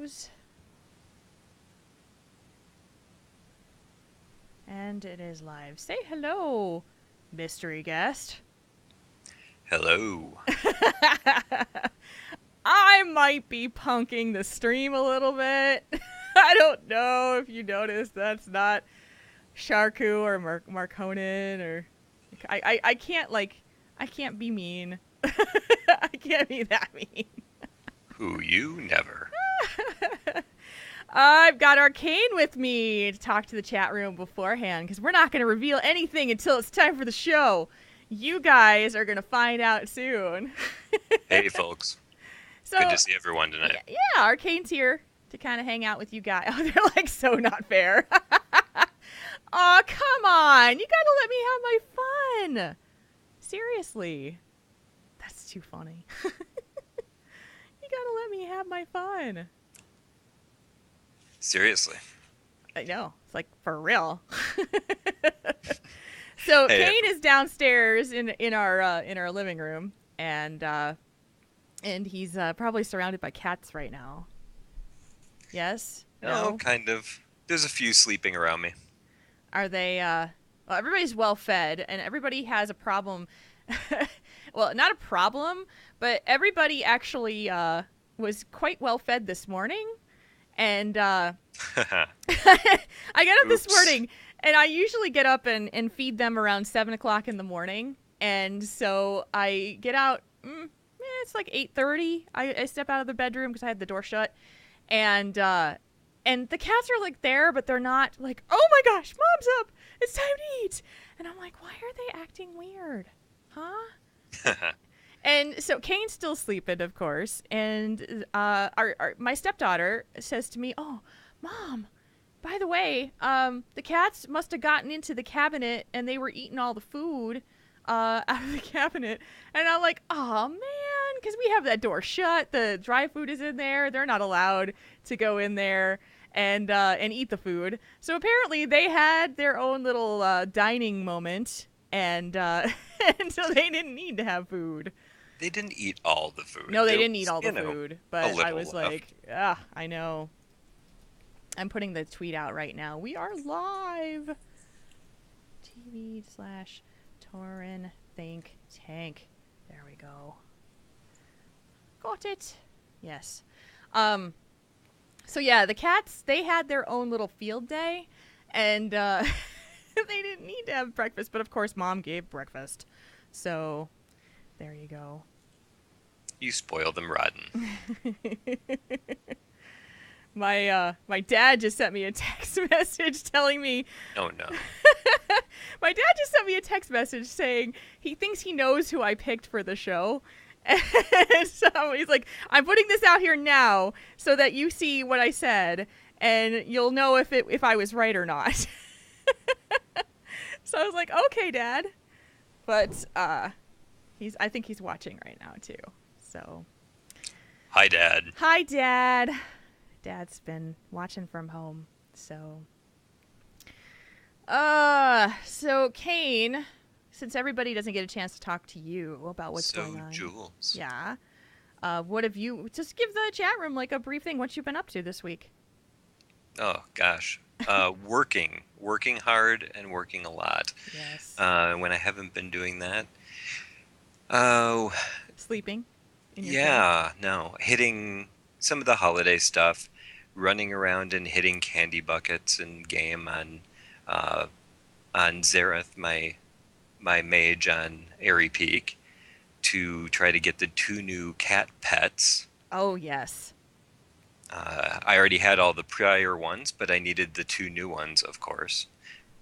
Moos. And it is live. Say hello, mystery guest. Hello. I might be punking the stream a little bit. I don't know if you noticed. That's not Sharku or Marconin or... I can't, I can't be mean. I can't be that mean. Who you never. I've got Arcane with me to talk to the chat room beforehand, because we're not going to reveal anything until it's time for the show. You guys are going to find out soon. Hey, folks. So, good to see everyone tonight. Yeah, Arcane's here to kind of hang out with you guys. Oh, they're like so not fair. Oh, come on. You got to let me have my fun. Seriously. That's too funny. You got to let me have my fun. Seriously. I know. It's like for real. So Hey, Kane is downstairs in our living room, and he's probably surrounded by cats right now. Yes? No, kind of. There's a few sleeping around me. Are they? Well, everybody's well fed, and everybody has a problem. Well, not a problem, but everybody actually was quite well fed this morning. And I got up this morning, and I usually get up and feed them around 7 o'clock in the morning. And so I get out, it's like 8:30. I step out of the bedroom because I had the door shut. And the cats are like there, but they're not like, oh my gosh, mom's up. It's time to eat. And I'm like, why are they acting weird? Huh? And so Kane's still sleeping, of course, and my stepdaughter says to me, "Oh, Mom, by the way, the cats must have gotten into the cabinet and they were eating all the food out of the cabinet." And I'm like, "Oh man," because we have that door shut. The dry food is in there. They're not allowed to go in there and eat the food. So apparently they had their own little dining moment, and and so they didn't need to have food. They didn't eat all the food. No, they didn't eat all the food, but I was left. like, I know. I'm putting the tweet out right now. We are live. TV/Tauren Think Tank. There we go. Got it. Yes. So yeah, the cats, they had their own little field day, and they didn't need to have breakfast, but of course Mom gave breakfast. So there you go. You spoiled them rotten. My dad just sent me a text message telling me... Oh, no. My dad just sent me a text message saying he thinks he knows who I picked for the show. And so he's like, I'm putting this out here now so that you see what I said, and you'll know if I was right or not. So I was like, okay, Dad. But I think he's watching right now, too. So, Hi, Dad. Hi, Dad. Dad's been watching from home. So Kane, since everybody doesn't get a chance to talk to you about what's going on. Jules. Yeah. What have you, just give the chat room like a brief thing, what you've been up to this week. Oh, gosh. Working hard and working a lot. Yes. When I haven't been doing that. Oh. Sleeping. No. Hitting some of the holiday stuff, running around and hitting candy buckets in game on Zareth, my mage on Airy Peak, to try to get the 2 new cat pets. Oh, yes. I already had all the prior ones, but I needed the 2 new ones, of course,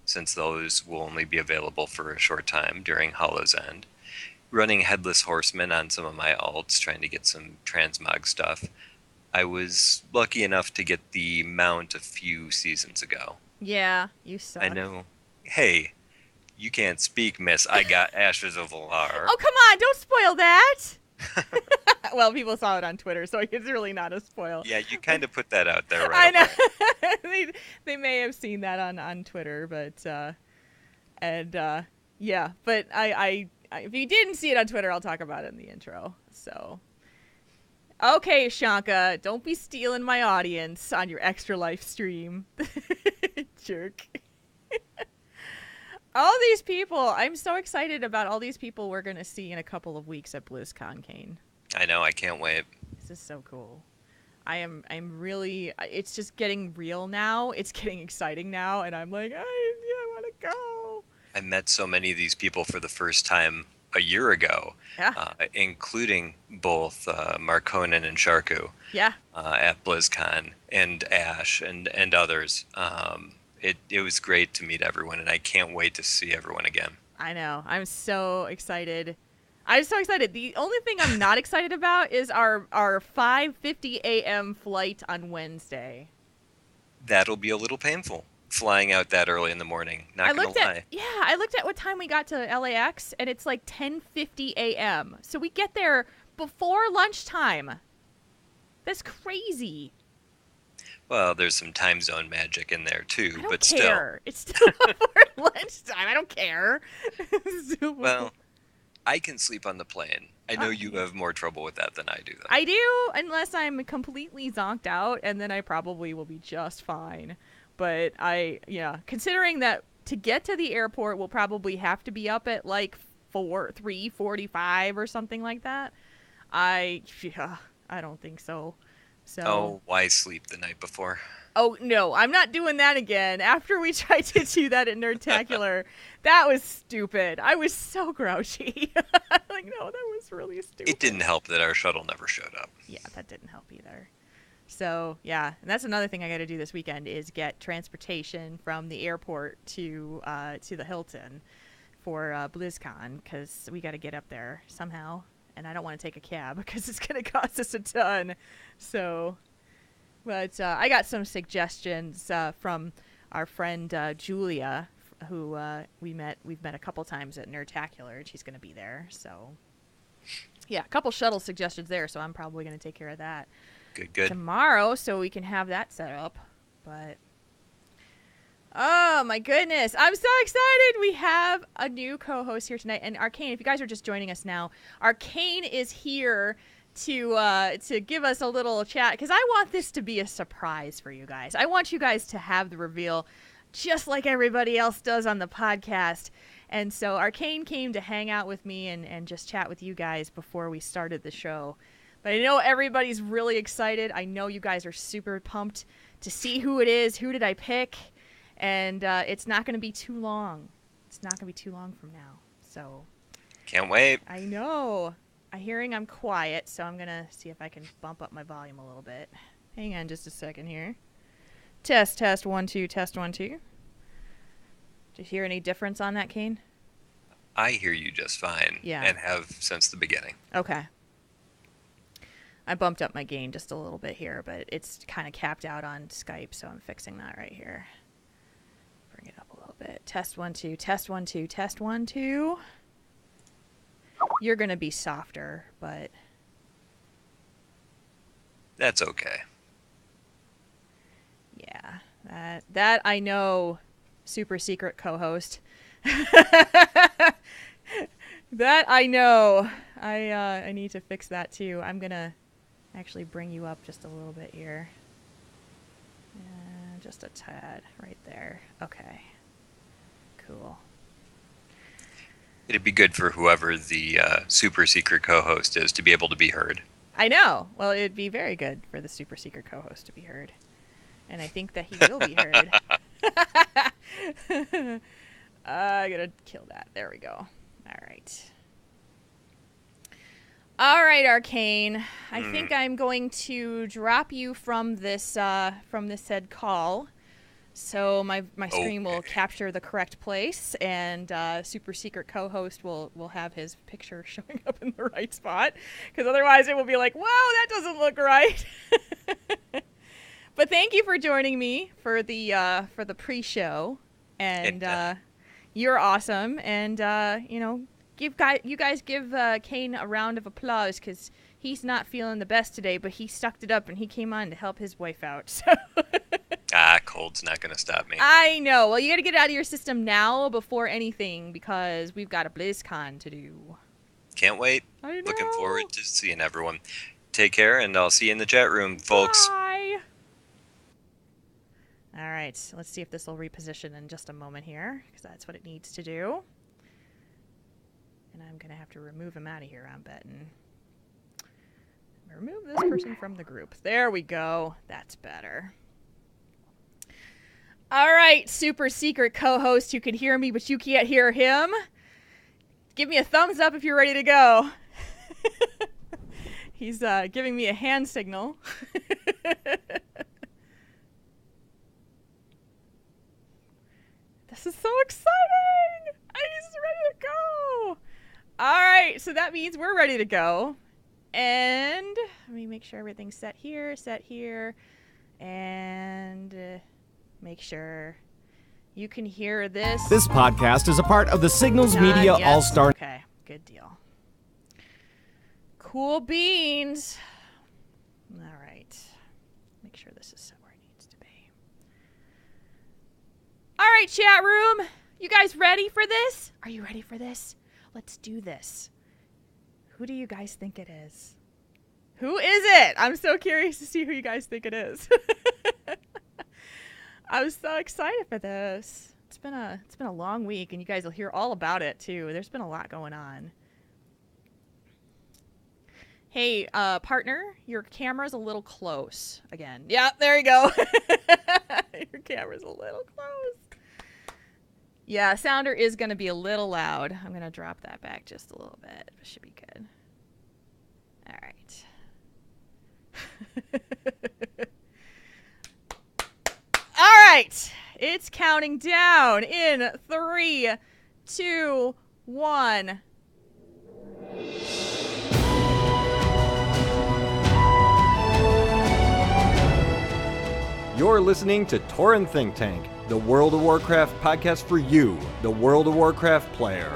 since those will only be available for a short time during Hollow's End. Running Headless Horseman on some of my alts, trying to get some transmog stuff. I was lucky enough to get the mount a few seasons ago. Yeah, you suck. I know. Hey, you can't speak, miss. I got Ashes of Valar. Oh, come on, don't spoil that! Well, people saw it on Twitter, so it's really not a spoil. Yeah, you kind of put that out there, right? I know. they may have seen that on Twitter, but yeah. But I if you didn't see it on Twitter, I'll talk about it in the intro. So, Okay, Shanka, don't be stealing my audience on your Extra Life stream. Jerk. All these people, I'm so excited about all these people we're going to see in a couple of weeks at BlizzCon, Kane. I know, I can't wait. This is so cool. I'm really, it's just getting real now. It's getting exciting now, and I'm like, I want to go. I met so many of these people for the first time a year ago, Yeah. including both Markonnen and Sharku Yeah. at BlizzCon, and Ash and others. It was great to meet everyone, and I can't wait to see everyone again. I know. I'm so excited. I'm so excited. The only thing I'm not excited about is our 5:50 a.m. flight on Wednesday. That'll be a little painful, flying out that early in the morning. Not gonna lie. I looked at what time we got to LAX, and it's like 10:50 a.m. So we get there before lunchtime. That's crazy. Well, there's some time zone magic in there too, I don't but care. It's still before lunchtime. I don't care. well, I can sleep on the plane. I know you have more trouble with that than I do, though. I do, unless I'm completely zonked out, and then I probably will be just fine. But considering that to get to the airport, we'll probably have to be up at like 3:45 or something like that. I don't think so. So. Oh, why sleep the night before? Oh, no, I'm not doing that again. After we tried to do that at Nerdtacular, that was stupid. I was so grouchy. Like, no, that was really stupid. It didn't help that our shuttle never showed up. Yeah, that didn't help either. So, yeah, and that's another thing I got to do this weekend is get transportation from the airport to the Hilton for BlizzCon, because we got to get up there somehow, and I don't want to take a cab because it's going to cost us a ton. So... But I got some suggestions from our friend Julia, who we've met a couple times at Nerdtacular, and she's going to be there. So, yeah, a couple shuttle suggestions there, so I'm probably going to take care of that Good. tomorrow so we can have that set up. But, oh, my goodness. I'm so excited. We have a new co-host here tonight. And Arcane, if you guys are just joining us now, Arcane is here to give us a little chat, because I want this to be a surprise for you guys. I want you guys to have the reveal just like everybody else does on the podcast. And so Arcane came to hang out with me and just chat with you guys before we started the show. But I know everybody's really excited. I know you guys are super pumped to see who it is. Who did I pick? And it's not going to be too long. It's not going to be too long from now. So Can't wait. I know. I'm hearing I'm quiet, so I'm going to see if I can bump up my volume a little bit. Hang on just a second here. Test, 1, 2, test 1, 2. Did you hear any difference on that, Kane? I hear you just fine. Yeah. And have since the beginning. Okay. I bumped up my gain just a little bit here, but it's kind of capped out on Skype, so I'm fixing that right here. Bring it up a little bit. Test 1, 2, test 1, 2, test 1, 2. You're going to be softer, but... That's okay. Yeah, that I know, super secret co-host. That I know. I need to fix that too. I'm going to actually bring you up just a little bit here. Just a tad right there. Okay. Cool. It'd be good for whoever the super secret co-host is to be able to be heard. I know. Well, it'd be very good for the super secret co-host to be heard. And I think that he will be heard. I gotta kill that. There we go. All right. All right, Arcane. I think I'm going to drop you from this said call. So my screen will capture the correct place, and super secret co-host will have his picture showing up in the right spot, because otherwise it will be like, wow, that doesn't look right. But thank you for joining me for the pre-show, and you're awesome, and you guys give Kane a round of applause, because he's not feeling the best today, but he sucked it up and he came on to help his wife out. So. Cold's not going to stop me. I know. Well, you got to get it out of your system now before anything, because we've got a BlizzCon to do. Can't wait. I know. Looking forward to seeing everyone. Take care, and I'll see you in the chat room, folks. Bye. All right, let's see if this will reposition in just a moment here, because that's what it needs to do. And I'm going to have to remove him out of here, I'm betting. Remove this person from the group. There we go. That's better. All right, super secret co-host who can hear me, but you can't hear him. Give me a thumbs up if you're ready to go. He's giving me a hand signal. This is so exciting! He's ready to go! All right, so that means we're ready to go. And let me make sure everything's set here, and make sure you can hear this. This podcast is a part of the Signals Media Yes. All-Star. Okay, good deal. Cool beans. All right. Make sure this is set where it needs to be. All right, chat room. You guys ready for this? Are you ready for this? Let's do this. Who do you guys think it is? Who is it? I'm so curious to see who you guys think it is. I'm so excited for this. It's been a long week, and you guys will hear all about it too. There's been a lot going on. Hey, partner, your camera's a little close again. Yeah, there you go. Your camera's a little close. Yeah, sounder is going to be a little loud. I'm going to drop that back just a little bit. It should be good. All right. All right. It's counting down in 3, 2, 1. You're listening to Tauren Think Tank, the World of Warcraft podcast for you, the World of Warcraft player.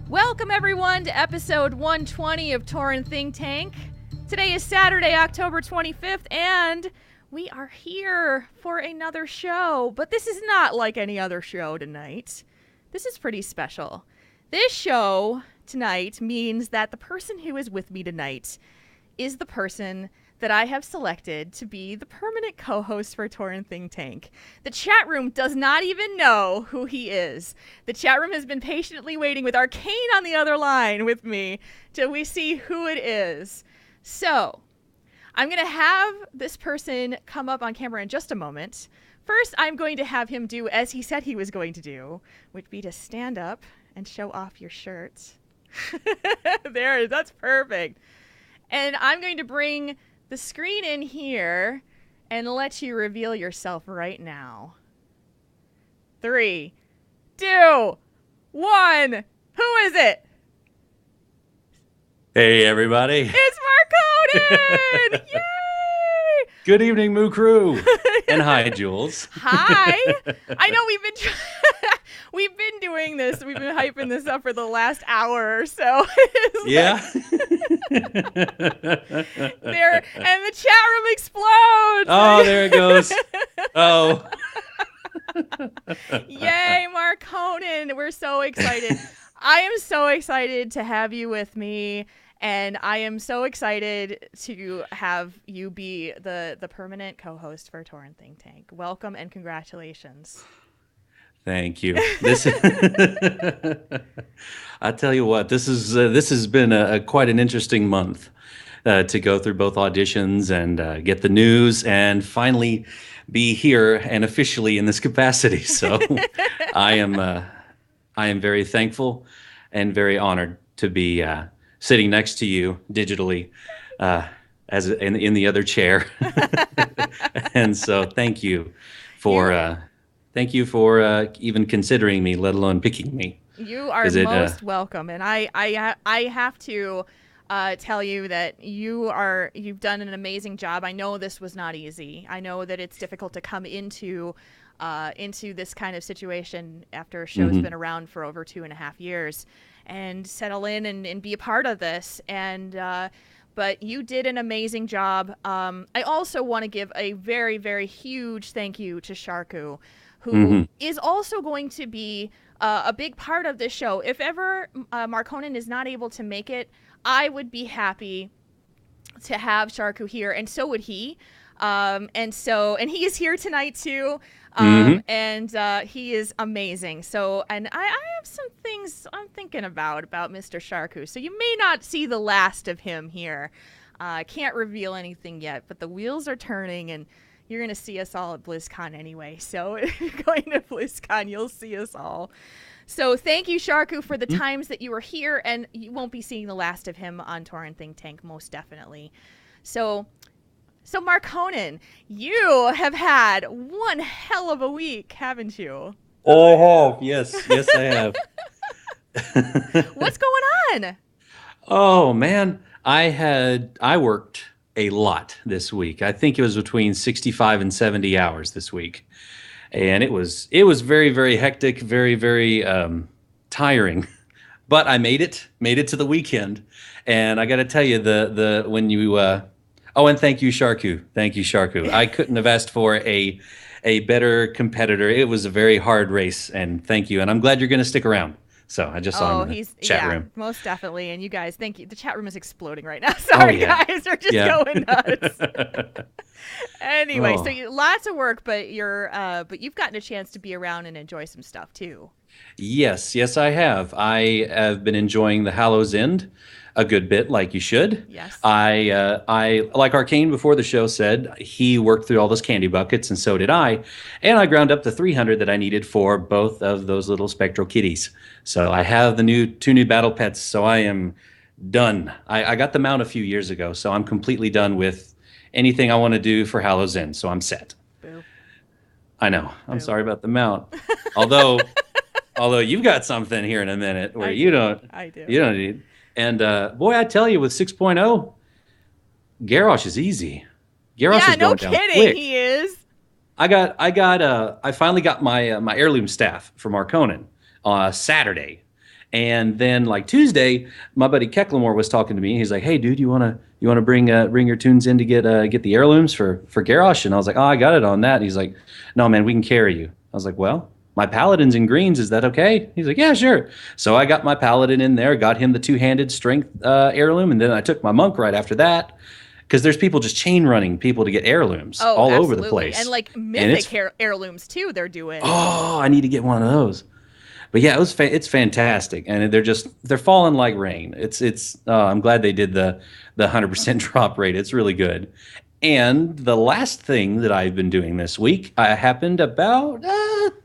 Welcome, everyone, to episode 120 of Tauren Think Tank. Today is Saturday, October 25th, and we are here for another show. But this is not like any other show tonight. This is pretty special. This show tonight means that the person who is with me tonight is the person that I have selected to be the permanent co-host for Tauren Think Tank. The chat room does not even know who he is. The chat room has been patiently waiting with Arcane on the other line with me till we see who it is. So, I'm going to have this person come up on camera in just a moment. First, I'm going to have him do as he said he was going to do, which would be to stand up and show off your shirt. There, that's perfect. And I'm going to bring the screen in here and let you reveal yourself right now. 3, 2, 1. Who is it? Hey, everybody. It's Mark Coden! Yay! Good evening, Moo Crew. And hi, Jules. Hi. I know we've been doing this. We've been hyping this up for the last hour or so. Yeah. There, and the chat room explodes. Oh, there it goes. Oh. Yay, Mark Coden. We're so excited. I am so excited to have you with me. And I am so excited to have you be the permanent co-host for Tauren Think Tank. Welcome and congratulations. Thank you. I tell you what, this has been quite an interesting month to go through both auditions and get the news and finally be here and officially in this capacity. So I am very thankful and very honored to be sitting next to you digitally as in the other chair. And so thank you for even considering me, let alone picking me. You are most welcome. And I have to tell you that you've done an amazing job. I know this was not easy. I know that it's difficult to come into this kind of situation after a show's been around for over 2.5 years and settle in and be a part of this. And but you did an amazing job. I also want to give a very, very huge thank you to Sharku, who is also going to be a big part of this show. If ever Markonnen is not able to make it, I would be happy to have Sharku here, and so would he. And he is here tonight too. And he is amazing. So, and I have some things I'm thinking about Mr. Sharku. So you may not see the last of him here. I can't reveal anything yet, but the wheels are turning, and you're going to see us all at BlizzCon anyway. So if you're going to BlizzCon, you'll see us all. So thank you, Sharku, for the times that you were here, and you won't be seeing the last of him on Tauren Think Tank, most definitely. So Markonnen, you have had one hell of a week, haven't you? Oh, I have. Yes, I have. What's going on? Oh man, I worked a lot this week. I think it was between 65 and 70 hours this week. And it was very, very hectic, very, very tiring. But I made it to the weekend. And I got to tell you, when you and thank you, Sharku. Thank you, Sharku. I couldn't have asked for a better competitor. It was a very hard race, and thank you. And I'm glad you're going to stick around. So I just saw him in the chat room. Most definitely. And you guys, thank you. The chat room is exploding right now. Sorry, guys. We're just going nuts. Anyway, so lots of work, but you've gotten a chance to be around and enjoy some stuff too. Yes, I have. I have been enjoying the Hallows End a good bit, like you should. Yes. I like Arcane before the show said, he worked through all those candy buckets, and so did I. And I ground up the 300 that I needed for both of those little spectral kitties. So I have the two new battle pets, so I am done. I got the mount a few years ago, so I'm completely done with anything I want to do for Hallows End, so I'm set. Boo. I know. I'm sorry about the mount. Although you've got something here in a minute where you don't need. And boy, I tell you, with 6.0, Garrosh is easy. Garrosh is going down quick. He is. I finally got my heirloom staff from Markonnen Saturday, and then like Tuesday, my buddy Kecklemore was talking to me. He's like, "Hey, dude, you wanna bring your tunes in to get the heirlooms for Garrosh?" And I was like, "Oh, I got it on that." And he's like, "No, man, we can carry you." I was like, "Well, my paladin's in greens, is that okay?" He's like, "Yeah, sure." So I got my paladin in there, got him the two-handed strength heirloom, and then I took my monk right after that, because there's people just chain running people to get heirlooms all over the place. And like mythic heirlooms too, they're doing. Oh, I need to get one of those. But yeah, it's fantastic, and they're falling like rain. I'm glad they did the 100% drop rate. It's really good. And the last thing that I've been doing this week happened about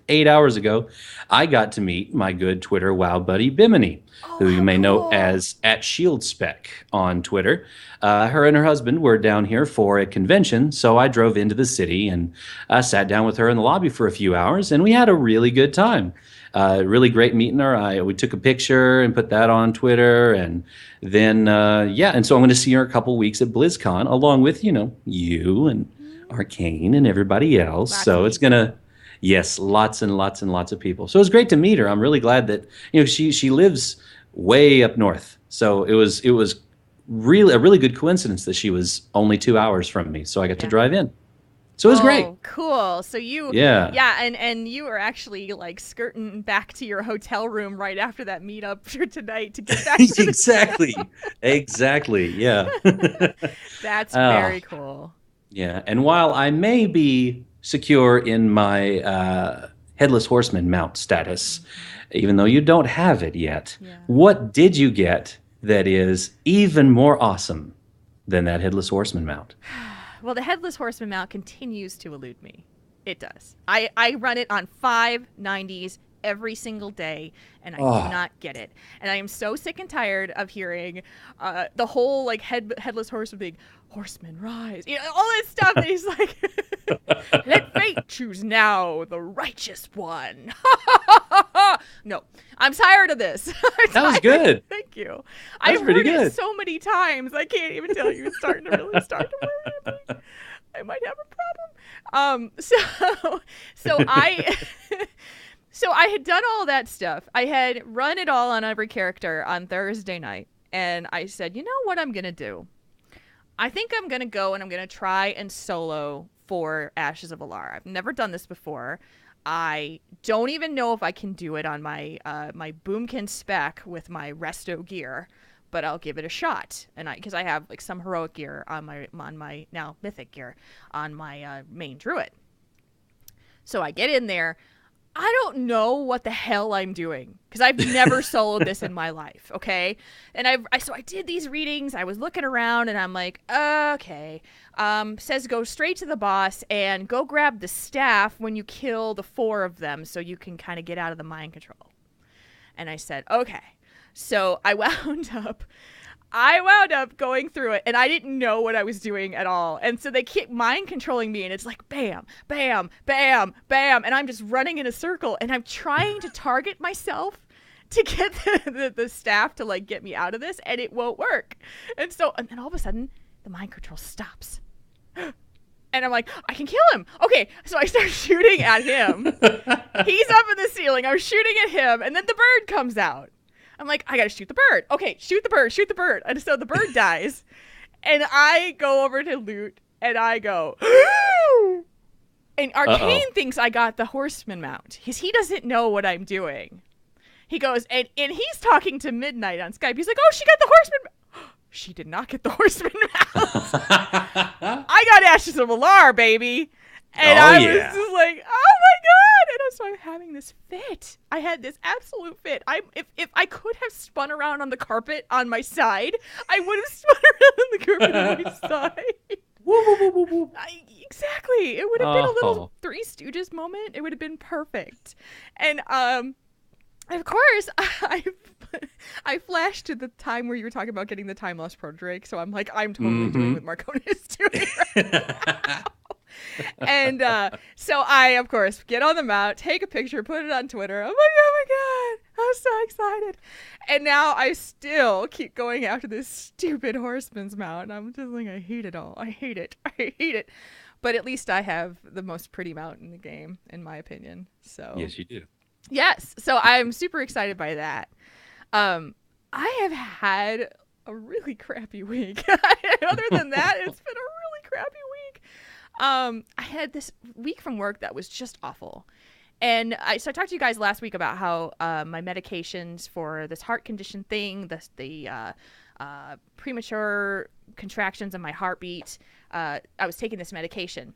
8 hours ago. I got to meet my good Twitter WoW buddy Bimini, who you may know as @ShieldSpec on Twitter. Her and her husband were down here for a convention, so I drove into the city and sat down with her in the lobby for a few hours, and we had a really good time. Really great meeting her. We took a picture and put that on Twitter, and then and so I'm going to see her a couple weeks at BlizzCon, along with you and Arcane and everybody else. So it's gonna. Yes, lots and lots and lots of people. So it was great to meet her. I'm really glad that she lives way up north. So it was really a really good coincidence that she was only 2 hours from me. So I got to drive in. So it was great. Cool. So you and you were actually like skirting back to your hotel room right after that meetup for tonight to get back to Exactly. Yeah. That's very cool. Yeah. And while I may be secure in my Headless Horseman mount status, even though you don't have it yet, what did you get that is even more awesome than that Headless Horseman mount? Well, the Headless Horseman mount continues to elude me. It does. I run it on 590s every single day, and I do not get it. And I am so sick and tired of hearing the whole like Headless Horseman thing, "Horseman rise," all that stuff. And he's like, "Let fate choose now the righteous one." No, I'm tired of this. That was good. Thank you. I've heard it so many times. I can't even tell you. It's starting to really start to worry me. I might have a problem. So I had done all that stuff. I had run it all on every character on Thursday night, and I said, you know what I'm gonna do? I think I'm gonna go and I'm gonna try and solo for Ashes of Alara. I've never done this before. I don't even know if I can do it on my my Boomkin spec with my resto gear, but I'll give it a shot. And because I have like some heroic gear on my now mythic gear on my main druid. So I get in there. I don't know what the hell I'm doing because I've never soloed this in my life, okay? And so I did these readings. I was looking around, and I'm like, okay. Says go straight to the boss and go grab the staff when you kill the 4 of them so you can kind of get out of the mind control. And I said, okay. So I wound up going through it, and I didn't know what I was doing at all. And so they keep mind controlling me, and it's like bam, bam, bam, bam, and I'm just running in a circle, and I'm trying to target myself to get the staff to like get me out of this, and it won't work. And then all of a sudden, the mind control stops. And I'm like, I can kill him. Okay, so I start shooting at him. He's up in the ceiling. I'm shooting at him, and then the bird comes out. I'm like, I gotta shoot the bird. Okay, shoot the bird. And so the bird dies. And I go over to loot, and I go, and Arcane thinks I got the horseman mount. Because he doesn't know what I'm doing. He goes, and he's talking to Midnight on Skype. He's like, oh, she got the horseman mount. She did not get the horseman mount. I got Ashes of Alar, baby. And I was just like, oh my God. And so I'm having this fit. I had this absolute fit. If I could have spun around on the carpet on my side, I would have spun around on the carpet on my side. Exactly. It would have been a little Three Stooges moment. It would have been perfect. And of course, I flashed to the time where you were talking about getting the Time Lost Pro Drake. So I'm like, I'm totally doing what Marcona is doing right now. And so I, of course, get on the mount, take a picture, put it on Twitter. I'm like, oh my God, I'm so excited. And now I still keep going after this stupid horseman's mount. And I'm just like, I hate it all. I hate it. But at least I have the most pretty mount in the game, in my opinion. So yes, you do. Yes. So I'm super excited by that. I have had a really crappy week. Other than that, it's been a really crappy week. I had this week from work that was just awful. And so I talked to you guys last week about how my medications for this heart condition thing, the premature contractions in my heartbeat, I was taking this medication.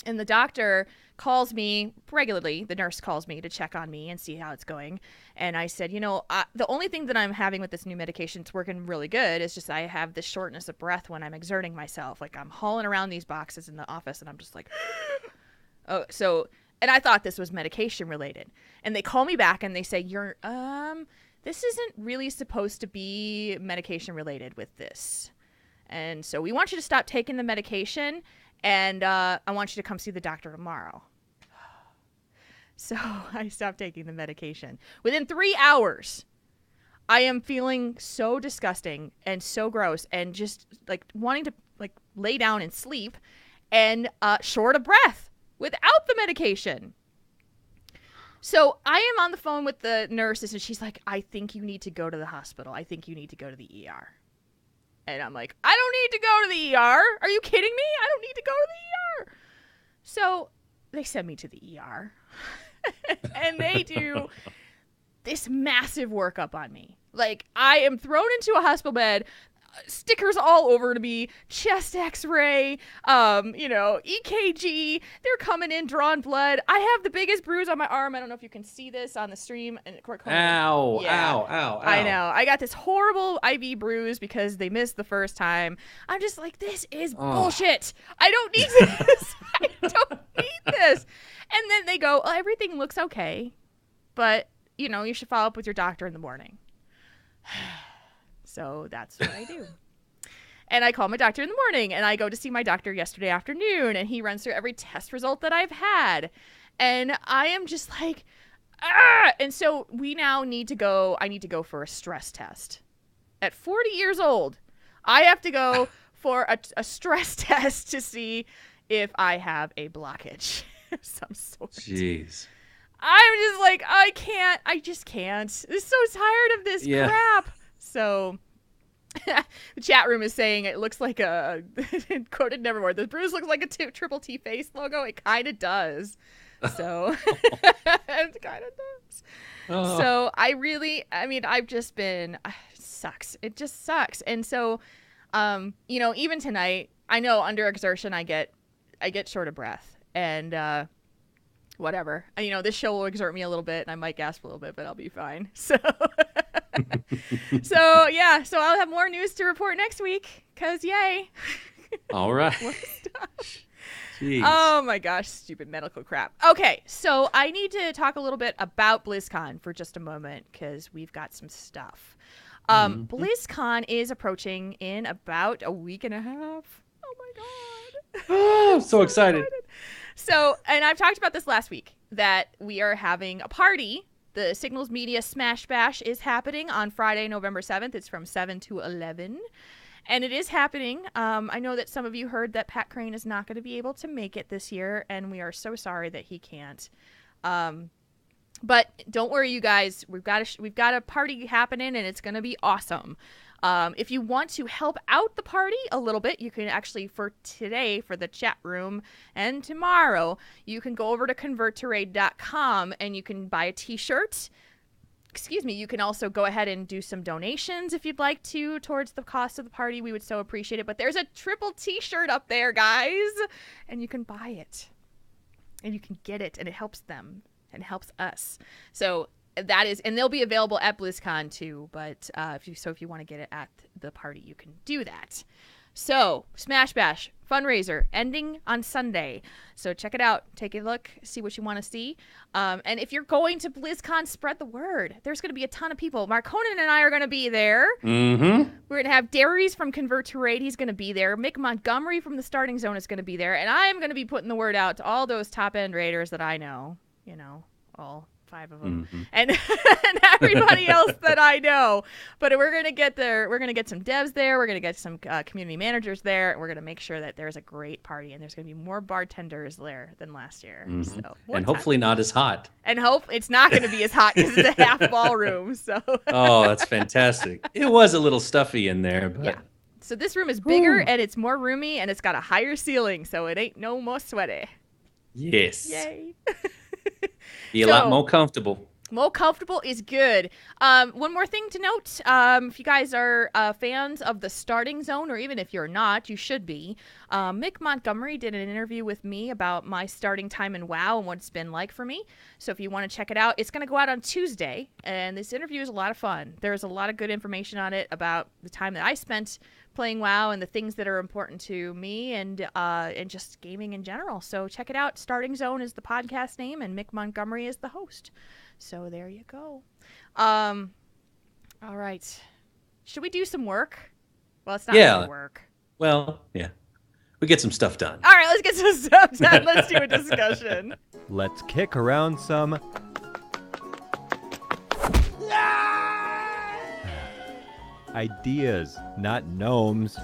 And the doctor calls me regularly. The nurse calls me to check on me and see how it's going. And I said, the only thing that I'm having with this new medication, it's working really good, is just I have this shortness of breath when I'm exerting myself. Like I'm hauling around these boxes in the office and I'm just like, and I thought this was medication related. And they call me back and they say, this isn't really supposed to be medication related with this. And so we want you to stop taking the medication. And I want you to come see the doctor tomorrow. So I stopped taking the medication. Within 3 hours, I am feeling so disgusting and so gross and just like wanting to like lay down and sleep and short of breath without the medication. So I am on the phone with the nurses and she's like, I think you need to go to the hospital. I think you need to go to the ER. And I'm like, I don't need to go to the ER. Are you kidding me? I don't need to go to the ER. So they send me to the ER. And they do this massive workup on me. Like, I am thrown into a hospital bed, stickers all over to me, chest x-ray, EKG. They're coming in, drawing blood. I have the biggest bruise on my arm. I don't know if you can see this on the stream. And ow. I know. I got this horrible IV bruise because they missed the first time. I'm just like, this is bullshit. I don't need this. I don't need this. And then they go, everything looks okay, but, you should follow up with your doctor in the morning. So that's what I do. And I call my doctor in the morning, and I go to see my doctor yesterday afternoon, and he runs through every test result that I've had. And I am just like, ah! And so I need to go for a stress test. At 40 years old, I have to go for a stress test to see if I have a blockage of some sort. Jeez. I'm just like, I just can't. I'm so tired of this crap. So the chat room is saying it looks like a quoted Nevermore. The bruise looks like a triple T face logo. It kind of does. So it's kind of nuts. So I've just been, it sucks. It just sucks. And so, even tonight, I know under exertion, I get short of breath and, whatever. This show will exert me a little bit and I might gasp a little bit, but I'll be fine. So, so I'll have more news to report next week because yay. All right. Jeez. Oh my gosh, stupid medical crap. Okay, so I need to talk a little bit about BlizzCon for just a moment because we've got some stuff. BlizzCon is approaching in about a week and a half. Oh my god. Oh, I'm so excited. So, and I've talked about this last week, that we are having a party. The Signals Media Smash Bash is happening on Friday, November 7th. It's from 7 to 11. And it is happening. I know that some of you heard that Pat Crane is not going to be able to make it this year, and we are so sorry that he can't. But don't worry, you guys. We've got a party happening, and it's going to be awesome. If you want to help out the party a little bit, you can actually, for today, for the chat room, and tomorrow, you can go over to converttoraid.com and you can buy a t-shirt. You can also go ahead and do some donations if you'd like to towards the cost of the party. We would so appreciate it. But there's a triple t-shirt up there, guys, and you can buy it and you can get it, and it helps them and helps us. So that is, and they'll be available at BlizzCon too. But if you want to get it at the party, you can do that. So Smash Bash fundraiser ending on Sunday. So check it out. Take a look. See what you want to see. And if you're going to BlizzCon, spread the word. There's going to be a ton of people. Marconin and I are going to be there. Mm-hmm. We're going to have Darius from Convert to Raid. He's going to be there. Mick Montgomery from the Starting Zone is going to be there. And I am going to be putting the word out to all those top-end raiders that I know. All 5 of them, and everybody else that I know. But we're gonna get there. We're gonna get some devs there. We're gonna get some community managers there, and we're gonna make sure that there's a great party. And there's gonna be more bartenders there than last year. So hopefully not as hot. And hope it's not gonna be as hot because it's a half ballroom. So. Oh, that's fantastic. It was a little stuffy in there, but yeah. So this room is bigger and it's more roomy and it's got a higher ceiling, so it ain't no more sweaty. Yes. Yay. Be a lot more comfortable. More comfortable is good. One more thing to note. If you guys are fans of the Starting Zone, or even if you're not, you should be. Mick Montgomery did an interview with me about my starting time in WoW and what it's been like for me. So if you want to check it out, it's going to go out on Tuesday. And this interview is a lot of fun. There's a lot of good information on it about the time that I spent playing WoW and the things that are important to me and just gaming in general. So check it out. Starting Zone is the podcast name and Mick Montgomery is the host. So there you go. All right. Should we do some work? Well, it's not really work. Well, yeah. We get some stuff done. All right, let's get some stuff done. Let's do a discussion. Let's kick around some ideas, not gnomes.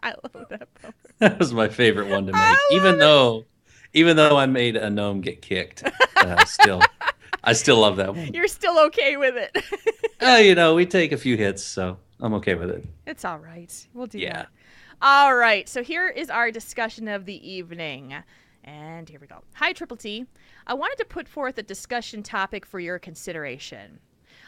I love that part. That was my favorite one to make. Even though I made a gnome get kicked, I still love that one. You're still okay with it. We take a few hits, so I'm okay with it. It's all right. We'll do that. All right. So here is our discussion of the evening. And here we go. Hi, Triple T. I wanted to put forth a discussion topic for your consideration.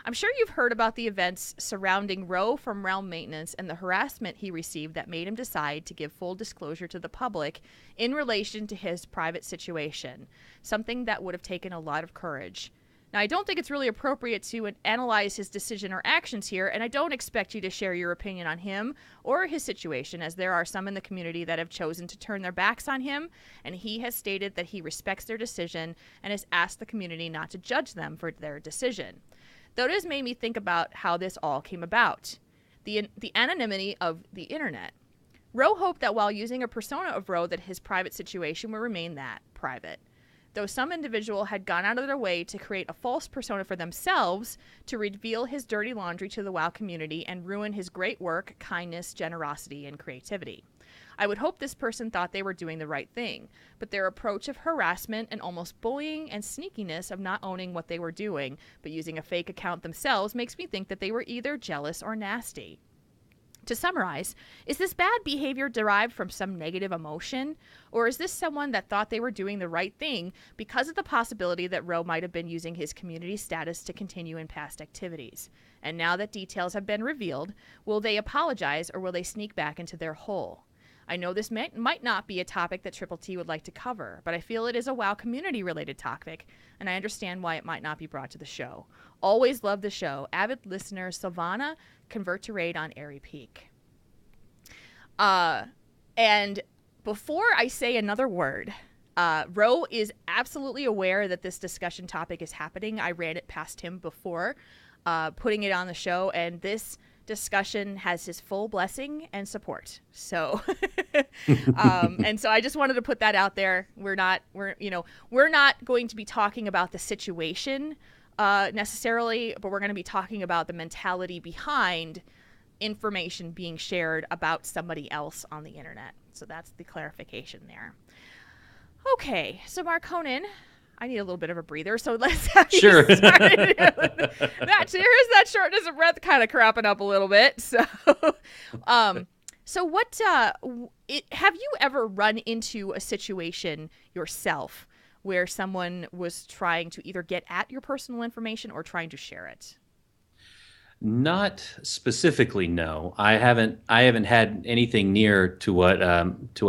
I'm sure you've heard about the events surrounding Roe from Realm Maintenance and the harassment he received that made him decide to give full disclosure to the public in relation to his private situation, something that would have taken a lot of courage. Now, I don't think it's really appropriate to analyze his decision or actions here, and I don't expect you to share your opinion on him or his situation, as there are some in the community that have chosen to turn their backs on him, and he has stated that he respects their decision and has asked the community not to judge them for their decision. Though it has made me think about how this all came about. The anonymity of the internet. Roe hoped that while using a persona of Roe that his private situation would remain that, private. Though some individual had gone out of their way to create a false persona for themselves to reveal his dirty laundry to the WoW community and ruin his great work, kindness, generosity, and creativity. I would hope this person thought they were doing the right thing, but their approach of harassment and almost bullying and sneakiness of not owning what they were doing, but using a fake account themselves makes me think that they were either jealous or nasty. To summarize, is this bad behavior derived from some negative emotion, or is this someone that thought they were doing the right thing because of the possibility that Roe might have been using his community status to continue in past activities? And now that details have been revealed, will they apologize or will they sneak back into their hole? I know this might not be a topic that Triple T would like to cover, but I feel it is a WoW community-related topic, and I understand why it might not be brought to the show. Always love the show. Avid listener Sylvana, convert to raid on Airy Peak. And before I say another word, Ro is absolutely aware that this discussion topic is happening. I ran it past him before putting it on the show, and this discussion has his full blessing and support. So, and so I just wanted to put that out there. We're not going to be talking about the situation necessarily, but we're going to be talking about the mentality behind information being shared about somebody else on the internet. So that's the clarification there. Okay, so Marconin, I need a little bit of a breather, so let's have you Sure. started. Here's that shortness of breath kind of cropping up a little bit. So, so what? Have you ever run into a situation yourself where someone was trying to either get at your personal information or trying to share it? Not specifically, no. I haven't had anything near to what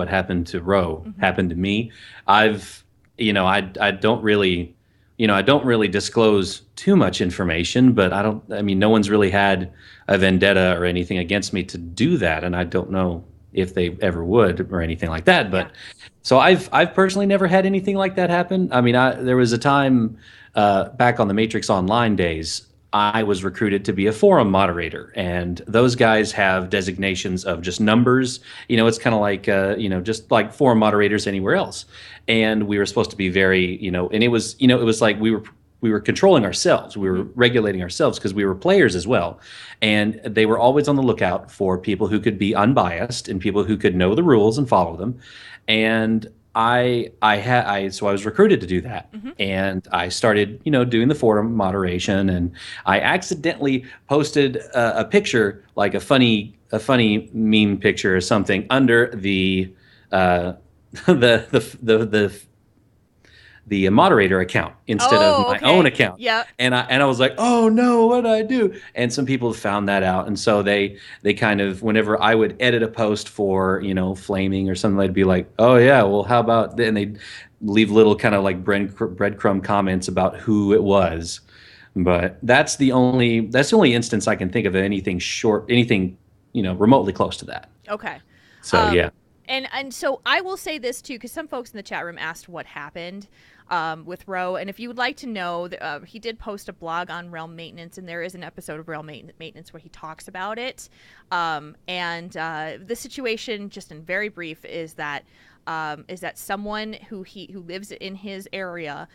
happened to Ro happened to me. I don't really disclose too much information, but no one's really had a vendetta or anything against me to do that, and I don't know if they ever would or anything like that. But so I've personally never had anything like that happen. I mean, there was a time back on the Matrix Online days, I was recruited to be a forum moderator, and those guys have designations of just numbers. It's kind of like, just like forum moderators anywhere else. And we were supposed to be very, and it was like we were controlling ourselves. We were regulating ourselves because we were players as well. And they were always on the lookout for people who could be unbiased and people who could know the rules and follow them. And so I was recruited to do that, and I started, doing the forum moderation, and I accidentally posted a picture, like a funny meme picture or something, under the moderator account instead of my own account. Yeah. And I was like, oh no, what did I do? And some people found that out. And so they kind of, whenever I would edit a post for, flaming or something, they'd be like, oh yeah, well, how about, and they'd leave little kind of like breadcrumb comments about who it was. But that's the only instance I can think of anything remotely close to that. Okay. So yeah. And so I will say this too, because some folks in the chat room asked what happened with Ro, and if you would like to know, he did post a blog on Realm Maintenance, and there is an episode of Realm Maintenance where he talks about it. And the situation, just in very brief, is that someone who lives in his area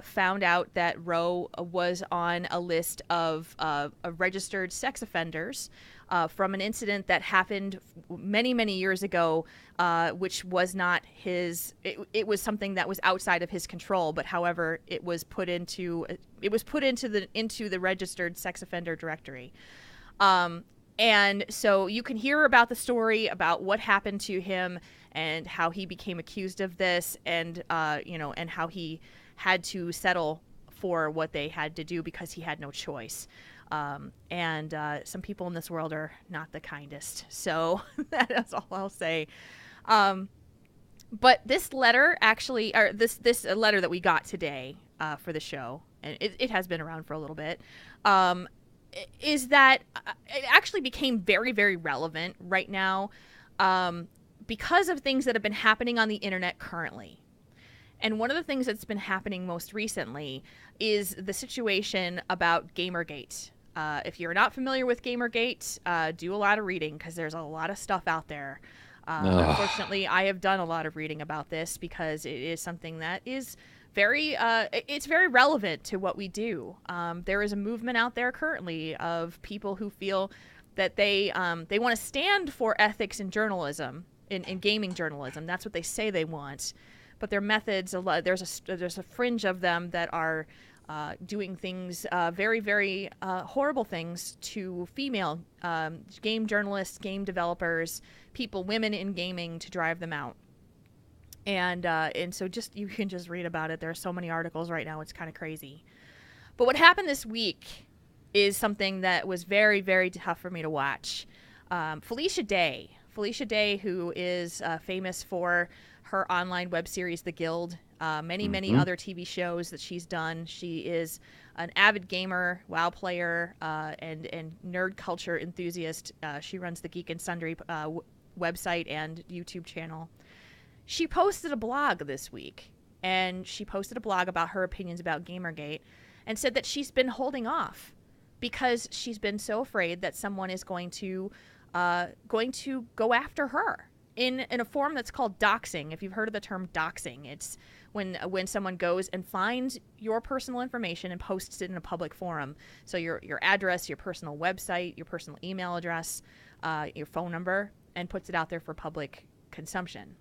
found out that Ro was on a list of registered sex offenders from an incident that happened many, many years ago, which was not his. It was something that was outside of his control. But however, it was put into the registered sex offender directory. And so you can hear about the story about what happened to him and how he became accused of this, and and how he had to settle for what they had to do because he had no choice. And some people in this world are not the kindest. So that's all I'll say. But this letter actually, or this letter that we got today for the show, and it has been around for a little bit, is that it actually became very, very relevant right now because of things that have been happening on the internet currently. And one of the things that's been happening most recently is the situation about Gamergate. If you're not familiar with Gamergate, do a lot of reading because there's a lot of stuff out there. Unfortunately, I have done a lot of reading about this because it is something that is very relevant to what we do. There is a movement out there currently of people who feel that they want to stand for ethics in journalism, in gaming journalism. That's what they say they want. But their methods, there's a fringe of them that are doing things, very, very horrible things to female game journalists, game developers, women in gaming, to drive them out. And so just you can just read about it. There are so many articles right now. It's kind of crazy. But what happened this week is something that was very, very tough for me to watch. Felicia Day, who is famous for her online web series, The Guild, many other TV shows that she's done. She is an avid gamer, WoW player, and nerd culture enthusiast. She runs the Geek and Sundry website and YouTube channel. She posted a blog this week, and she posted a blog about her opinions about Gamergate, and said that she's been holding off because she's been so afraid that someone is going to go after her in a form that's called doxing. If you've heard of the term doxing, it's when someone goes and finds your personal information and posts it in a public forum. So your address, your personal website, your personal email address, your phone number, and puts it out there for public consumption.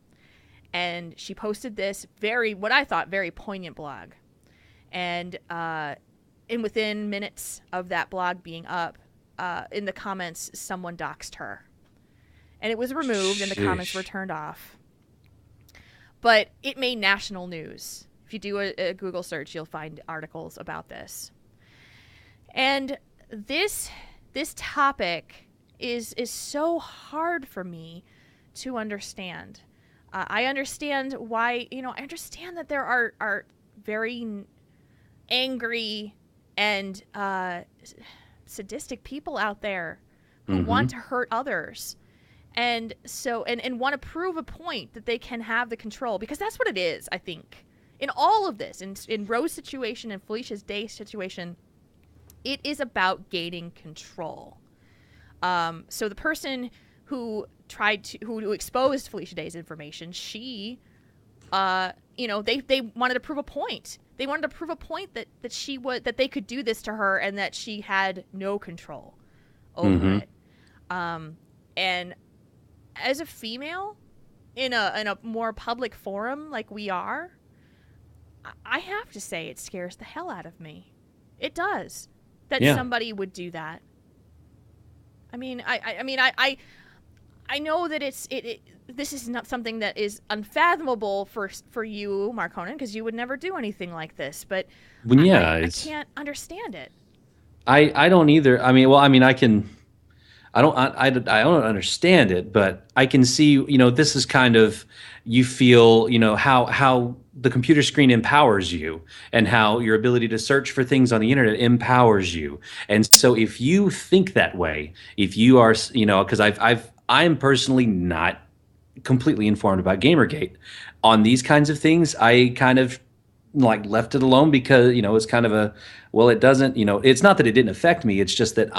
And she posted this what I thought very poignant blog. And within minutes of that blog being up, in the comments, someone doxed her. And it was removed and the comments were turned off. But it made national news. If you do a Google search, you'll find articles about this. And this topic is so hard for me to understand. I understand why, I understand that there are very angry and sadistic people out there who want to hurt others. And so, and want to prove a point that they can have the control, because that's what it is, I think. In all of this, in Rose's situation and Felicia's Day situation, it is about gaining control. So the person who who exposed Felicia Day's information, they wanted to prove a point. They wanted to prove a point that that they could do this to her and that she had no control over it. And as a female in a more public forum like we are, I have to say it scares the hell out of me. It does that somebody would do that. I mean, I know that this is not something that is unfathomable for you, Mark Honan, because you would never do anything like this. But I can't understand it. I don't either. I mean, I can. I don't understand it, but I can see. This is kind of, you feel. How the computer screen empowers you, and how your ability to search for things on the internet empowers you. And so, if you think that way, if you are, because I'm personally not completely informed about Gamergate on these kinds of things. I kind of left it alone because it's kind of it doesn't. It's not that it didn't affect me. It's just that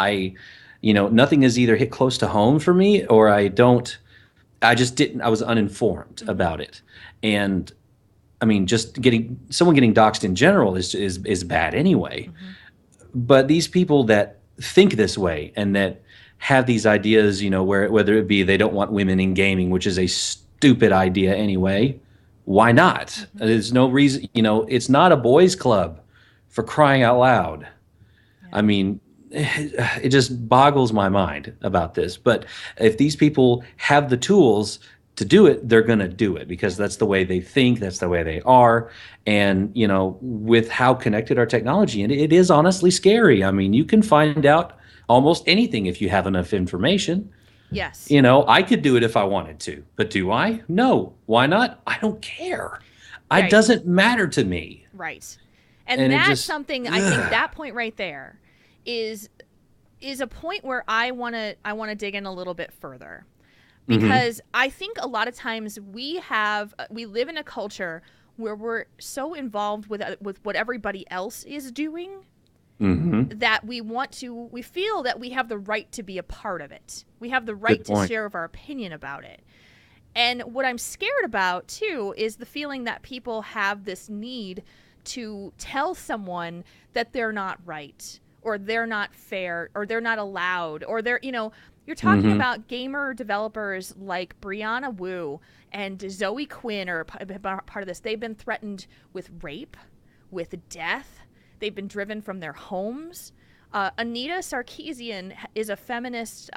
nothing has either hit close to home for me, or I just didn't. I was uninformed about it. And I mean, just someone getting doxxed in general is bad anyway. But these people that think this way and that have these ideas, whether it be they don't want women in gaming, which is a stupid idea anyway, why not? There's no reason, it's not a boys' club, for crying out loud. Yeah. I mean, it just boggles my mind about this. But if these people have the tools to do it, they're going to do it, because that's the way they think, that's the way they are. And, with how connected our technology, and it is honestly scary. I mean, you can find out almost anything if you have enough information. Yes. I could do it if I wanted to, but do I? No. Why not? I don't care. Right. It doesn't matter to me. Right. And that's something, I think that point right there is a point where I want to dig in a little bit further, because I think a lot of times we live in a culture where we're so involved with what everybody else is doing, that we feel that we have the right to be a part of it. We have the right to share our opinion about it. And what I'm scared about too is the feeling that people have this need to tell someone that they're not right, or they're not fair, or they're not allowed, or they're, you're talking about gamer developers like Brianna Wu and Zoe Quinn are part of this. They've been threatened with rape, with death. They've been driven from their homes. Anita Sarkeesian is a feminist.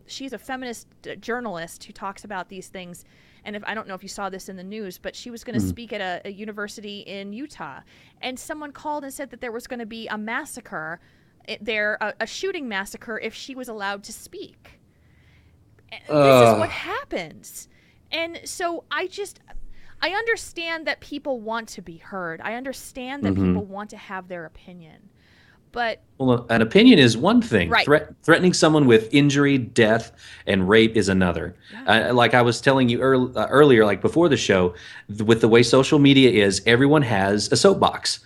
She's a feminist journalist who talks about these things. And I don't know if you saw this in the news, but she was going to speak at a university in Utah. And someone called and said that there was going to be a massacre, a shooting massacre, if she was allowed to speak. This is what happens. And so I understand that people want to be heard. I understand that people want to have their opinion. But an opinion is one thing. Right. Threatening someone with injury, death, and rape is another. Yeah. Like I was telling you earlier, like before the show, with the way social media is, everyone has a soapbox.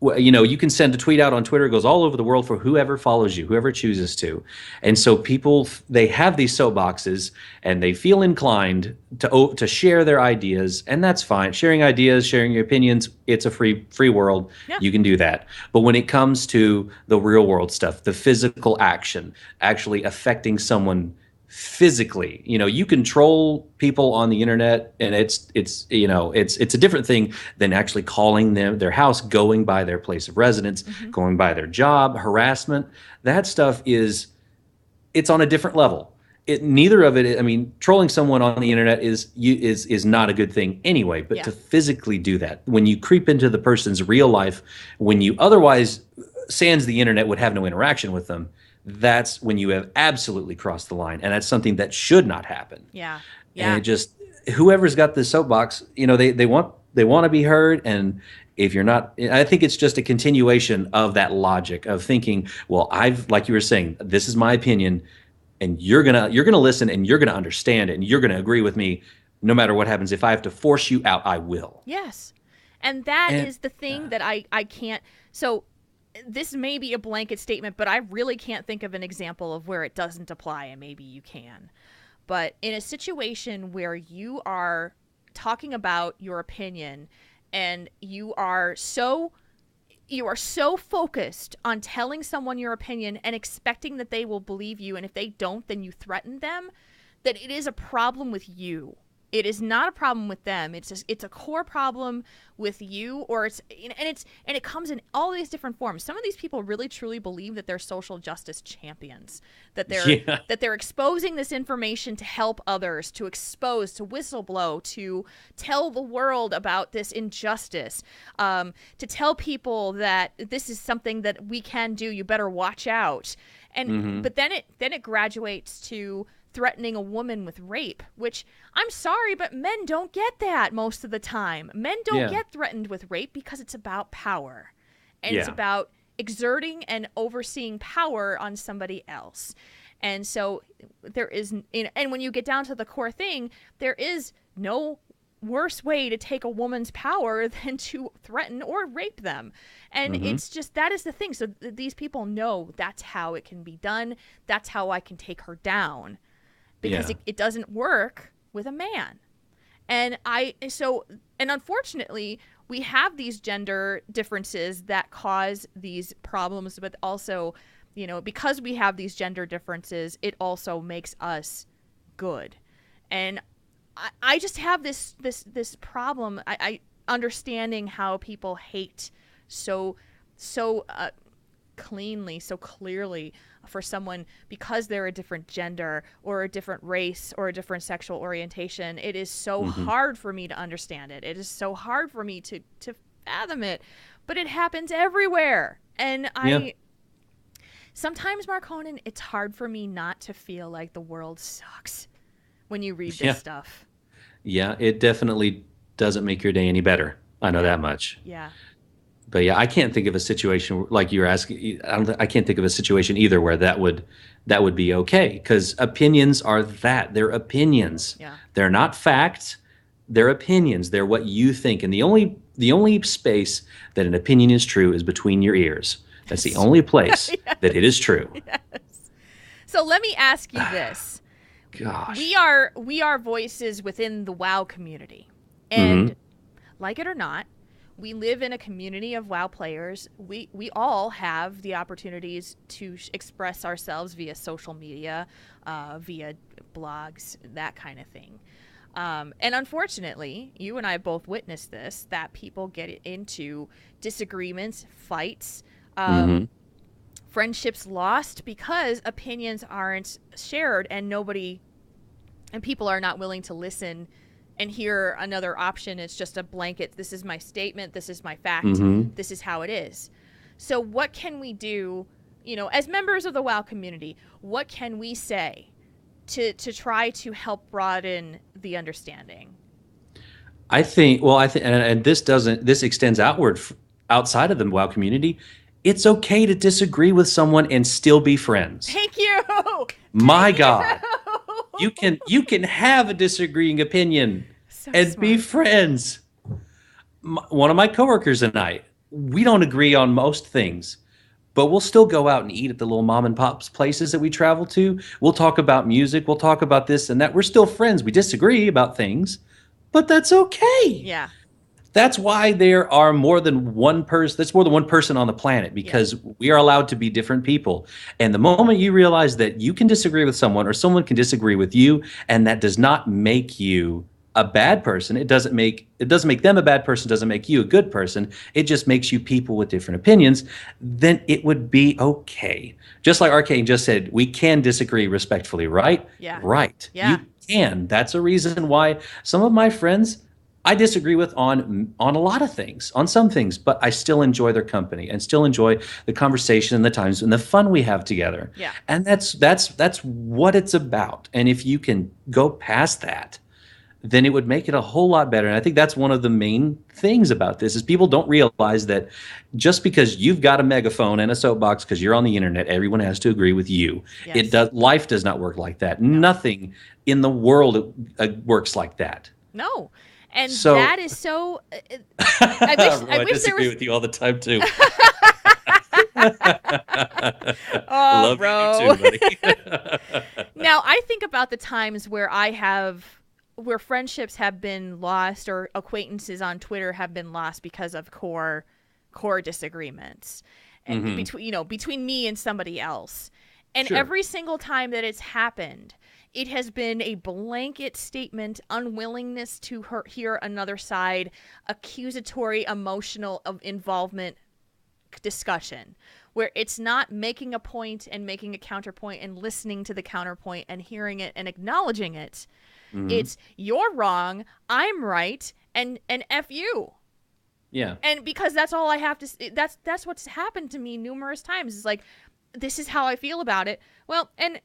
You can send a tweet out on Twitter. It goes all over the world for whoever follows you, whoever chooses to. And so people, they have these soapboxes and they feel inclined to share their ideas. And that's fine. Sharing ideas, sharing your opinions, it's a free world. Yeah. You can do that. But when it comes to the real world stuff, the physical action, actually affecting someone physically, you control people on the internet, and it's a different thing than actually calling their house, going by their place of residence, going by their job, harassment. That stuff it's on a different level. Neither of it. I mean, trolling someone on the internet is not a good thing anyway. But to physically do that, when you creep into the person's real life, when you otherwise, sans the internet, would have no interaction with them, that's when you have absolutely crossed the line, and that's something that should not happen. Yeah. And it just, whoever's got this soapbox, they want to be heard, and if you're not, I think it's just a continuation of that logic of thinking, well, like you were saying, this is my opinion, and you're gonna listen, and you're gonna understand it, and you're gonna agree with me, no matter what happens. If I have to force you out, I will. Yes, and that is the thing that I can't. So. This may be a blanket statement, but I really can't think of an example of where it doesn't apply, and maybe you can. But in a situation where you are talking about your opinion and you are so focused on telling someone your opinion and expecting that they will believe you, and if they don't, then you threaten them, that it is a problem with you. It is not a problem with them. It's a core problem with you, and it comes in all these different forms. Some of these people really truly believe that they're social justice champions, that they're exposing this information to help others, to expose, to whistleblow, to tell the world about this injustice, to tell people that this is something that we can do. You better watch out. And but then it graduates to threatening a woman with rape, which, I'm sorry, but men don't get that most of the time. Men don't get threatened with rape because it's about power. And it's about exerting and overseeing power on somebody else. And so there is, and when you get down to the core thing, there is no worse way to take a woman's power than to threaten or rape them. And it's just, that is the thing. So these people know that's how it can be done. That's how I can take her down. Because it doesn't work with a man. And unfortunately, we have these gender differences that cause these problems, but also, because we have these gender differences, it also makes us good. And I just have this problem. I understanding how people hate so cleanly, so clearly for someone because they're a different gender or a different race or a different sexual orientation. It is so hard for me to understand it. It is so hard for me to fathom it, but it happens everywhere. And sometimes, Mark Honan, it's hard for me not to feel like the world sucks when you read this stuff. Yeah, it definitely doesn't make your day any better. I know that much. Yeah. But I can't think of a situation like you're asking. I can't think of a situation either where that would be okay, because opinions are that. They're opinions. Yeah. They're not facts. They're opinions. They're what you think. And the only space that an opinion is true is between your ears. That's the only place that it is true. Yes. So let me ask you this. Gosh. We are voices within the WoW community. And like it or not, we live in a community of WoW players. We all have the opportunities to express ourselves via social media, via blogs, that kind of thing. And unfortunately, you and I both witnessed this, that people get into disagreements, fights, Mhm. Friendships lost because opinions aren't shared and people are not willing to listen and hear another option. It's just a blanket. This is my statement. This is my fact. Mhm. This is how it is. So what can we do, as members of the WoW community? What can we say to try to help broaden the understanding? I think, well, and this extends outside of the WoW community. It's okay to disagree with someone and still be friends. Thank you. My Thank God, you. you can have a disagreeing opinion So and be smart. friends. One of my coworkers and I, we don't agree on most things, but we'll still go out and eat at the little mom and pops places that we travel to. We'll talk about music. We'll talk about this and that. We're still friends. We disagree about things, but that's okay. Yeah. That's why there are more than one person. That's more than one person on the planet, because we are allowed to be different people. And the moment you realize that you can disagree with someone or someone can disagree with you, and that does not make you a bad person, it doesn't make them a bad person, doesn't make you a good person. It just makes you people with different opinions. Then it would be okay. Just like Arcane just said, we can disagree respectfully, right? Yeah. Right. Yeah. You can. That's a reason why some of my friends I disagree with on a lot of things, on some things, but I still enjoy their company and still enjoy the conversation and the times and the fun we have together. Yeah. And that's what it's about. And if you can go past that, then it would make it a whole lot better. And I think that's one of the main things about this is people don't realize that just because you've got a megaphone and a soapbox because you're on the internet, everyone has to agree with you. Yes. Life does not work like that. Nothing in the world works like that. No. And So- that is so. I wish there disagree was. with you all the time too. Oh, Love bro. you too, buddy. Now I think about the times where where friendships have been lost or acquaintances on Twitter have been lost because of core disagreements, and between me and somebody else. And Sure. every single time that it's happened, it has been a blanket statement, unwillingness to hear another side, accusatory, emotional involvement discussion, where it's not making a point and making a counterpoint and listening to the counterpoint and hearing it and acknowledging it. Mm-hmm. It's you're wrong, I'm right, and F you. Yeah. And because that's all I have to that's what's happened to me numerous times. It's like, this is how I feel about it. Well, and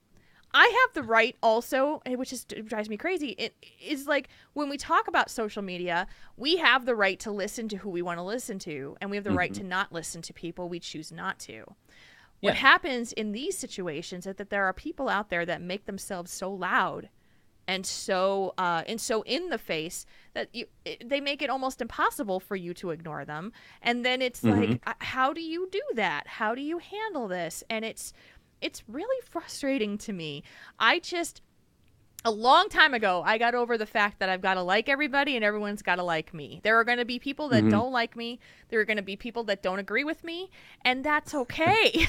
I have the right also, which drives me crazy. It is like when we talk about social media, we have the right to listen to who we want to listen to, and we have the right to not listen to people we choose not to. What happens in these situations is that there are people out there that make themselves so loud and so in the face that they make it almost impossible for you to ignore them. And then it's like, how do you do that? How do you handle this? And it's really frustrating to me. A long time ago, I got over the fact that I've got to like everybody and everyone's got to like me. There are going to be people that don't like me. There are going to be people that don't agree with me, and that's okay.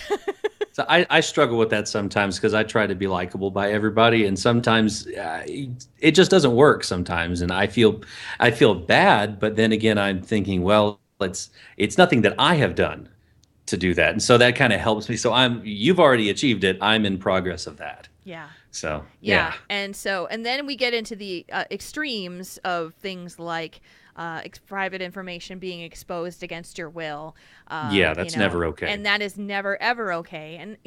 So I struggle with that sometimes because I try to be likable by everybody, and sometimes it just doesn't work sometimes, and I feel bad. But then again, I'm thinking, well, it's nothing that I have done to do that, and so that kind of helps me. So you've already achieved it. I'm in progress of that. Yeah. So Yeah. And then we get into the extremes of things like private information being exposed against your will. That's never okay. And that is never, ever okay. And,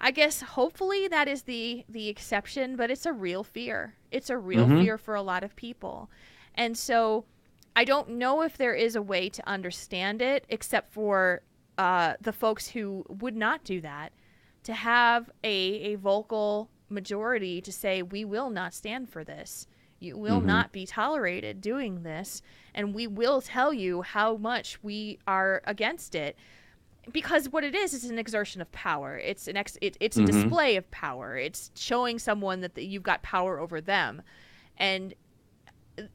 I guess hopefully that is the exception, but it's a real fear. It's a real fear for a lot of people. And so I don't know if there is a way to understand it except for the folks who would not do that, to have a vocal majority to say, we will not stand for this. You will not be tolerated doing this, and we will tell you how much we are against it. Because what it is an exertion of power. It's a display of power. It's showing someone that you've got power over them. And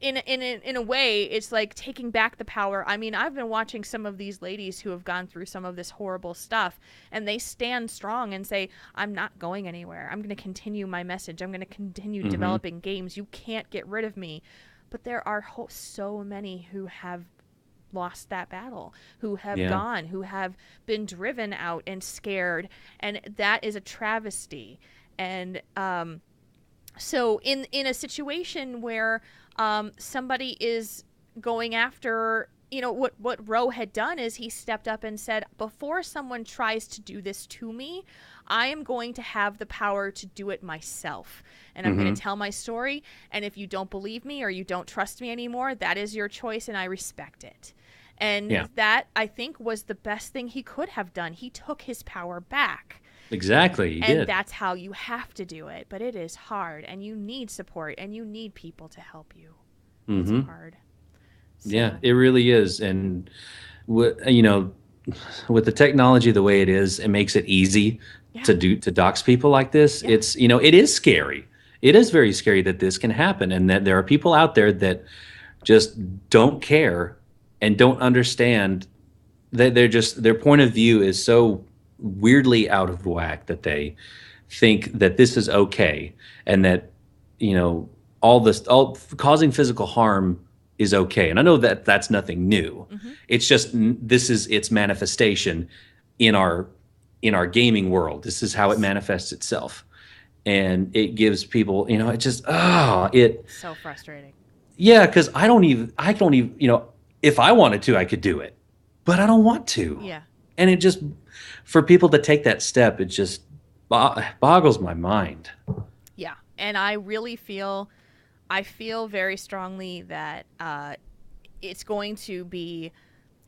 in a way, it's like taking back the power. I mean, I've been watching some of these ladies who have gone through some of this horrible stuff, and they stand strong and say, I'm not going anywhere. I'm going to continue my message. I'm going to continue developing games. You can't get rid of me. But there are so many who have lost that battle, who have Yeah. gone, who have been driven out and scared, and that is a travesty. And so in a situation where somebody is going after, what Roe had done is he stepped up and said, before someone tries to do this to me, I am going to have the power to do it myself. And I'm going to tell my story. And if you don't believe me or you don't trust me anymore, that is your choice and I respect it. And that, I think, was the best thing he could have done. He took his power back. Exactly. He And did. that's how you have to do it. But it is hard, and you need support, and you need people to help you. It's hard. So, Yeah, it really is. And with the technology the way it is, it makes it easy to dox people like this. Yeah. It's it is scary. It is very scary that this can happen, and that there are people out there that just don't care and don't understand that their point of view is so weirdly out of whack that they think that this is okay, and that all causing physical harm is okay. And I know that that's nothing new. It's just this is its manifestation in our gaming world. This is how it manifests itself, and it gives people it just so frustrating. yeah, because I don't even if I wanted to I could do it, but I don't want to. Yeah. And it just, for people to take that step, it just boggles my mind. Yeah, and I really feel very strongly that it's going to be,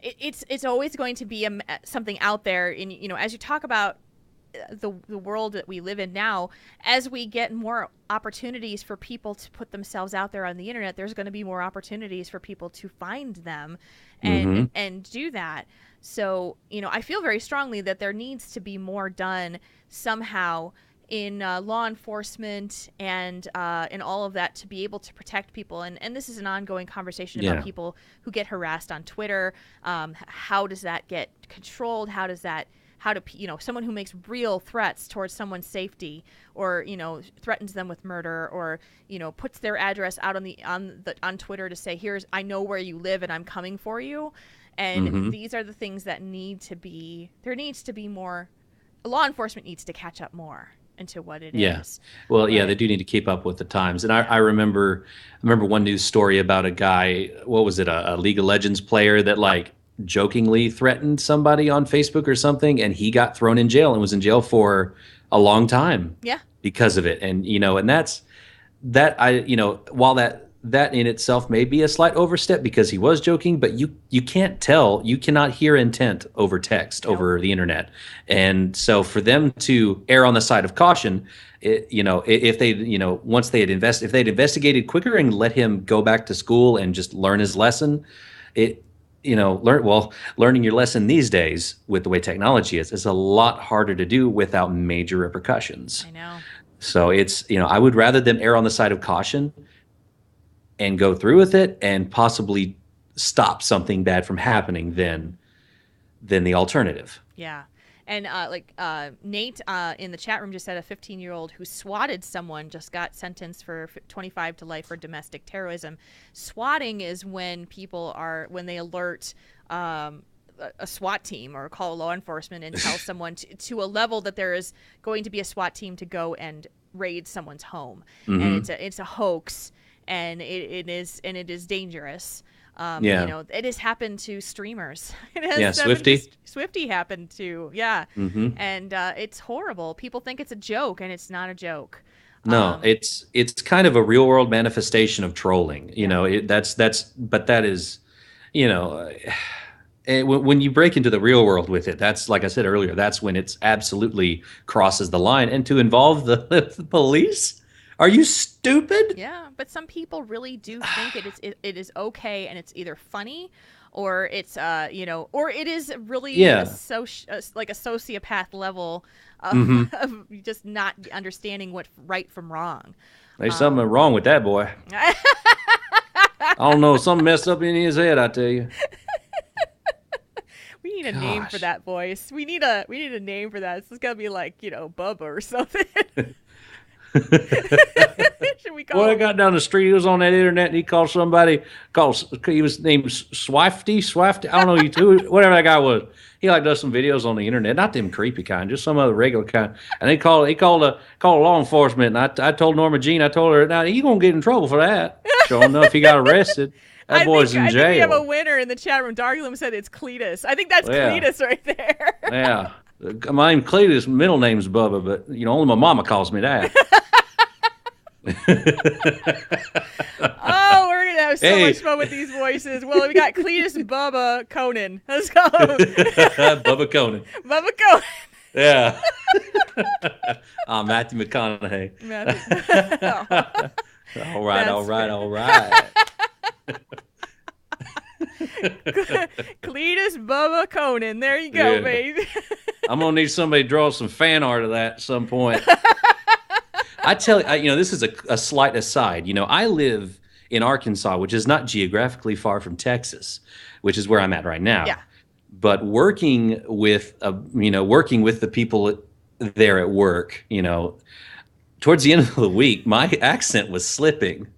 it's always going to be something out there. In as you talk about the world that we live in now, as we get more opportunities for people to put themselves out there on the internet, there's going to be more opportunities for people to find them and do that. So, I feel very strongly that there needs to be more done somehow in law enforcement and in all of that to be able to protect people. And this is an ongoing conversation about people who get harassed on Twitter. How does that get controlled? How do someone who makes real threats towards someone's safety, or threatens them with murder, or puts their address out on Twitter to say, I know where you live and I'm coming for you. And these are the things that there needs to be more. Law enforcement needs to catch up more into what it is. Well, they do need to keep up with the times. And I remember one news story about a guy, what was it, a League of Legends player that jokingly threatened somebody on Facebook or something, and he got thrown in jail and was in jail for a long time. Yeah. Because of it. And and while that in itself may be a slight overstep because he was joking, but you can't tell, you cannot hear intent over text over the internet. And so for them to err on the side of caution, if they once they had if they'd investigated quicker and let him go back to school and just learn his lesson, learning your lesson these days with the way technology is a lot harder to do without major repercussions. I know. So it's, I would rather them err on the side of caution and go through with it and possibly stop something bad from happening than the alternative. Yeah. And Nate in the chat room just said a 15-year-old who swatted someone just got sentenced for 25 to life for domestic terrorism. Swatting is when they alert a SWAT team or call law enforcement and tell someone to a level that there is going to be a SWAT team to go and raid someone's home. And it's a hoax, and it is dangerous. It has happened to streamers. Swifty happened to, and it's horrible. People think it's a joke, and it's not a joke. No, it's kind of a real world manifestation of trolling. But that is, when you break into the real world with it, that's, like I said earlier, that's when it's absolutely crosses the line. And to involve the police. Are you stupid? Yeah, but some people really do think it is okay, and it's either funny, or it's or it is really like a sociopath level of just not understanding what right from wrong. There's something wrong with that boy. I don't know, something messed up in his head, I tell you. We need a name for that voice. We need a name for that. It's gonna be like Bubba or something. Should we call Well, I him? got down the street. He was on that internet, and he called somebody. He was named Swifty. I don't know whatever that guy was. He like does some videos on the internet, not them creepy kind, just some other regular kind. And he called law enforcement. And I told Norma Jean, I told her, now you gonna get in trouble for that. Sure enough, he got arrested. That boy's in jail. I think we have a winner in the chat room. Darglum said it's Cletus. I think that's Cletus right there. Yeah. My name's Cletus. Middle name's Bubba, but only my mama calls me that. Oh, we're gonna have so much fun with these voices. Well, we got Cletus and Bubba Conan. Let's go. Bubba Conan. Bubba Conan. Yeah. Matthew McConaughey. All right. Cletus Bubba Conan. There you go, baby. I'm gonna need somebody to draw some fan art of that at some point. I tell you, this is a slight aside. I live in Arkansas, which is not geographically far from Texas, which is where I'm at right now. Yeah. But working with the people there at work, towards the end of the week, my accent was slipping.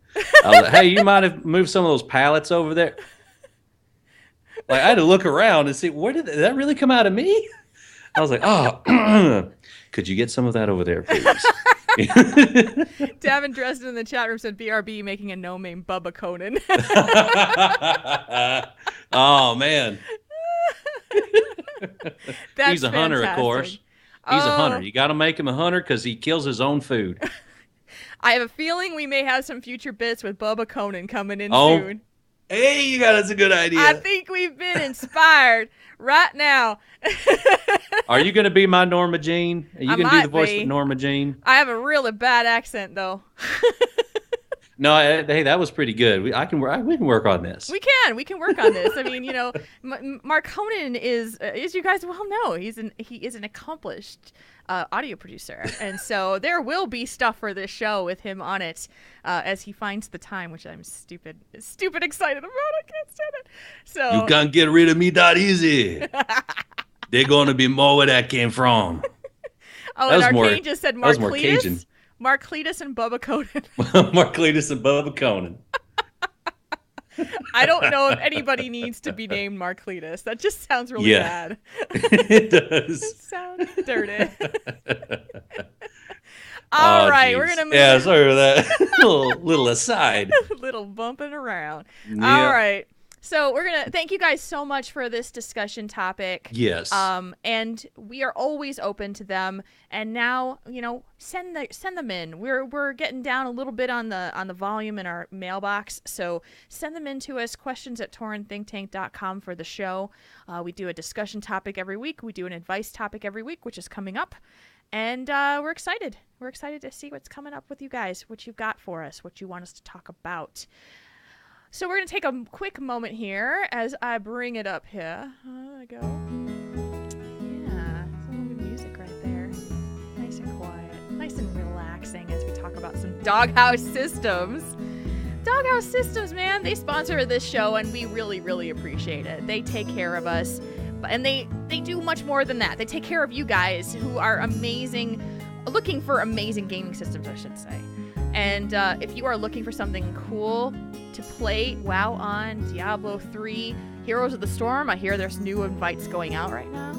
I was like, hey, you might have moved some of those pallets over there. Like I had to look around and see, did that really come out of me? I was like, oh, could you get some of that over there, please? Davin Dresden in the chat room said BRB making a no-name Bubba Conan. Oh, man. That's He's a hunter, of course. He's a hunter. You got to make him a hunter because he kills his own food. I have a feeling we may have some future bits with Bubba Conan coming in soon. Hey, that's a good idea. I think we've been inspired right now. Are you going to be my Norma Jean? Are you going to do the voice of Norma Jean? I have a really bad accent, though. No, hey, that was pretty good. We can work on this. We can work on this. I mean, Mark Conan is, as you guys well know, he is an accomplished audio producer, and so there will be stuff for this show with him on it as he finds the time, which I'm stupid excited about. I can't stand it. So you can't get rid of me that easy. They're gonna be more where that came from. Oh, and Arcane just said Mark Cletus. Mark Cletus and Bubba Conan. Mark Cletus and Bubba Conan. I don't know if anybody needs to be named Mark Cletus. That just sounds really bad. It does. It sounds dirty. All right, we're gonna move. Yeah, sorry for that. little aside. Little bumping around. Yeah. All right. So we're gonna thank you guys so much for this discussion topic. Yes. And we are always open to them. And now, send them in. We're getting down a little bit on the volume in our mailbox. So send them in to us. questions@taurenThinkTank.com for the show. We do a discussion topic every week. We do an advice topic every week, which is coming up. And we're excited. We're excited to see what's coming up with you guys, what you've got for us, what you want us to talk about. So we're going to take a quick moment here as I bring it up here. There we go. Yeah, some good music right there. Nice and quiet. Nice and relaxing as we talk about some Doghouse Systems. Doghouse Systems, man, they sponsor this show, and we really, really appreciate it. They take care of us, and they do much more than that. They take care of you guys who are amazing, looking for amazing gaming systems, I should say. And if you are looking for something cool to play WoW on, Diablo 3, Heroes of the Storm, I hear there's new invites going out right now.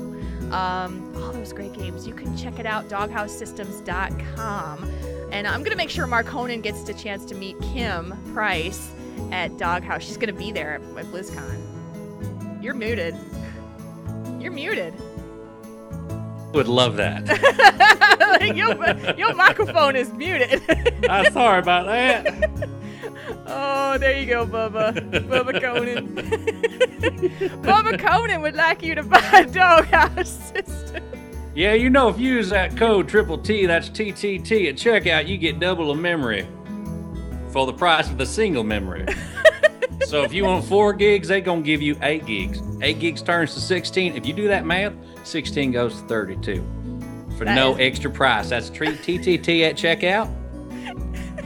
All those great games. You can check it out, doghousesystems.com. And I'm going to make sure Mark Conan gets the chance to meet Kim Price at Doghouse. She's going to be there at BlizzCon. You're muted. You're muted. Would love that. Like, your microphone is muted. I'm sorry about that. Oh, there you go, Bubba. Bubba Conan. Bubba Conan would like you to buy a Doghouse System. Yeah, if you use that code TTT, that's TTT, at checkout, you get double the memory for the price of the single memory. So if you want 4 gigs, they're going to give you 8 gigs. 8 gigs turns to 16. If you do that math, 16 goes to 32 for no extra price. That's TTT at checkout.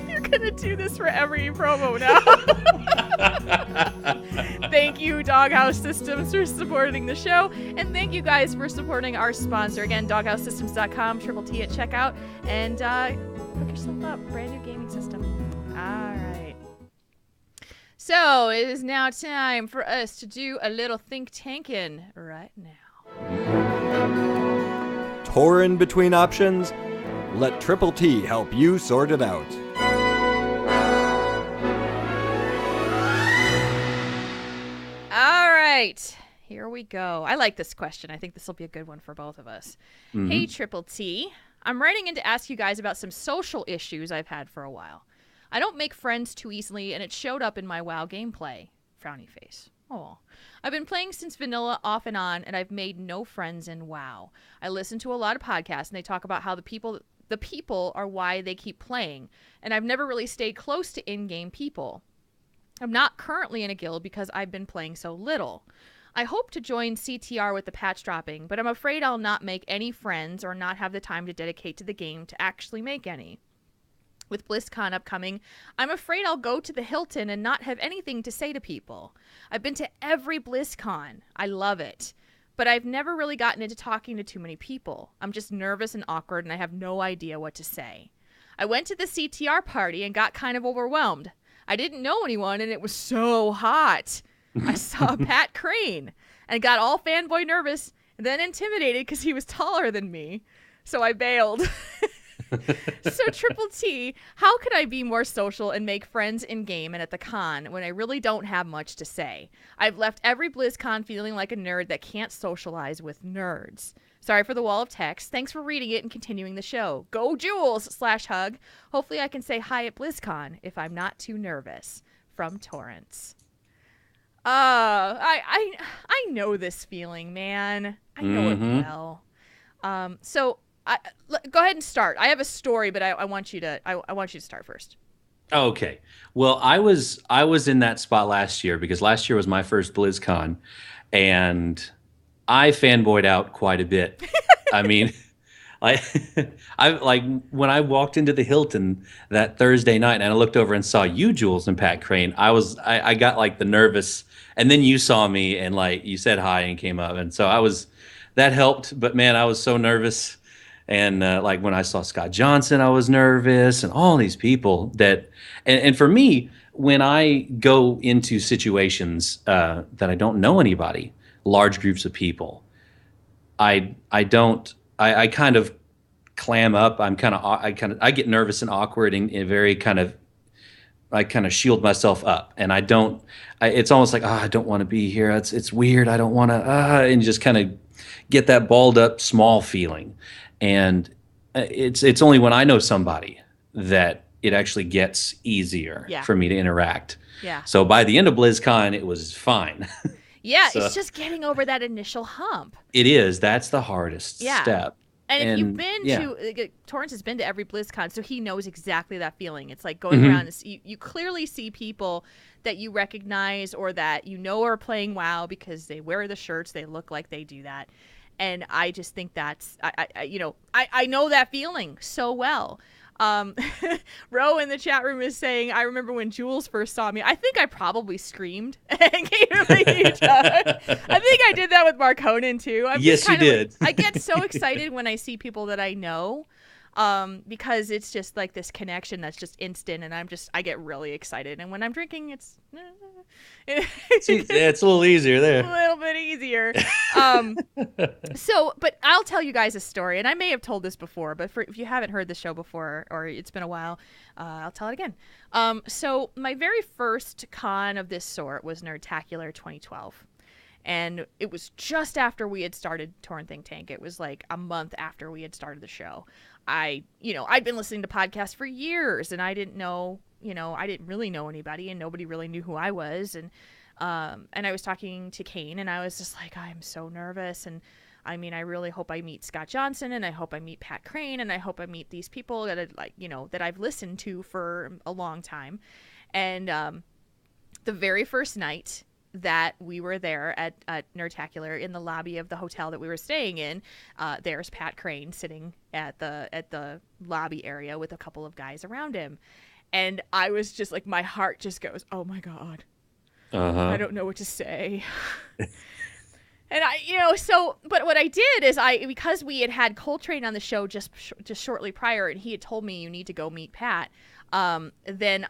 You're going to do this for every promo now. Thank you, Doghouse Systems, for supporting the show. And thank you guys for supporting our sponsor. Again, doghousesystems.com, TTT at checkout. And Hook yourself up. Brand new gaming system. All right. So it is now time for us to do a little think tanking right now. Tauren between options? Let Triple T help you sort it out. All right. Here we go. I like this question. I think this will be a good one for both of us. Mm-hmm. Hey, Triple T. I'm writing in to ask you guys about some social issues I've had for a while. I don't make friends too easily, and it showed up in my WoW gameplay. Frowny face. Oh. I've been playing since vanilla off and on, and I've made no friends in WoW. I listen to a lot of podcasts, and they talk about how the people are why they keep playing, and I've never really stayed close to in-game people. I'm not currently in a guild because I've been playing so little. I hope to join CTR with the patch dropping, but I'm afraid I'll not make any friends or not have the time to dedicate to the game to actually make any. With BlizzCon upcoming, I'm afraid I'll go to the Hilton and not have anything to say to people. I've been to every BlizzCon. I love it. But I've never really gotten into talking to too many people. I'm just nervous and awkward, and I have no idea what to say. I went to the CTR party and got kind of overwhelmed. I didn't know anyone, and it was so hot. I saw Pat Crane and got all fanboy nervous and then intimidated because he was taller than me. So I bailed. So Triple T, how could I be more social and make friends in-game and at the con when I really don't have much to say? I've left every BlizzCon feeling like a nerd that can't socialize with nerds. Sorry for the wall of text. Thanks for reading it and continuing the show. Go Jules /hug. Hopefully I can say hi at BlizzCon if I'm not too nervous. From Torrance. I know this feeling, man. I know it well. So go ahead and start. I have a story, but I want you to start first. Okay. Well, I was in that spot last year because last year was my first BlizzCon, and I fanboyed out quite a bit. I mean, I like when I walked into the Hilton that Thursday night and I looked over and saw you, Jules, and Pat Crane. I got like the nervous, and then you saw me and like you said hi and came up, and so that helped. But man, I was so nervous. And like when I saw Scott Johnson, I was nervous, and all these people and for me, when I go into situations that I don't know anybody, large groups of people, I kind of clam up. I get nervous and awkward and I kind of shield myself up, and it's almost like, I don't want to be here. It's weird. I don't want to, and just kind of get that balled up small feeling. And it's only when I know somebody that it actually gets easier for me to interact. Yeah. So by the end of BlizzCon, it was fine. Yeah, so, it's just getting over that initial hump. It is. That's the hardest step. And if you've been to, Torrance has been to every BlizzCon, so he knows exactly that feeling. It's like going around, and you clearly see people that you recognize or that you know are playing WoW because they wear the shirts, they look like they do that. And I just think that's, I know that feeling so well. Ro in the chat room is saying, I remember when Jules first saw me, I think I probably screamed and gave him a huge hug. I think I did that with Marconin too. Yes, you did. I get so excited when I see people that I know, because it's just like this connection that's just instant, and I get really excited. And when I'm drinking, it's a little easier there. A little bit easier. But I'll tell you guys a story, and I may have told this before, but if you haven't heard the show before or it's been a while, I'll tell it again. So my very first con of this sort was Nerdtacular 2012. And it was just after we had started Tauren Think Tank. It was like a month after we had started the show. I'd been listening to podcasts for years, and I didn't really know anybody, and nobody really knew who I was. And I was talking to Kane, and I was just like, I'm so nervous. And I mean, I really hope I meet Scott Johnson, and I hope I meet Pat Crane, and I hope I meet these people that that I've listened to for a long time. And the very first night that we were there at Nerdtacular, in the lobby of the hotel that we were staying in, there's Pat Crane sitting at the lobby area with a couple of guys around him. And I was just like, my heart just goes, oh my God. I don't know what to say. And but what I did is because we had Coltrane on the show just shortly prior, and he had told me you need to go meet Pat. Then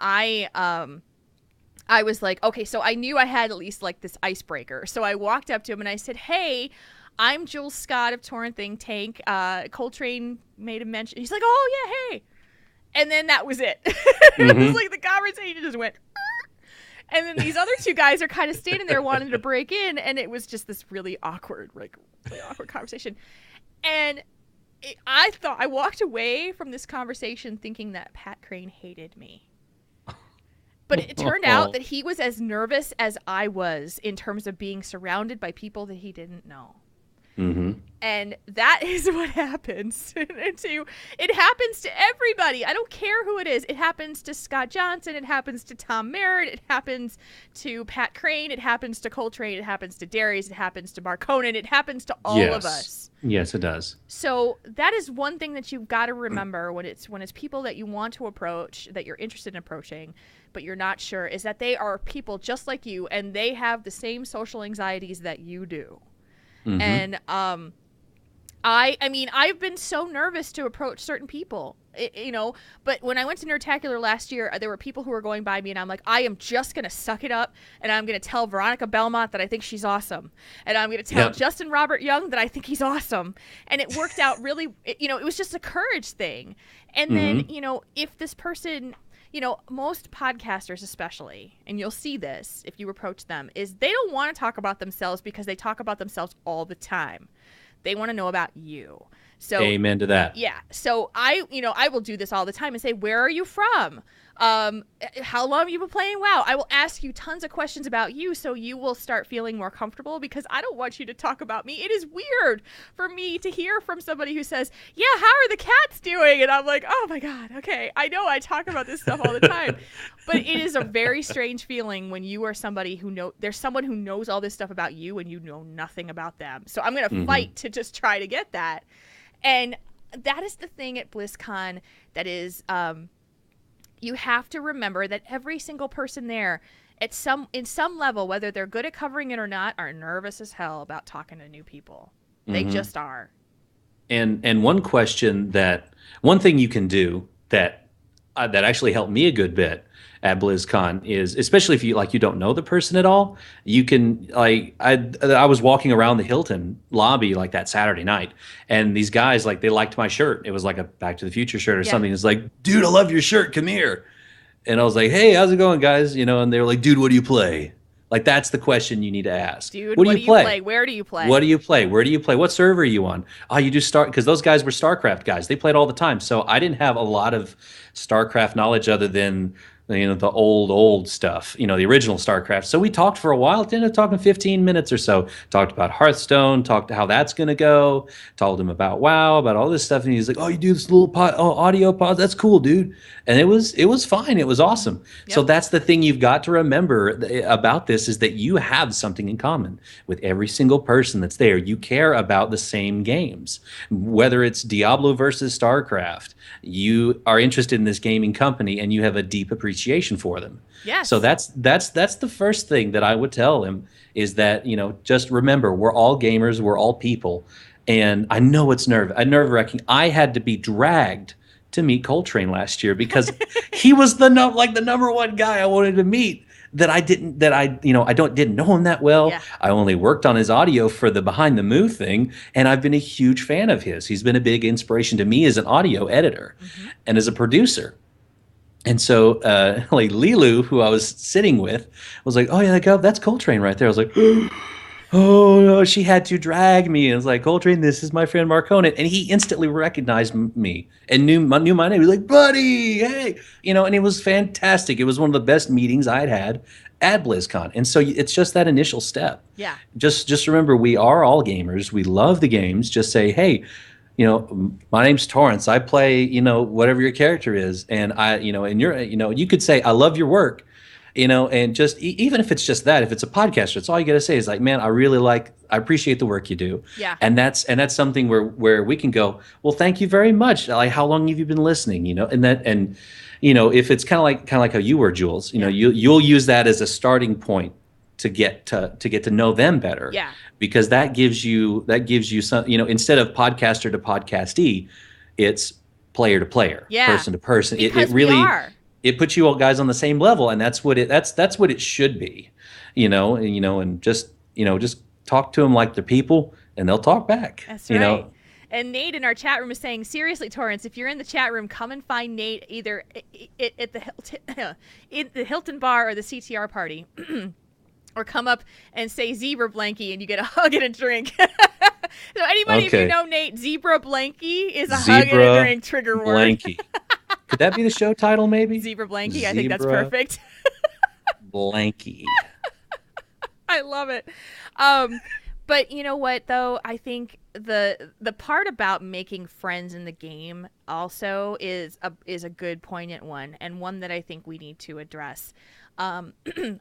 I was like, okay, so I knew I had at least like this icebreaker. So I walked up to him and I said, hey, I'm Jules Scott of Tauren Think Tank. Coltrane made a mention. He's like, oh yeah, hey. And then that was it. It was like the conversation just went. And then these other two guys are kind of standing there wanting to break in, and it was just this really awkward conversation. And I walked away from this conversation thinking that Pat Crane hated me. But it turned out that he was as nervous as I was in terms of being surrounded by people that he didn't know. Mm-hmm. And that is what happens. It happens to everybody. I don't care who it is. It happens to Scott Johnson. It happens to Tom Merritt. It happens to Pat Crane. It happens to Coltrane. It happens to Darius. It happens to Mark Conan. It happens to all of us. Yes, it does. So that is one thing that you've got to remember when it's people that you want to approach, that you're interested in approaching, but you're not sure, is that they are people just like you, and they have the same social anxieties that you do. Mm-hmm. And I mean, I've been so nervous to approach certain people, but when I went to Nerdtacular last year, there were people who were going by me, and I'm like, I am just going to suck it up, and I'm going to tell Veronica Belmont that I think she's awesome, and I'm going to tell Justin Robert Young that I think he's awesome. And it worked out really, it was just a courage thing. And then, if this person... most podcasters especially, and you'll see this if you approach them, is they don't want to talk about themselves because they talk about themselves all the time. They want to know about you. So amen to that. Yeah. So I will do this all the time and say, where are you from? How long have you been playing WoW? I will ask you tons of questions about you so you will start feeling more comfortable, because I don't want you to talk about me. It is weird for me to hear from somebody who says, yeah, how are the cats doing? And I'm like, oh my God, okay. I know I talk about this stuff all the time, but it is a very strange feeling when you are somebody there's someone who knows all this stuff about you and you know nothing about them. So I'm going to fight to just try to get that. And that is the thing at BlizzCon that is, you have to remember that every single person there in some level, whether they're good at covering it or not, are nervous as hell about talking to new people. They just are. And one thing you can do that actually helped me a good bit at BlizzCon is, especially if you don't know the person at all, you can I was walking around the Hilton lobby that Saturday night, and these guys they liked my shirt. It was like a Back to the Future shirt or something. It's like, dude, I love your shirt. Come here. And I was like, hey, how's it going, guys? And they were like, dude, what do you play? That's the question you need to ask. Dude, what do you play? Where do you play? What do you play? Where do you play? What server are you on? Oh, you do because those guys were StarCraft guys. They played all the time. So I didn't have a lot of StarCraft knowledge other than the old stuff, the original StarCraft. So we talked for a while. Ended up talking 15 minutes or so. Talked about Hearthstone, talked how that's going to go, told him about WoW, about all this stuff. And he's like, oh, you do this little audio pod? That's cool, dude. And it was fine. It was awesome. Yep. So that's the thing you've got to remember about this, is that you have something in common with every single person that's there. You care about the same games, whether it's Diablo versus StarCraft. You are interested in this gaming company, and you have a deep appreciation for them. Yes. So that's the first thing that I would tell him, is that just remember, we're all gamers, we're all people, and I know it's nerve-wracking. I had to be dragged to meet Coltrane last year because he was the number one guy I wanted to meet. I didn't know him that well. Yeah. I only worked on his audio for the Behind the Moo thing, and I've been a huge fan of his. He's been a big inspiration to me as an audio editor and as a producer. And so Lilu, who I was sitting with, was like, oh yeah, that's Coltrane right there. I was like, oh no, she had to drag me. And I was like, Coltrane, this is my friend Mark Conan. And he instantly recognized me and knew my name. He was like, buddy, hey. And it was fantastic. It was one of the best meetings I'd had at BlizzCon. And so it's just that initial step. Yeah. Just remember, we are all gamers. We love the games. Just say, hey, my name's Torrance. I play, whatever your character is. And and you're, you could say, I love your work. And just even if it's just that, if it's a podcaster, it's all you got to say is like, man, I appreciate the work you do. Yeah. And that's something where we can go, well, thank you very much. Like, how long have you been listening? If it's kind of like how you were, Jules, you'll use that as a starting point to get to know them better. Yeah. Because that gives you some, instead of podcaster to podcastee, it's player to player, Yeah. person to person. Because it really we are. It puts you all guys on the same level, and that's what it should be, and just talk to them like they're people, and they'll talk back. That's right. And Nate in our chat room is saying, seriously, Torrance, if you're in the chat room, come and find Nate either at the Hilton, in the Hilton bar or the CTR party, or come up and say Zebra Blankie, and you get a hug and a drink. So anybody, if you know Nate, Zebra Blankie is a hug and a drink trigger word. Blankie. Could that be the show title, maybe? Zebra Blankie. I think that's perfect. Blankie. I love it. But you know what, though? I think the part about making friends in the game also is a good, poignant one, and one that I think we need to address. I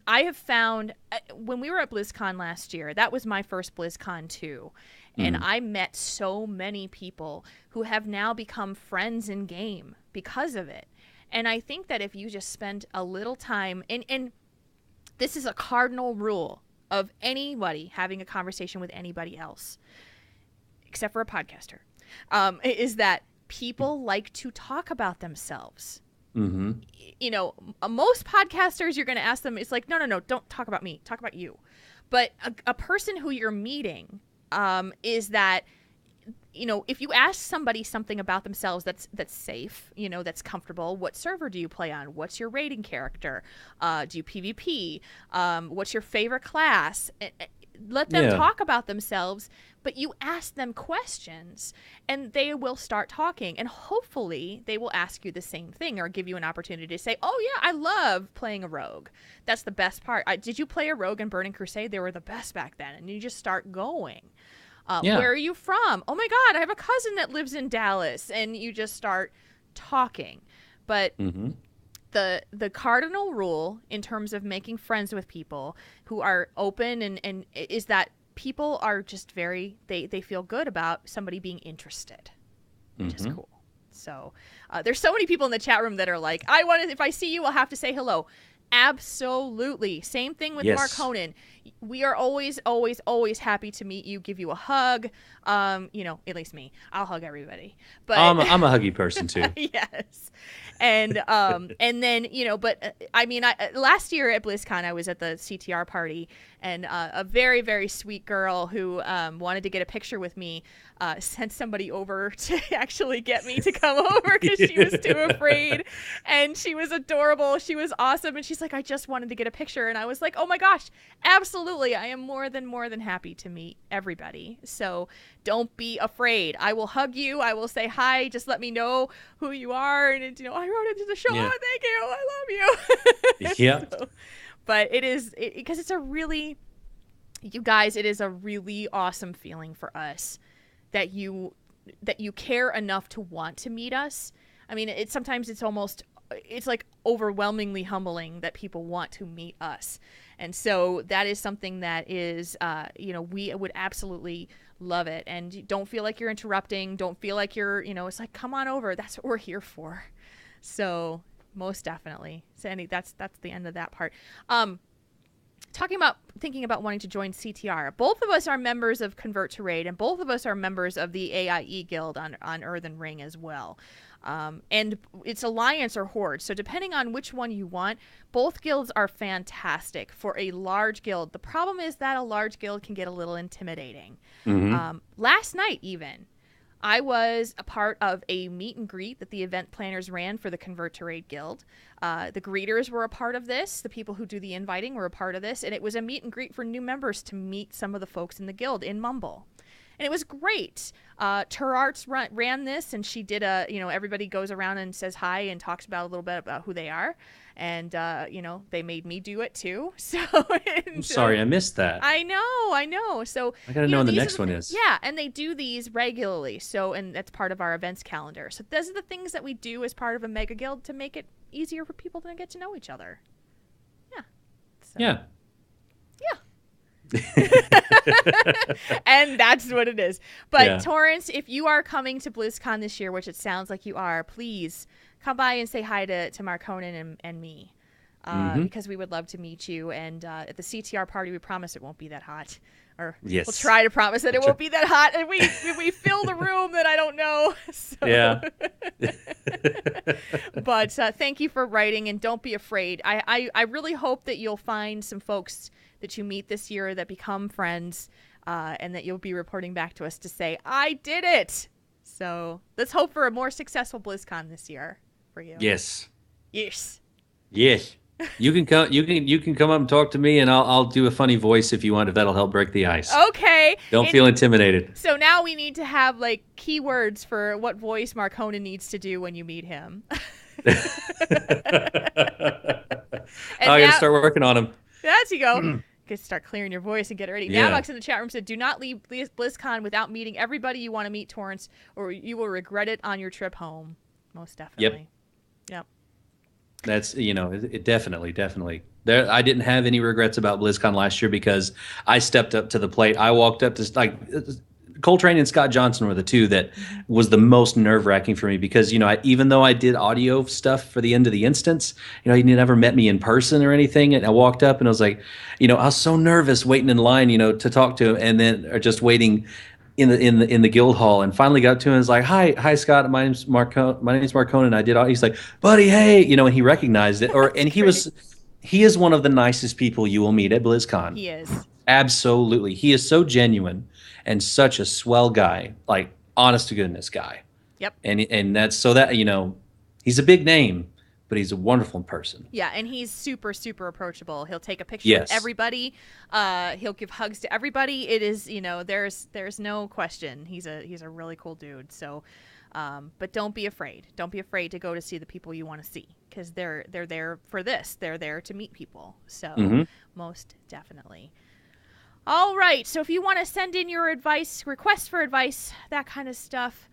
have found when we were at BlizzCon last year, that was my first BlizzCon too. And I met so many people who have now become friends in game because of it. And I think that if you just spend a little time, and this is a cardinal rule of anybody having a conversation with anybody else, except for a podcaster, is that people like to talk about themselves. Mm-hmm. Most podcasters, you're going to ask them, it's like, no, don't talk about me. Talk about you. But a person who you're meeting is that, if you ask somebody something about themselves that's safe, that's comfortable, what server do you play on? What's your raiding character? Do you PvP? What's your favorite class? Let them talk about themselves, but you ask them questions and they will start talking, and hopefully they will ask you the same thing or give you an opportunity to say, oh yeah, I love playing a rogue. That's the best part. Did you play a rogue in Burning Crusade? They were the best back then. And you just start going. Where are you from? Oh my God, I have a cousin that lives in Dallas. And you just start talking. But the cardinal rule in terms of making friends with people who are open and is that people are just they feel good about somebody being interested, which is cool. So there's so many people in the chat room that are like, if I see you, I'll have to say hello. Absolutely. Same thing with Mark Honan. We are always, always, always happy to meet you, give you a hug. At least me. I'll hug everybody. But I'm a huggy person too. Yes. And then, last year at BlizzCon, I was at the CTR party, and a very, very sweet girl who wanted to get a picture with me sent somebody over to actually get me to come over because she was too afraid. And she was adorable. She was awesome. And she's like, I just wanted to get a picture. And I was like, oh my gosh, absolutely. I am more than happy to meet everybody. So don't be afraid. I will hug you. I will say hi. Just let me know who you are. And I wrote into the show. Yeah. Oh, thank you. I love you. Yeah. But because it's a really, you guys, it is a really awesome feeling for us that you care enough to want to meet us. I mean, sometimes it's like overwhelmingly humbling that people want to meet us. And so that is something that is, we would absolutely love it. And don't feel like you're interrupting. Don't feel like you're, it's like, come on over. That's what we're here for. So most definitely. So that's the end of that part. Thinking about wanting to join CTR. Both of us are members of Convert to Raid, and both of us are members of the AIE Guild on Earthen Ring as well. And it's Alliance or Horde. So depending on which one you want, both guilds are fantastic for a large guild. The problem is that a large guild can get a little intimidating. Last night even, I was a part of a meet and greet that the event planners ran for the Convert to Raid Guild. The greeters were a part of this. The people who do the inviting were a part of this. And it was a meet and greet for new members to meet some of the folks in the guild in Mumble. And it was great. Terarts ran this, and she did everybody goes around and says hi and talks about a little bit about who they are. And, they made me do it too. So I'm sorry, I missed that. I know. So I got to know when the next one is. Yeah, and they do these regularly. So, and that's part of our events calendar. So those are the things that we do as part of a mega guild to make it easier for people to get to know each other. Yeah. So. Yeah. And that's what it is. But Torrance, if you are coming to BlizzCon this year, which it sounds like you are, please come by and say hi to Mark Honan and me. because we would love to meet you. And at the CTR party, we promise it won't be that hot. Or Yes. we'll try to promise that it won't be that hot. And if we fill the room, then I don't know. So. Yeah. But thank you for writing, and don't be afraid. I really hope that you'll find some folks that you meet this year that become friends, and that you'll be reporting back to us to say, I did it. So let's hope for a more successful BlizzCon this year for you. Yes. Yes. Yes. You can come. You can come up and talk to me, and I'll do a funny voice if you want. If that'll help break the ice. Okay. Don't feel intimidated. So now we need to have like keywords for what voice Marconin needs to do when you meet him. I gotta start working on him. That's you go. Get start clearing your voice and get ready. Yeah. Navox in the chat room said, "Do not leave BlizzCon without meeting everybody you want to meet, Torrance, or you will regret it on your trip home." Most definitely. Yep. That's, it definitely. There, I didn't have any regrets about BlizzCon last year because I stepped up to the plate. I walked up to Coltrane and Scott Johnson were the two that was the most nerve-wracking for me because, even though I did audio stuff for the end of the instance, he never met me in person or anything. And I walked up and I was like, I was so nervous waiting in line, to talk to him, and then or just waiting in the guild hall, and finally got to him and was like, hi Scott, my name's Marconin. I did all. He's like, buddy, hey, and he recognized it, and he is one of the nicest people you will meet at BlizzCon. He is. Absolutely. He is so genuine and such a swell guy, like honest to goodness guy. Yep. And that's so that, he's a big name, but he's a wonderful person. Yeah, and he's super, super approachable. He'll take a picture with everybody. He'll give hugs to everybody. It is, there's no question. He's a really cool dude. So, but don't be afraid. Don't be afraid to go to see the people you want to see, because they're there for this. They're there to meet people. So, most definitely. All right. So if you want to send in your advice, requests for advice, that kind of stuff,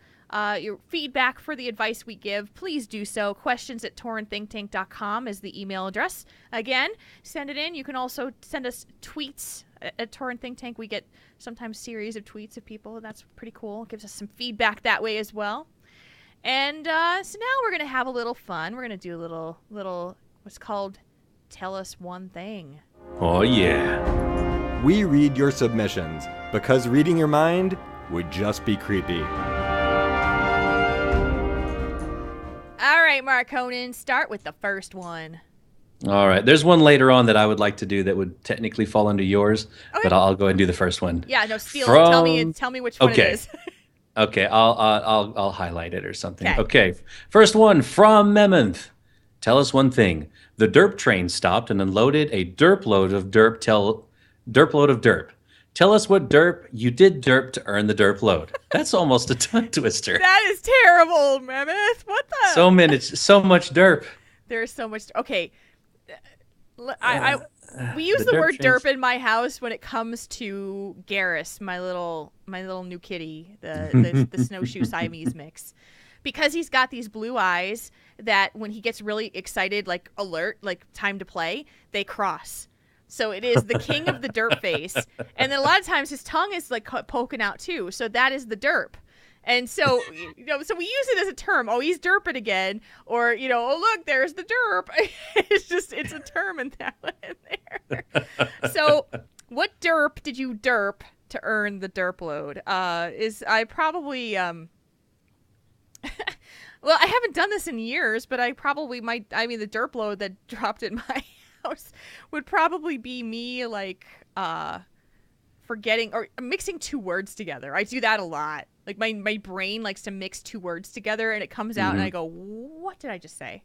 your feedback for the advice we give, please do so. questions@taurenThinkTank.com is the email address. Again, send it in. You can also send us tweets at Tauren Think Tank. We get sometimes series of tweets of people. That's pretty cool. It gives us some feedback that way as well. And so now we're going to have a little fun. We're going to do a little what's called Tell Us One Thing. Oh, yeah. We read your submissions because reading your mind would just be creepy. All right, Marconin, start with the first one. All right. There's one later on that I would like to do that would technically fall under yours, but I'll go ahead and do the first one. Yeah, no, steal it. Tell me which one it is. Okay, I'll highlight it or something. Okay. First one from Memonth. Tell us one thing. The derp train stopped and unloaded a derp load of derp. Tell us what derp you did derp to earn the derp load. That's almost a tongue twister. That is terrible, Mammoth. What the? So much derp. There's so much. Okay. We use the word derp in my house when it comes to Garrus, my little new kitty, the snowshoe Siamese mix, because he's got these blue eyes that when he gets really excited, like alert, like time to play, they cross. So it is the king of the derp face. And then a lot of times his tongue is like poking out too. So that is the derp. And so, so we use it as a term. Oh, he's derping again. Or, oh, look, there's the derp. It's a term in there. So what derp did you derp to earn the derp load? I probably, well, I haven't done this in years, but I probably might, the derp load that dropped in my house would probably be me like forgetting or mixing two words together. I do that a lot. Like my brain likes to mix two words together and it comes out and I go, what did I just say?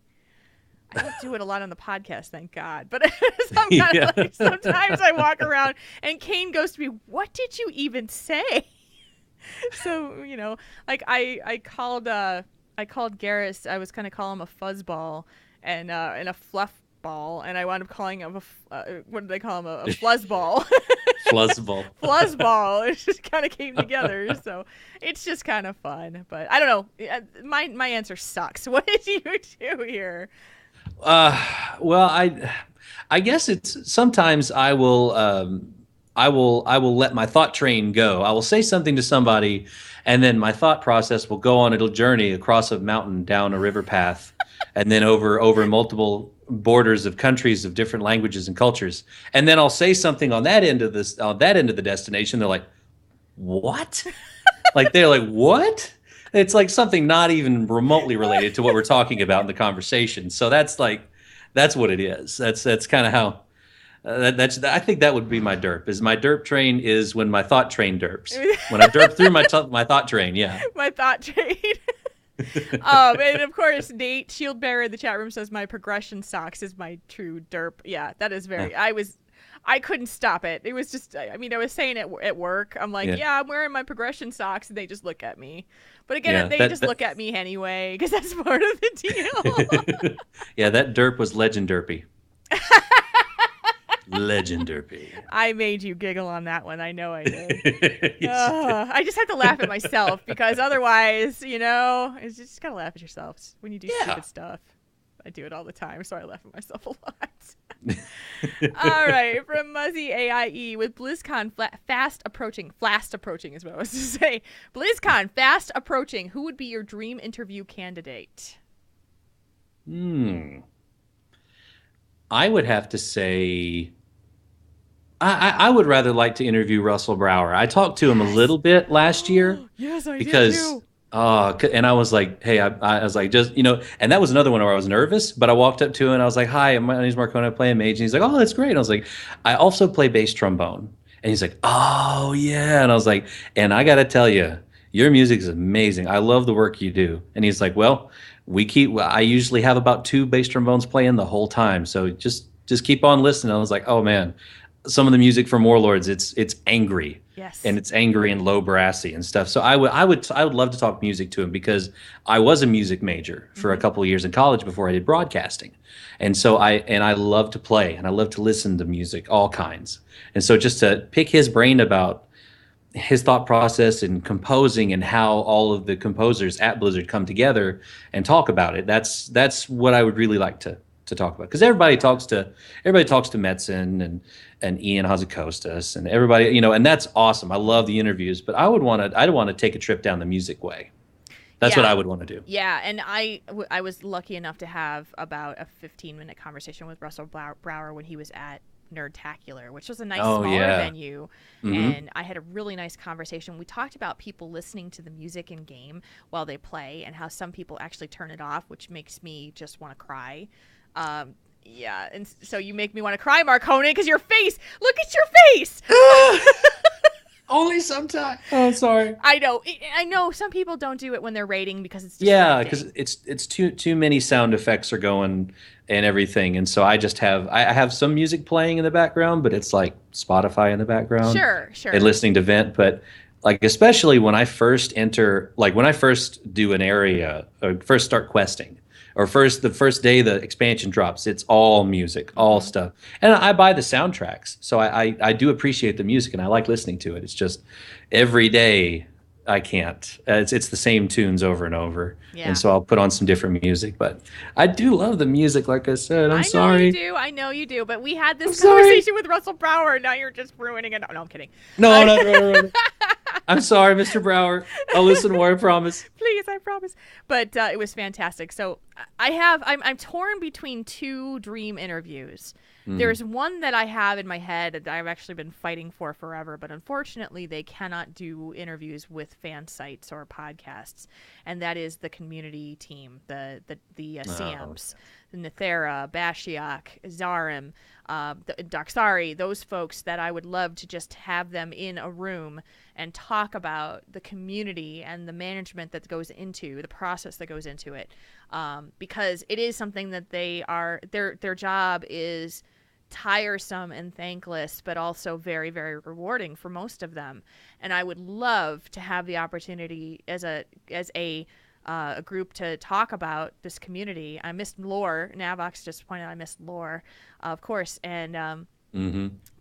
I don't do it a lot on the podcast, thank God. But sometimes I walk around and Kane goes to me, what did you even say? So, like I called Garrus, I was going to call him a fuzzball and a fluff ball, and I wound up calling him what did they call him? A fluzzball. Fluzzball. Fluzzball. It just kind of came together. So it's just kind of fun. But I don't know. My answer sucks. What did you do here? Well, I guess it's sometimes I will let my thought train go. I will say something to somebody And then my thought process will go on a journey across a mountain, down a river path, and then over multiple borders of countries of different languages and cultures. And then I'll say something on that end of the destination. They're like, "What?" Like they're like, "What?" It's like something not even remotely related to what we're talking about in the conversation. So that's what it is. That's kind of how. I think that would be my derp. Is my derp train is when my thought train derps. When I derp through my thought train, yeah. My thought train. And of course, Nate Shieldbearer in the chat room says my progression socks is my true derp. Yeah, that is very. I couldn't stop it. It was just. I mean, I was saying it at work. I'm like, yeah, I'm wearing my progression socks, and they just look at me. But again, they just look at me anyway because that's part of the deal. Yeah, that derp was legend derpy. Legend derpy. I made you giggle on that one. I know I did. Yes, I just had to laugh at myself because otherwise, it's just gotta laugh at yourself when you do stupid stuff. I do it all the time, so I laugh at myself a lot. All right, from Muzzy AIE, with BlizzCon fast approaching is what I was to say. BlizzCon fast approaching, who would be your dream interview candidate? I would have to say I would rather like to interview Russell Brower. I talked to him a little bit last year. Yes, I because, did too. And I was like, hey, I was like, just, and that was another one where I was nervous, but I walked up to him and I was like, hi, my name's Marcona, I play a mage. And he's like, oh, that's great. And I was like, I also play bass trombone. And he's like, oh, yeah. And I was like, and I got to tell you, your music is amazing. I love the work you do. And he's like, well, I usually have about 2 bass trombones playing the whole time. So just keep on listening. I was like, oh man, some of the music from Warlords, it's angry. Yes. And it's angry and low brassy and stuff. So I would love to talk music to him because I was a music major for a couple of years in college before I did broadcasting. And so I love to play and I love to listen to music, all kinds. And so just to pick his brain about his thought process and composing and how all of the composers at Blizzard come together and talk about it. That's what I would really like to talk about, because everybody talks to Metzen and Ian Hazzikostas and everybody, and that's awesome. I love the interviews, but I'd want to take a trip down the music way. That's what I would want to do. Yeah, and I was lucky enough to have about a 15-minute conversation with Russell Brower when he was at Nerdtacular, which was a nice smaller venue. And I had a really nice conversation. We talked about people listening to the music in game while they play and how some people actually turn it off, which makes me just want to cry. Yeah, and so you make me want to cry, Marcona, because your face. Look at your face. Only sometimes. Oh, sorry. I know. Some people don't do it when they're rating because it's distracting. because it's too many sound effects are going and everything, and so I have some music playing in the background, but it's like Spotify in the background. Sure. And listening to Vent, but like especially when I first do an area or first start questing. Or the first day the expansion drops, it's all music, all stuff. And I buy the soundtracks, so I do appreciate the music and I like listening to it. It's just every day I can't. It's the same tunes over and over. Yeah. And so I'll put on some different music. But I do love the music, like I said. I'm sorry. I know you do. But we had this conversation with Russell Brower, and now you're just ruining it. No, I'm kidding. No, no. I'm sorry, Mr. Brower. I'll listen more, I promise. Please, I promise. But it was fantastic. So I'm torn between 2 dream interviews. There's one that I have in my head that I've actually been fighting for forever, but unfortunately they cannot do interviews with fan sites or podcasts, and that is the community team, the CMs, Nethera, Bashiak, Zarim, Doxari, those folks that I would love to just have them in a room and talk about the community and the management that goes into the process that goes into it, because it is something that their job is tiresome and thankless, but also very, very rewarding for most of them. And I would love to have the opportunity as a group to talk about this community. I missed lore. Navox just pointed out I missed lore, of course, and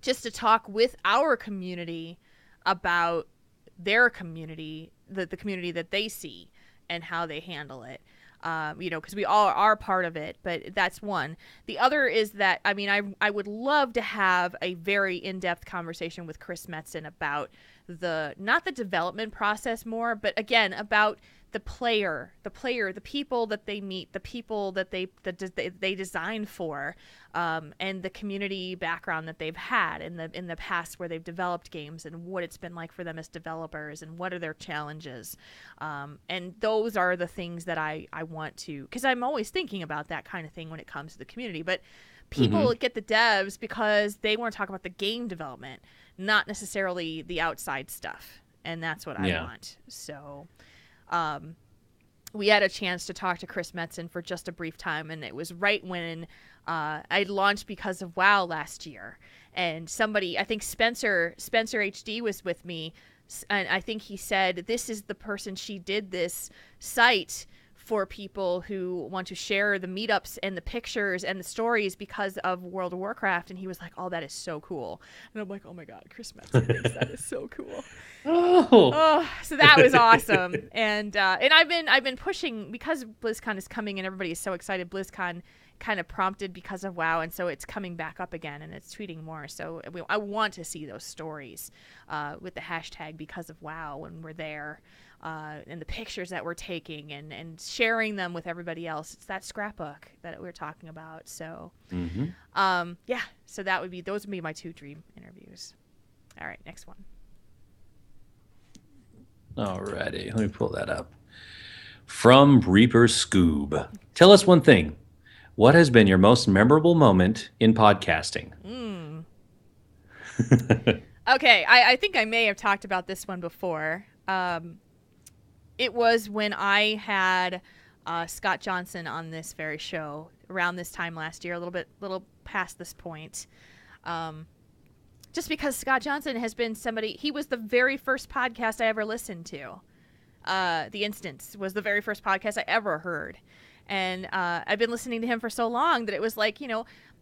just to talk with our community about their community, the community that they see and how they handle it. Because we all are part of it, but that's one. The other is that, I would love to have a very in-depth conversation with Chris Metzen about not the development process more, but again about the player, the people that they meet, the people that they design for, and the community background that they've had in the past where they've developed games, and what it's been like for them as developers, and what are their challenges, and those are the things that I want to, because I'm always thinking about that kind of thing when it comes to the community. But people get the devs because they want to talk about the game development, not necessarily the outside stuff, and that's what I want. So we had a chance to talk to Chris Metzen for just a brief time, and it was right when I launched because of WoW last year. And somebody, I think Spencer HD was with me, and I think he said, this is the person, she did this site for people who want to share the meetups and the pictures and the stories because of World of Warcraft. And he was like, oh, that is so cool. And I'm like, oh my God, Chris Metzen thinks that is so cool. Oh, so that was awesome. And I've been pushing, because BlizzCon is coming and everybody is so excited. BlizzCon kind of prompted because of WoW, and so it's coming back up again, and it's tweeting more. So I want to see those stories with the hashtag because of WoW when we're there. And the pictures that we're taking and sharing them with everybody else. It's that scrapbook that we were talking about. So, so those would be my 2 dream interviews. All right, next one. Alrighty, let me pull that up. From Reaper Scoob. Tell us one thing. What has been your most memorable moment in podcasting? Okay, I think I may have talked about this one before. It was when I had Scott Johnson on this very show around this time last year, a little past this point. Just because Scott Johnson has been somebody, he was the very first podcast I ever listened to. The Instance was the very first podcast I ever heard. And I've been listening to him for so long that it was like,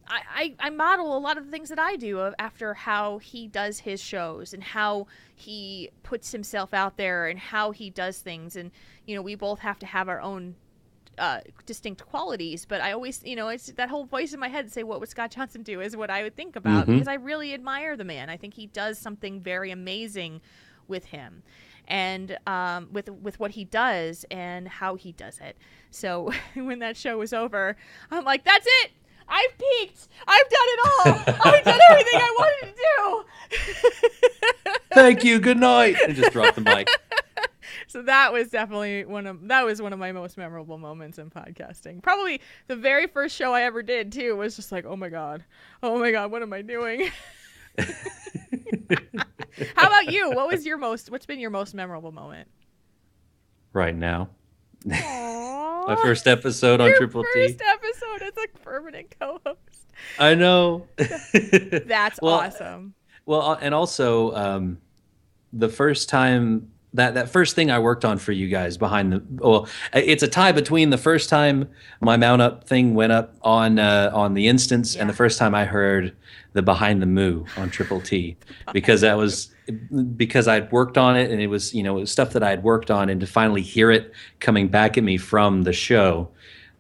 I model a lot of the things that I do after how he does his shows and how he puts himself out there and how he does things. And, we both have to have our own distinct qualities. But I always, it's that whole voice in my head say, what would Scott Johnson do is what I would think about, because I really admire the man. I think he does something very amazing with him. And with what he does and how he does it. So when that show was over, I'm like, that's it. I've peaked. I've done it all. I've done everything I wanted to do. Thank you. Good night. And just drop the mic. So that was definitely one of my most memorable moments in podcasting. Probably the very first show I ever did too was just like, oh my god, what am I doing? How about you? What's been your most memorable moment? Right now. Aww. My first episode on Triple T. First episode as a permanent co-host. I know. That's awesome. Well, and also the first time that first thing I worked on for you guys it's a tie between the first time my mount up thing went up on the Instance and the first time I heard the Behind the Moo on Triple T, because I'd worked on it, and it was stuff that I had worked on, and to finally hear it coming back at me from the show,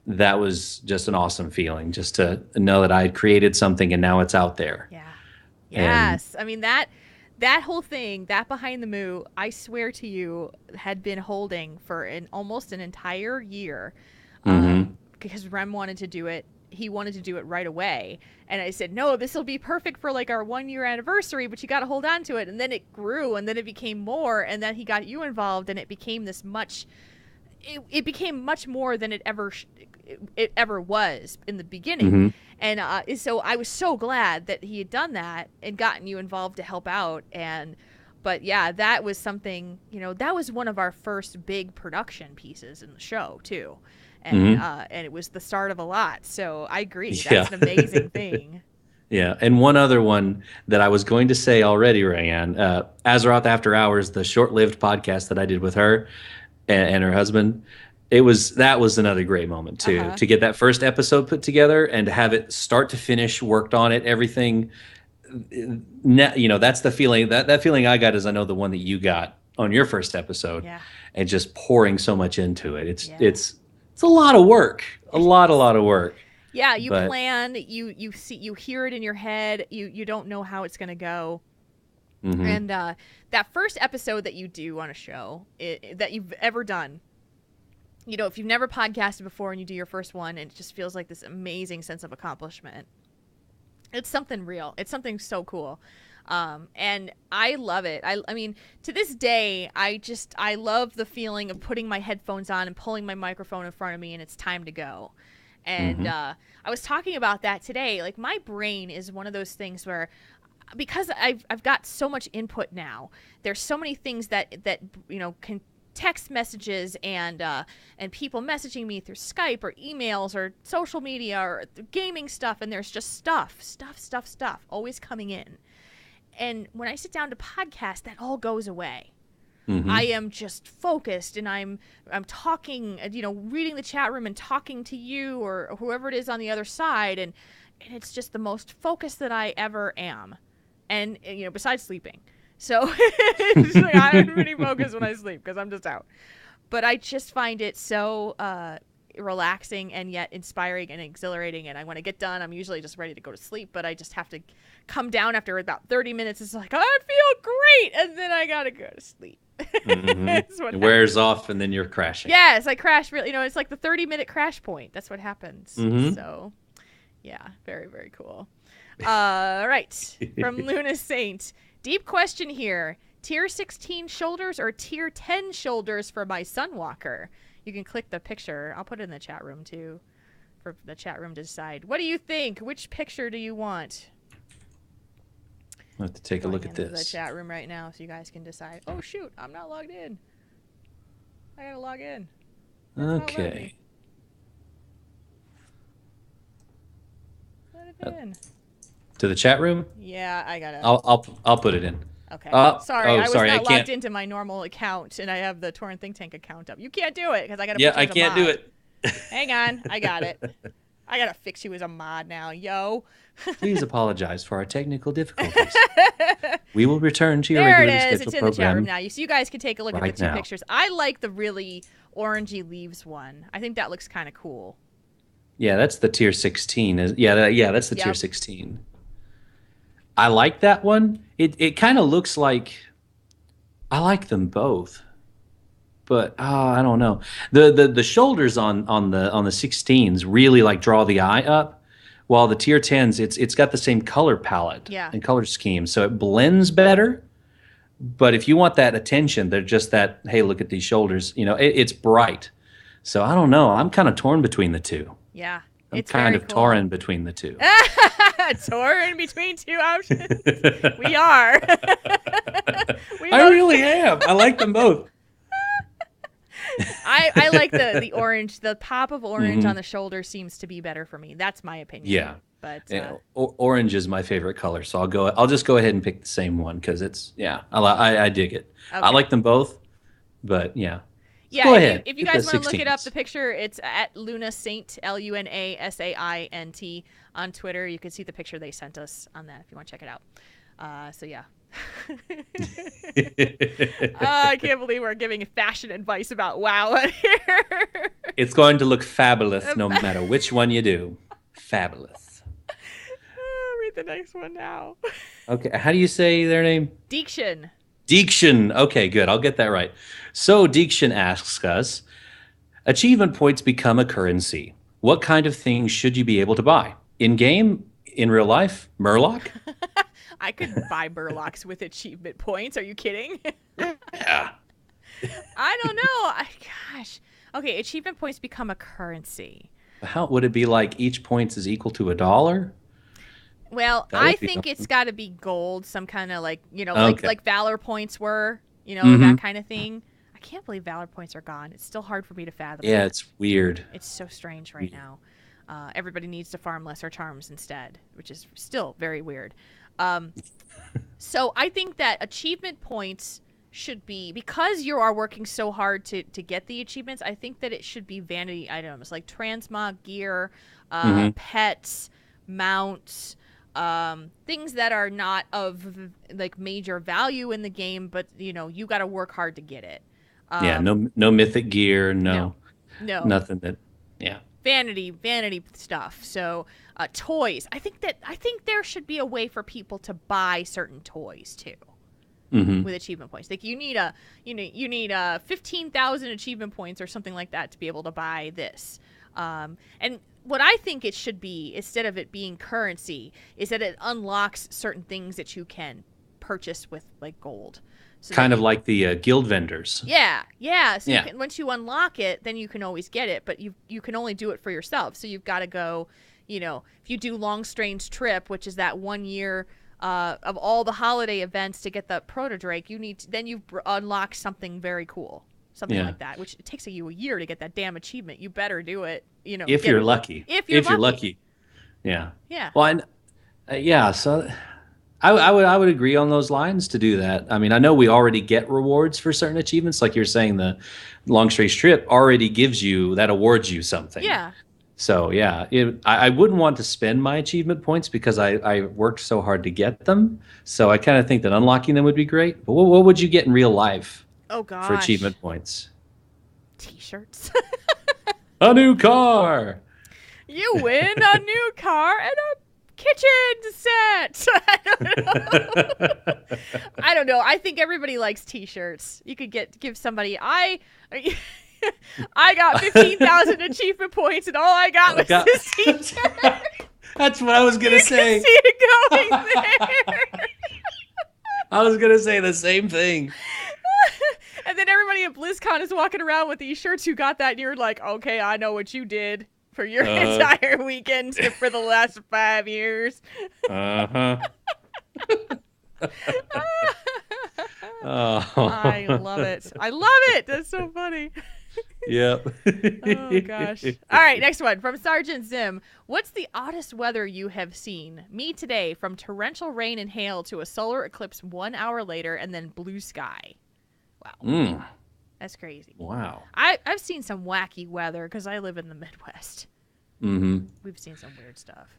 that was just an awesome feeling, just to know that I had created something and now it's out there. Yeah. Yes. I mean, that whole thing, that Behind the Moo, I swear to you, had been holding for almost an entire year, because Rem wanted to do it. He wanted to do it right away. And I said, no, this will be perfect for like our 1-year anniversary, but you got to hold on to it. And then it grew, and then it became more, and then he got you involved, and it became it became much more than it ever was in the beginning. And so I was so glad that he had done that and gotten you involved to help out. But yeah, that was something, that was one of our first big production pieces in the show too. And and it was the start of a lot. So I agree. That's an amazing thing. Yeah. And one other one that I was going to say already, Rayanne, Azeroth After Hours, the short-lived podcast that I did with her and her husband, that was another great moment too, to get that first episode put together and to have it start to finish, worked on it, everything. That's the feeling that feeling I got is, I know, the one that you got on your first episode, and just pouring so much into it. It's a lot of work, a lot of work. Yeah, plan, you hear it in your head, you don't know how it's going to go. And that first episode that you do on a show that you've ever done, you know, if you've never podcasted before and you do your first one, and it just feels like this amazing sense of accomplishment. It's something real. It's something so cool. And I love it. I mean, to this day, I love the feeling of putting my headphones on and pulling my microphone in front of me and it's time to go. And I was talking about that today. Like, my brain is one of those things where, because I've got so much input now, there's so many things that you know, can text messages and people messaging me through Skype or emails or social media or gaming stuff, and there's just stuff always coming in. And when I sit down to podcast, that all goes away. I am just focused, and I'm talking, you know, reading the chat room and talking to you or whoever it is on the other side, and it's just the most focused that I ever am. And you know, besides sleeping. So it's like, I'm pretty focused when I sleep because I'm just out. But I just find it so relaxing and yet inspiring and exhilarating. And when I get done, I'm usually just ready to go to sleep. But I just have to come down after about 30 minutes. It's like, I feel great. And then I got to go to sleep. It wears off and then you're crashing. Yes, I crash. Really, you know, it's like the 30-minute crash point. That's what happens. So, yeah, very, very cool. All right. From Luna Saint. Deep question here. Tier 16 shoulders or tier 10 shoulders for my Sunwalker? You can click the picture. I'll put it in the chat room, too, for the chat room to decide. What do you think? Which picture do you want? I'll have to take a look at this. this. The chat room right now so you guys can decide. Oh, shoot. I'm not logged in. I gotta log in. Okay. Let it in. To the chat room? Yeah, I gotta. I'll put it in. Okay. Sorry, I was not I logged can't into my normal account, and I have the Tauren Think Tank account up. You can't do it because I gotta. Yeah, put you I as a can't mod. do it. Hang on, I got it. I gotta fix you as a mod now, yo. Please apologize for our technical difficulties. We will return to your there regularly it is. scheduled It's in the chat room program. now. So you guys can take a look at right the two now. pictures. I like the really orangey leaves one. I think that looks kind of cool. Yeah, that's the tier 16. That's the tier Yep. 16. I like that one. It kind of looks like, I like them both, but I don't know. The shoulders on the 16s really like draw the eye up, while the tier 10s it's got the same color palette and color scheme, so it blends better. But if you want that attention, they're just that, hey, look at these shoulders. You know, it's bright. So I don't know. I'm kind of torn between the two. Yeah. I'm kind of torn between the two. Torn between two options. We are. I really am. I like them both. I like the orange. The pop of orange on the shoulder seems to be better for me. That's my opinion. Yeah. But orange is my favorite color, so I'll just go ahead and pick the same one because it's I dig it. Okay. I like them both, but yeah. Yeah, go ahead. If you guys want to look it up, 16s. the picture, it's at Luna Saint, LunaSaint, on Twitter. You can see the picture they sent us on that if you want to check it out. So, yeah. I can't believe we're giving fashion advice about WoW here. It's going to look fabulous no matter which one you do. Fabulous. Read the next one now. Okay, how do you say their name? Deekshin. Deekshin. Okay, good. I'll get that right. So Deekshin asks us, achievement points become a currency. What kind of things should you be able to buy? In-game? In real life? Murloc? I could buy Murlocs with achievement points. Are you kidding? Yeah. I don't know. Gosh. Okay, achievement points become a currency. How would it be like each point is equal to $1? Well, That would I be think awesome. it's got to be gold, some kind of like, Okay. like Valor points were, that kind of thing. I can't believe Valor points are gone. It's still hard for me to fathom. Yeah, it's weird. It's so strange right now. Everybody needs to farm lesser charms instead, which is still very weird. So I think that achievement points should be, because you are working so hard to get the achievements, I think that it should be vanity items like transmog gear, pets, mounts, things that are not of like major value in the game, but you got to work hard to get it. Yeah, no mythic gear, no, nothing that, yeah. Vanity stuff. So toys. I think there should be a way for people to buy certain toys too. with achievement points. Like you need 15,000 achievement points or something like that to be able to buy this. And what I think it should be, instead of it being currency, is that it unlocks certain things that you can purchase with like gold. So kind of like the guild vendors. Yeah. So Yeah. once you unlock it, then you can always get it, but you can only do it for yourself. So you've got to go, if you do Long Strange Trip, which is that 1 year of all the holiday events to get the Proto Drake, then you unlock something very cool. Something like that, which it takes you a year to get that damn achievement. You better do it, if you're lucky. If you're lucky. Yeah. Yeah. Well, so I would agree on those lines to do that. I mean, I know we already get rewards for certain achievements, like you're saying. The Long Strange Trip already awards you something. Yeah. So yeah, I wouldn't want to spend my achievement points because I worked so hard to get them. So I kind of think that unlocking them would be great. But what would you get in real life? Oh gosh. For achievement points? T-shirts. A new car. You win a new car and a kitchen set. I don't know. I think everybody likes T-shirts. You could give somebody. I got 15,000 achievement points, and all I got was this T-shirt. That's what I was gonna say. You can see it going there. I was gonna say the same thing. And then everybody at BlizzCon is walking around with these shirts. You got that, and you're like, okay, I know what you did for your entire weekend for the last 5 years. Oh. I love it. I love it. That's so funny. Yep. Oh, gosh. All right, next one from Sergeant Zim. What's the oddest weather you have seen? Me today, from torrential rain and hail to a solar eclipse 1 hour later and then blue sky. Wow. That's crazy. Wow. I've seen some wacky weather because I live in the Midwest. Mm-hmm. We've seen some weird stuff.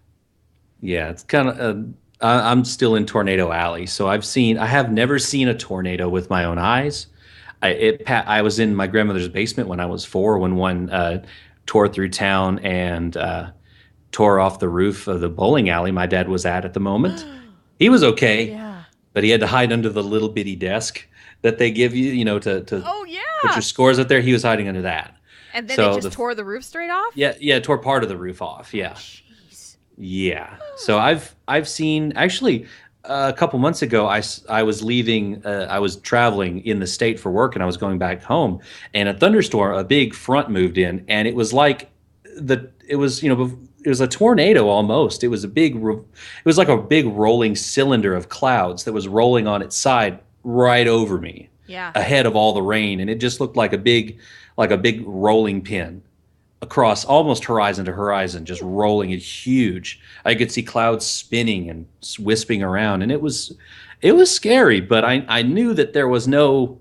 Yeah, it's kind of... I'm still in Tornado Alley, so I have never seen a tornado with my own eyes. I was in my grandmother's basement when I was 4 when one tore through town and tore off the roof of the bowling alley my dad was at the moment. He was okay, but he had to hide under the little bitty desk that they give you, to put your scores up there. He was hiding under that. And then it just tore the roof straight off? Yeah, tore part of the roof off, yeah. Jeez. Yeah. So I've seen, actually, a couple months ago, I was leaving, I was traveling in the state for work, and I was going back home, and a thunderstorm, a big front moved in, and it was like it was a tornado almost. It was like a big rolling cylinder of clouds that was rolling on its side right over me, ahead of all the rain, and it just looked like a big rolling pin across almost horizon to horizon, just rolling it huge. I could see clouds spinning and wisping around, and it was scary, but I knew that there was no,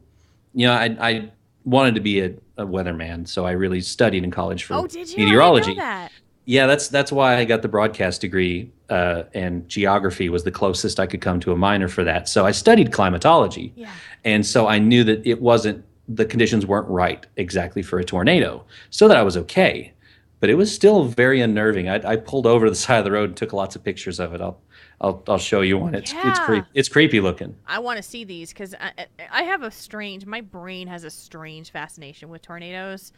I wanted to be a weatherman, so I really studied in college for meteorology. I didn't know that. Yeah, that's why I got the broadcast degree, and geography was the closest I could come to a minor for that. So I studied climatology, and so I knew that the conditions weren't right exactly for a tornado, so that I was okay. But it was still very unnerving. I pulled over to the side of the road and took lots of pictures of it. I'll show you one. It's creepy looking. I want to see these because I have my brain has a strange fascination with tornadoes.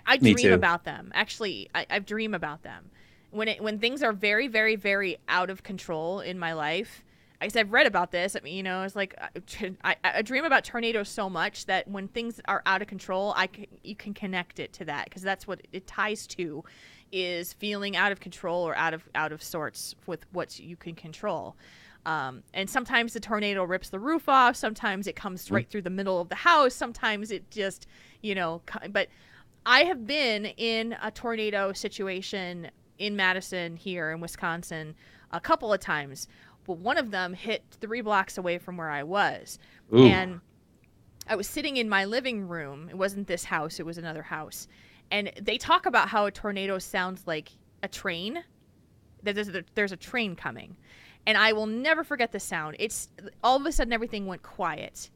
I dream about them. Actually, I dream about them. When things are very, very, very out of control in my life, because I've read about this. I mean, it's like I dream about tornadoes so much that when things are out of control, you can connect it to that, because that's what it ties to, is feeling out of control or out of sorts with what you can control. And sometimes the tornado rips the roof off. Sometimes it comes right through the middle of the house. Sometimes it just, but I have been in a tornado situation in Madison here in Wisconsin a couple of times. But one of them hit 3 blocks away from where I was. Ooh. And I was sitting in my living room. It wasn't this house. It was another house. And they talk about how a tornado sounds like a train. There's a train coming. And I will never forget the sound. It's all of a sudden everything went quiet.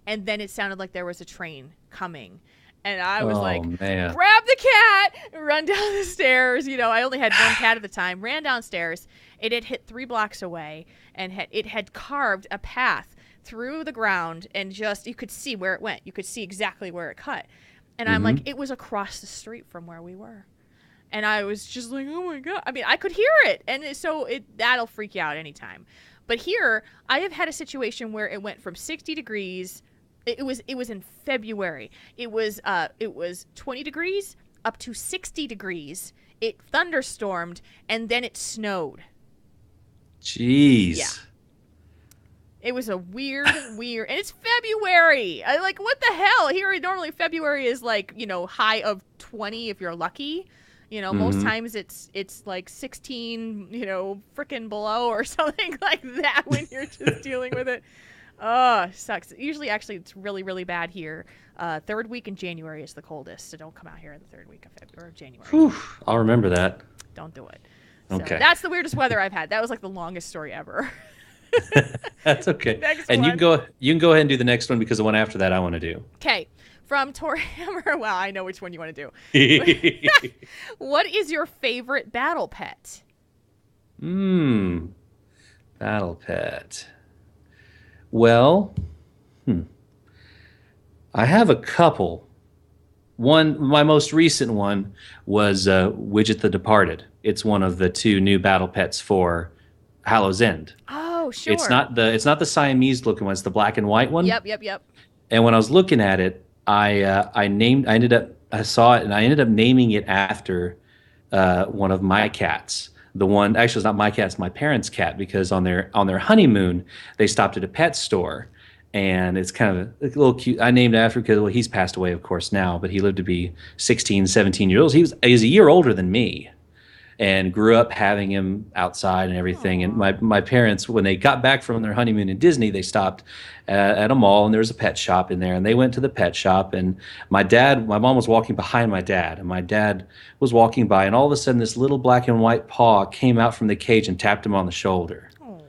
And then it sounded like there was a train coming. And I was man. Grab the cat, run down the stairs. I only had one cat at the time. Ran downstairs. It had hit 3 blocks away, and it had carved a path through the ground, and just you could see where it went. You could see exactly where it cut. And I'm like, it was across the street from where we were. And I was just like, oh my God. I mean, I could hear it. And so that'll freak you out anytime. But here, I have had a situation where it went from 60 degrees. It was in February. It was 20 degrees up to 60 degrees. It thunderstormed, and then it snowed. Jeez. Yeah. It was a weird, and it's February. I like, what the hell? Here, normally February is like, high of 20 if you're lucky. Most times it's like 16, frickin' below or something like that when you're just dealing with it. Oh, sucks. Usually, actually, it's really, really bad here. Third week in January is the coldest, so don't come out here in the third week of February or January. Whew, I'll remember that. Don't do it. Okay. So that's the weirdest weather I've had. That was like the longest story ever. That's okay. Next and one. You can go ahead and do the next one because the one after that I want to do. Okay. From Torhammer. Well, I know which one you want to do. What is your favorite battle pet? Battle pet. Well, I have a couple. My most recent one was Widget the Departed. It's one of the 2 new battle pets for Hallow's End. Oh, sure. It's not the Siamese looking one. It's the black and white one. Yep. And when I was looking at it, I saw it and I ended up naming it after one of my cats. The one, actually, it's not my cat, it's my parents' cat, because on their honeymoon, they stopped at a pet store, and it's kind of a little cute. I named it after because, he's passed away, of course, now, but he lived to be 16, 17 years old. He was a year older than me, and grew up having him outside and everything. Aww. And my parents, when they got back from their honeymoon in Disney, they stopped at a mall, and there was a pet shop in there, and they went to the pet shop, and my mom was walking behind my dad, and my dad was walking by, and all of a sudden this little black and white paw came out from the cage and tapped him on the shoulder. Aww.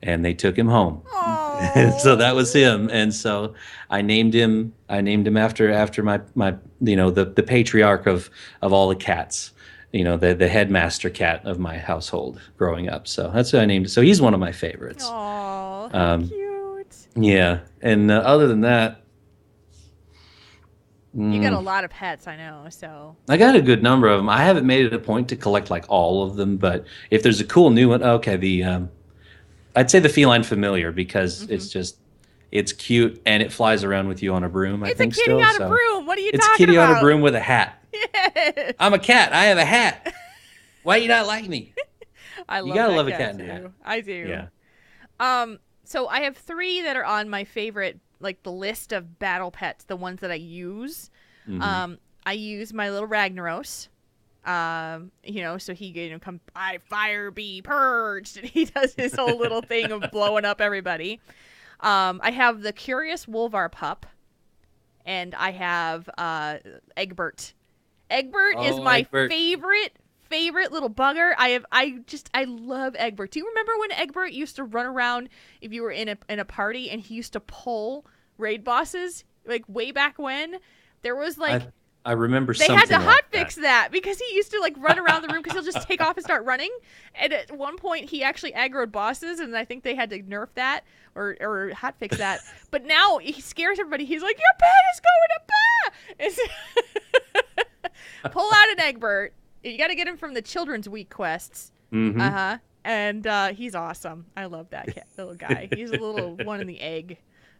And they took him home. And so that was him. And so I named him after my the patriarch of all the cats. The headmaster cat of my household growing up. So that's what I named it. So he's one of my favorites. Aww, cute. Yeah. And other than that, you got a lot of pets, I know. So I got a good number of them. I haven't made it a point to collect like all of them, but if there's a cool new one, okay, I'd say the feline familiar, because it's cute and it flies around with you on a broom. It's a kitty on a broom. What are you talking about? It's a kitty on a broom with a hat. Yes. I'm a cat. I have a hat. Why you not like me? You gotta love a cat in a hat. I do. Yeah. So I have 3 that are on my favorite, like the list of battle pets, the ones that I use. I use my little Ragnaros. So he come, I fire be purged, and he does his whole little thing of blowing up everybody. I have the Curious Wolvar pup, and I have Egbert. Egbert is my favorite little bugger. I love Egbert. Do you remember when Egbert used to run around if you were in a party, and he used to pull raid bosses, like way back when? There was like I remember they something had to like hotfix that because he used to like run around the room because he'll just take off and start running. And at one point he actually aggroed bosses, and I think they had to nerf that or hotfix that. But now he scares everybody. He's like, your pet is going to bah! Pull out an Egbert. You got to get him from the Children's Week quests. And he's awesome. I love that little guy. He's a little one in the egg.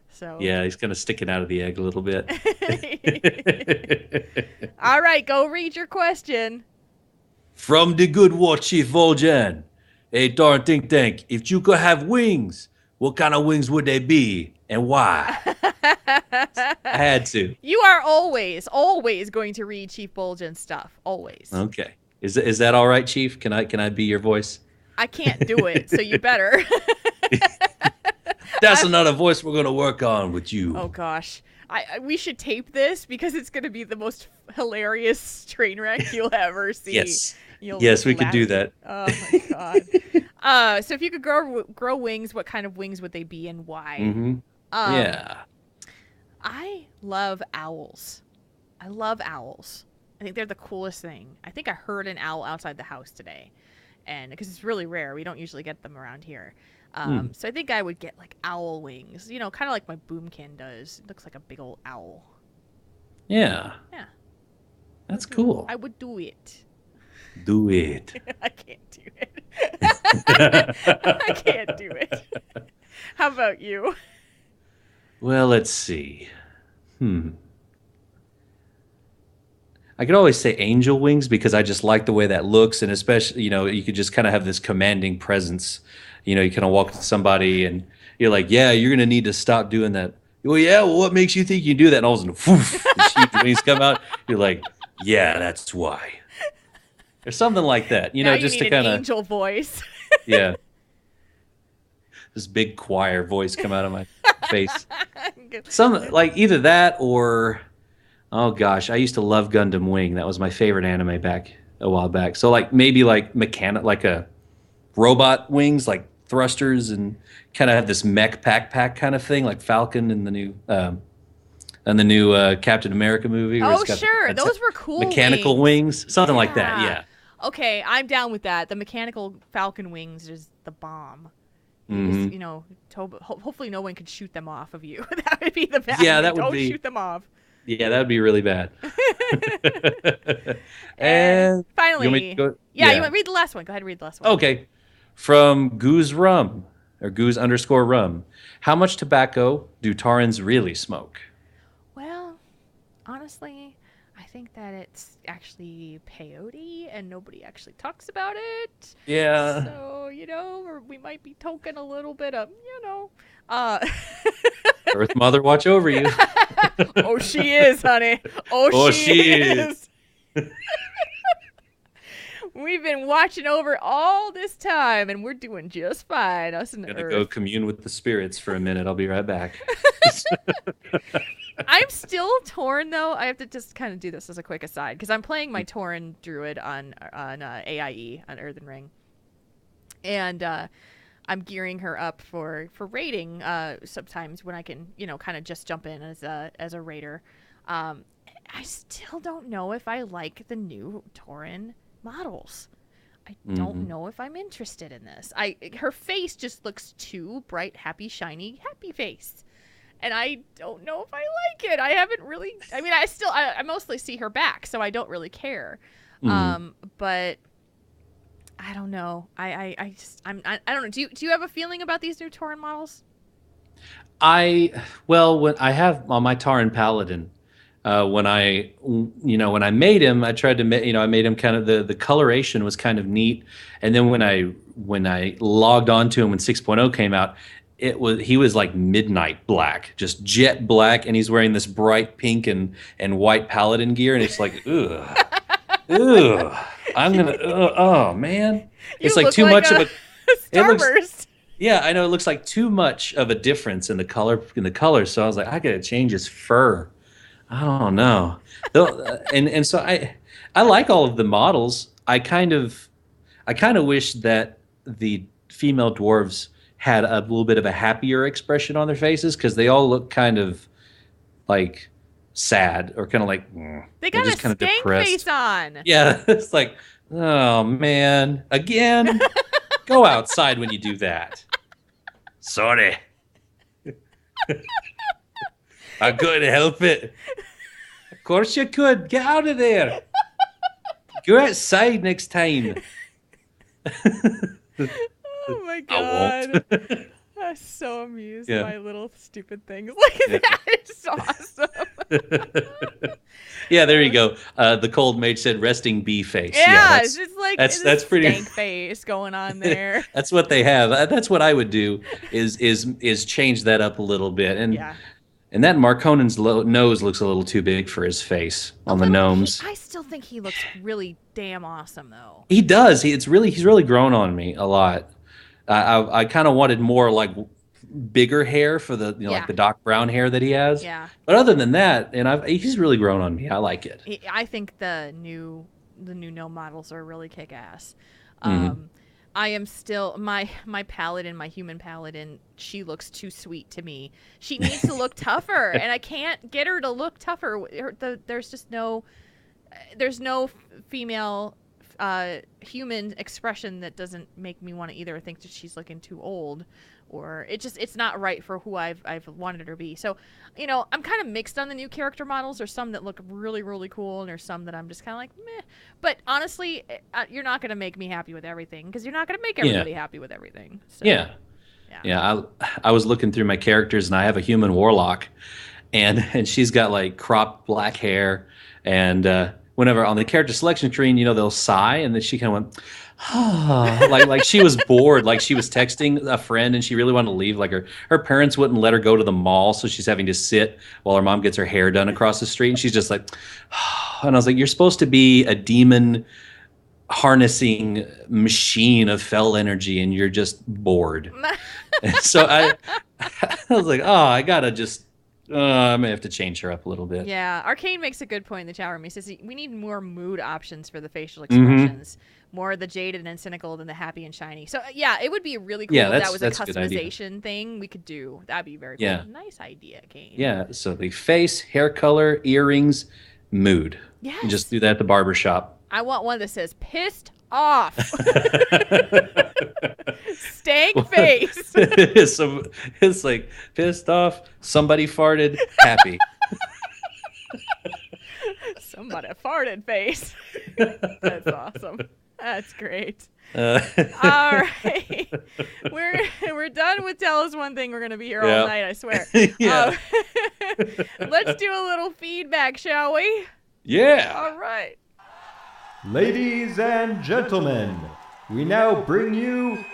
So yeah, he's kind of sticking out of the egg a little bit. All right, go read your question. From the good war Chief Vol'jin. Hey, darn think tank, if you could have wings, what kind of wings would they be and why? I had to. You are always going to read Chief Vol'jin stuff. Always. Okay. Is that all right, Chief? Can I be your voice? I can't do it, so you better. That's another voice we're going to work on with you. Oh, gosh. We should tape this because it's going to be the most hilarious train wreck you'll ever see. Yes. Yes, we could do that. Oh, my God. So if you could grow wings, what kind of wings would they be and why? Yeah. I love owls. I think they're the coolest thing. I think I heard an owl outside the house today, and because it's really rare. We don't usually get them around here. So I think I would get like owl wings, kind of like my boomkin does. It looks like a big old owl. Yeah. Yeah. That's cool. I would do it. Do it. I can't do it. I can't do it. How about you? Well, let's see. I could always say angel wings because I just like the way that looks, and especially, you could just kind of have this commanding presence. You kind of walk to somebody and you're like, yeah, you're going to need to stop doing that. Well, yeah, well, what makes you think you can do that? And all of a sudden, woof, these huge wings come out. You're like, yeah, that's why. Or something like that, now just you to need kind an of, angel voice. yeah. This big choir voice come out of my face. Some like either that or, oh gosh, I used to love Gundam Wing. That was my favorite anime back a while back. So like maybe like like a robot wings, like thrusters, and kind of have this mech pack kind of thing, like Falcon in the new Captain America movie. Where Oh, it's got sure, those were cool. Mechanical wings, something like that. Yeah. Yeah. Okay, I'm down with that. The mechanical Falcon wings is the bomb. Mm-hmm. Just, hopefully no one could shoot them off of you. That would be the bad. Yeah, that would Don't be. shoot them off. Yeah, that would be really bad. And finally, you want me to go? you want to read the last one. Go ahead and read the last one. Okay. From Goose Rum, or Goose_Rum. How much tobacco do Taurens really smoke? Well, honestly, I think that it's actually peyote and nobody actually talks about it. Yeah. So, or we might be toking a little bit of, Earth Mother, watch over you. Oh, she is, honey. Oh, she is. We've been watching over all this time, and we're doing just fine. Us and I'm gonna Earth. go commune with the spirits for a minute. I'll be right back. I'm still torn, though. I have to just kind of do this as a quick aside, because I'm playing my Tauren Druid on AIE, on Earthen Ring. And I'm gearing her up for raiding sometimes when I can, kind of just jump in as a raider. I still don't know if I like the new Tauren models. I don't know if I'm interested in this. Her face just looks too bright, happy, shiny, happy face. And I don't know if I like it. I haven't really, I mostly see her back, so I don't really care. But I don't know. I don't know. Do you have a feeling about these new Tauren models? When I have on my Tauren Paladin, when I made him, I tried to I made him kind of the coloration was kind of neat, and then when I logged onto him when 6.0 came out, he was like midnight black, just jet black, and he's wearing this bright pink and white Paladin gear, and it's like ugh. Oh man, it's like too much of a Starburst. Yeah, I know, it looks like too much of a difference in the color. So I was like, I gotta change his fur. I don't know. And so I like all of the models. I kind of wish that the female dwarves had a little bit of a happier expression on their faces, because they all look kind of like sad, or kind of like they got a kind of stank face on. Yeah, it's like, oh man, again. Go outside when you do that. Sorry. I couldn't help it. Of course you could. Get out of there. Go outside next time. Oh my god. I won't. I'm so amused Yeah. by little stupid things like that. It's awesome. Yeah, there you go. The cold mage said resting bee face. Yeah, it's just like that's pretty stank face going on there. That's what they have. That's what I would do is change that up a little bit. And Yeah. and that Marconen's nose looks a little too big for his face on the gnomes. I still think he looks really damn awesome though. He does. He's really grown on me a lot. I kind of wanted more like bigger hair for the like the Doc Brown hair that he has. Yeah. But other than that, and he's really grown on me. I like it. I think the new gnome models are really kick ass. I am still my paladin, my human paladin. She looks too sweet to me. She needs to look tougher, and I can't get her to look tougher. There's just no female human expression that doesn't make me want to either think that she's looking too old, or it's not right for who I've wanted her to be. So, I'm kind of mixed on the new character models. There's some that look really, really cool, and there's some that I'm just kind of like, meh. But honestly, you're not going to make me happy with everything, because you're not going to make everybody happy with everything. So, yeah. I was looking through my characters, and I have a human warlock, and she's got like cropped black hair, and whenever on the character selection screen, they'll sigh, and then she kind of went, like she was bored, like she was texting a friend and she really wanted to leave. Like her parents wouldn't let her go to the mall, so she's having to sit while her mom gets her hair done across the street, and she's just like, and I was like, you're supposed to be a demon harnessing machine of fell energy, and you're just bored. So I was like, I gotta just I may have to change her up a little bit. Yeah, Arcane makes a good point in the chat room. He says we need more mood options for the facial expressions. More of the jaded and cynical than the happy and shiny. So, it would be really cool if that was a customization thing we could do. That'd be very cool. Yeah. Nice idea, Kane. Yeah, so the face, hair color, earrings, mood. Yes. You just do that at the barbershop. I want one that says, pissed off. Stank face. So it's like, pissed off, somebody farted, happy. Somebody farted face. That's awesome. That's great. All right. We're done with Tell Us One Thing. We're going to be here all night, I swear. Yeah. Let's do a little feedback, shall we? Yeah. All right. Ladies and gentlemen, we now bring you...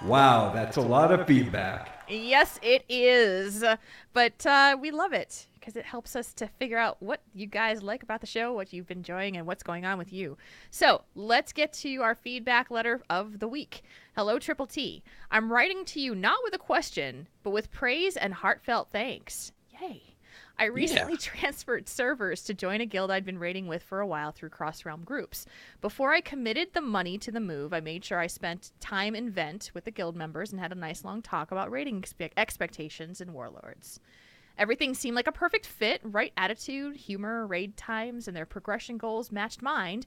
Wow, that's a lot of feedback. Yes, it is. But we love it, because it helps us to figure out what you guys like about the show, what you've been enjoying, and what's going on with you. So let's get to our feedback letter of the week. Hello, Triple T. I'm writing to you not with a question, but with praise and heartfelt thanks. Yay. I recently transferred servers to join a guild I'd been raiding with for a while through cross-realm groups. Before I committed the money to the move, I made sure I spent time in Vent with the guild members and had a nice long talk about raiding expectations and warlords. Everything seemed like a perfect fit. Right attitude, humor, raid times, and their progression goals matched mine.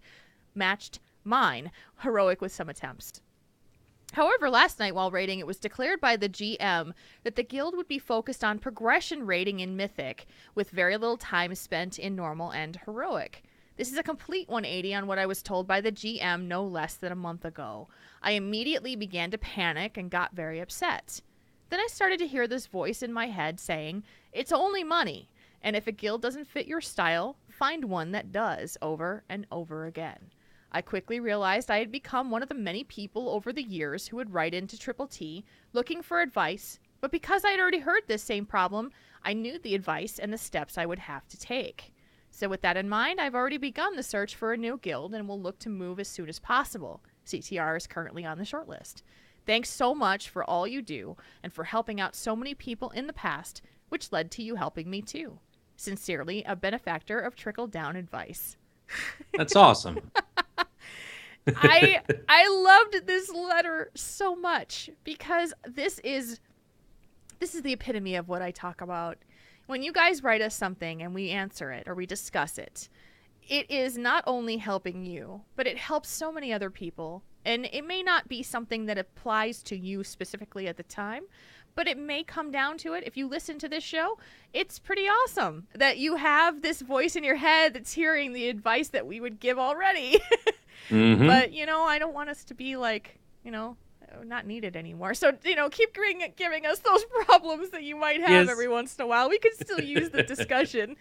Heroic with some attempts. However, last night while raiding, it was declared by the GM that the guild would be focused on progression raiding in Mythic, with very little time spent in normal and heroic. This is a complete 180 on what I was told by the GM no less than a month ago. I immediately began to panic and got very upset. Then I started to hear this voice in my head saying, it's only money, and if a guild doesn't fit your style, find one that does, over and over again. I quickly realized I had become one of the many people over the years who would write into Triple T looking for advice, but because I had already heard this same problem, I knew the advice and the steps I would have to take. So with that in mind, I've already begun the search for a new guild and will look to move as soon as possible. CTR is currently on the shortlist. Thanks so much for all you do and for helping out so many people in the past, which led to you helping me too. Sincerely, a benefactor of trickle-down advice. That's awesome. I loved this letter so much because this is the epitome of what I talk about. When you guys write us something and we answer it or we discuss it, it is not only helping you, but it helps so many other people. And it may not be something that applies to you specifically at the time, but it may come down to it. If you listen to this show, it's pretty awesome that you have this voice in your head that's hearing the advice that we would give already. Mm-hmm. But, I don't want us to be like, not needed anymore. So, keep giving us those problems that you might have every once in a while. We could still use the discussion.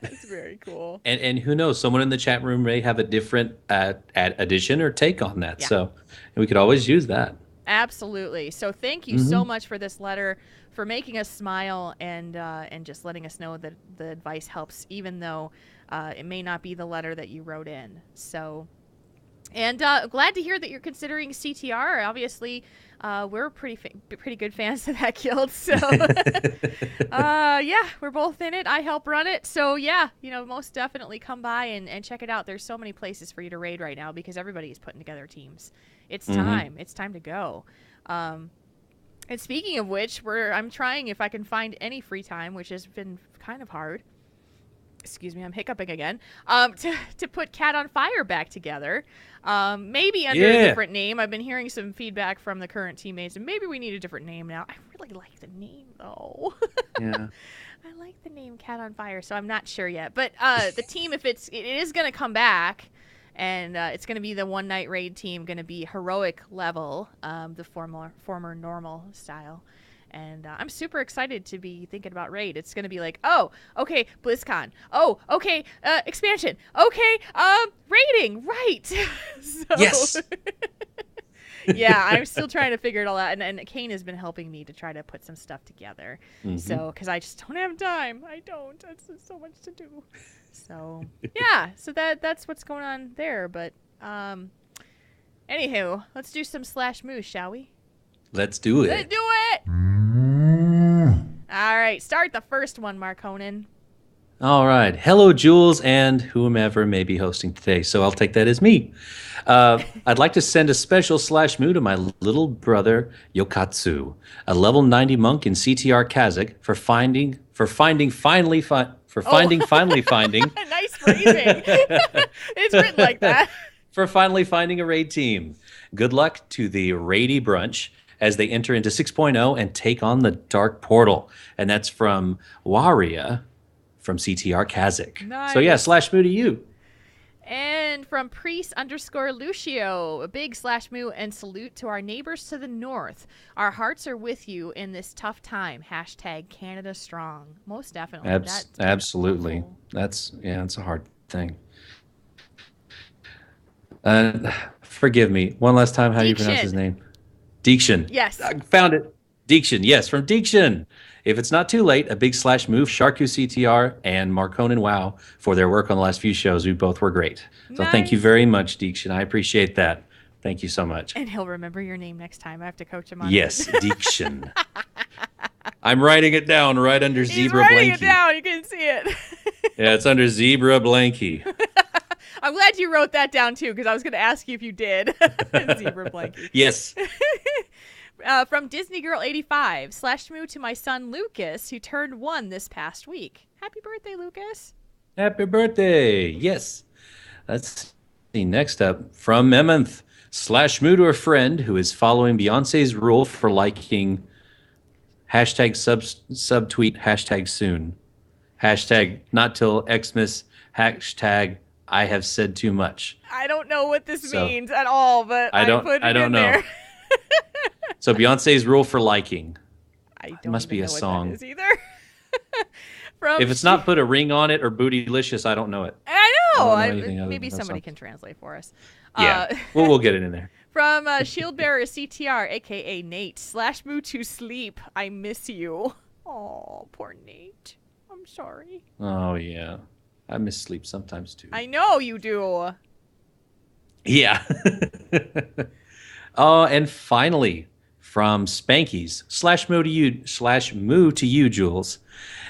It's very cool. And who knows, someone in the chat room may have a different addition or take on that. Yeah. So we could always use that. Absolutely. So thank you so much for this letter, for making us smile and just letting us know that the advice helps, even though it may not be the letter that you wrote in. So, and glad to hear that you're considering CTR. Obviously, we're pretty good fans of that guild. So, we're both in it. I help run it. So, most definitely come by and check it out. There's so many places for you to raid right now because everybody is putting together teams. It's time. It's time to go. And speaking of which, I'm trying if I can find any free time, which has been kind of hard. excuse me, I'm hiccuping again, to put Cat on Fire back together. Maybe under a different name. I've been hearing some feedback from the current teammates, and maybe we need a different name now. I really like the name, though. Yeah. I like the name Cat on Fire, so I'm not sure yet. But the team, it is going to come back, and it's going to be the one-night raid team, going to be heroic level, the former normal style. And I'm super excited to be thinking about raid. It's going to be like, oh, okay, BlizzCon. Oh, okay, expansion. Okay, raiding, right. So, yes. yeah, I'm still trying to figure it all out. And Kane has been helping me to try to put some stuff together. Mm-hmm. So, because I just don't have time. I don't. It's just so much to do. So, yeah, so that's what's going on there. But, anywho, let's do some /Moos, shall we? Let's do it. Let's do it. All right, start the first one, Markonen. All right. Hello, Jules, and whomever may be hosting today. So I'll take that as me. I'd like to send a special /moo to my little brother Yokatsu, a level 90 monk in CTR Kazakh, for finding finally finding. Nice phrasing. It's written like that. For finally finding a raid team. Good luck to the Raidy Brunch as they enter into 6.0 and take on the Dark Portal. And that's from Waria from CTR Kazakh. Nice. So yeah, /moo to you. And from Priest_Lucio, a big /moo and salute to our neighbors to the north. Our hearts are with you in this tough time. #Canada Strong. Most definitely. Absolutely. That's a hard thing. Forgive me. One last time, how do you pronounce his name? Deekshin. Yes. I found it. Deekshin. Yes, from Deekshin. If it's not too late, a big /move, Sharku CTR, and Markonen Wow for their work on the last few shows. We both were great. So Thank you very much, Deekshin. I appreciate that. Thank you so much. And he'll remember your name next time. I have to coach him on Yes, Deekshin. I'm writing it down right under Zebra Blankie. He's writing it down. You can see it. Yeah, it's under Zebra Blankie. I'm glad you wrote that down, too, because I was going to ask you if you did. Zebra Blankie. Yes. From Disney Girl 85, /moo to my son Lucas, who turned 1 this past week. Happy birthday, Lucas. Happy birthday. Yes. Let's see. Next up, from Memonth, /moo to a friend who is following Beyonce's rule for liking #subtweet #soon. #not till Xmas. I have said too much. I don't know what this means at all, but I don't know. There. So Beyonce's rule for liking. It must be a song. What that is either. If it's not put a ring on it or bootylicious, I don't know it. I know. Maybe somebody can translate for us. Yeah, we'll get it in there. From Shieldbearer CTR, a.k.a. Nate, /moo to sleep. I miss you. Oh, poor Nate. I'm sorry. Oh, yeah. I miss sleep sometimes, too. I know you do. Yeah. And finally, from Spankies, /moo to you, Jules.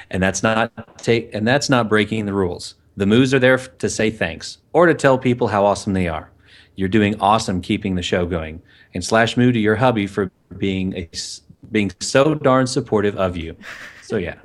And that's not breaking the rules. The Moos are there to say thanks or to tell people how awesome they are. You're doing awesome keeping the show going. And /moo to your hubby for being so darn supportive of you. So yeah,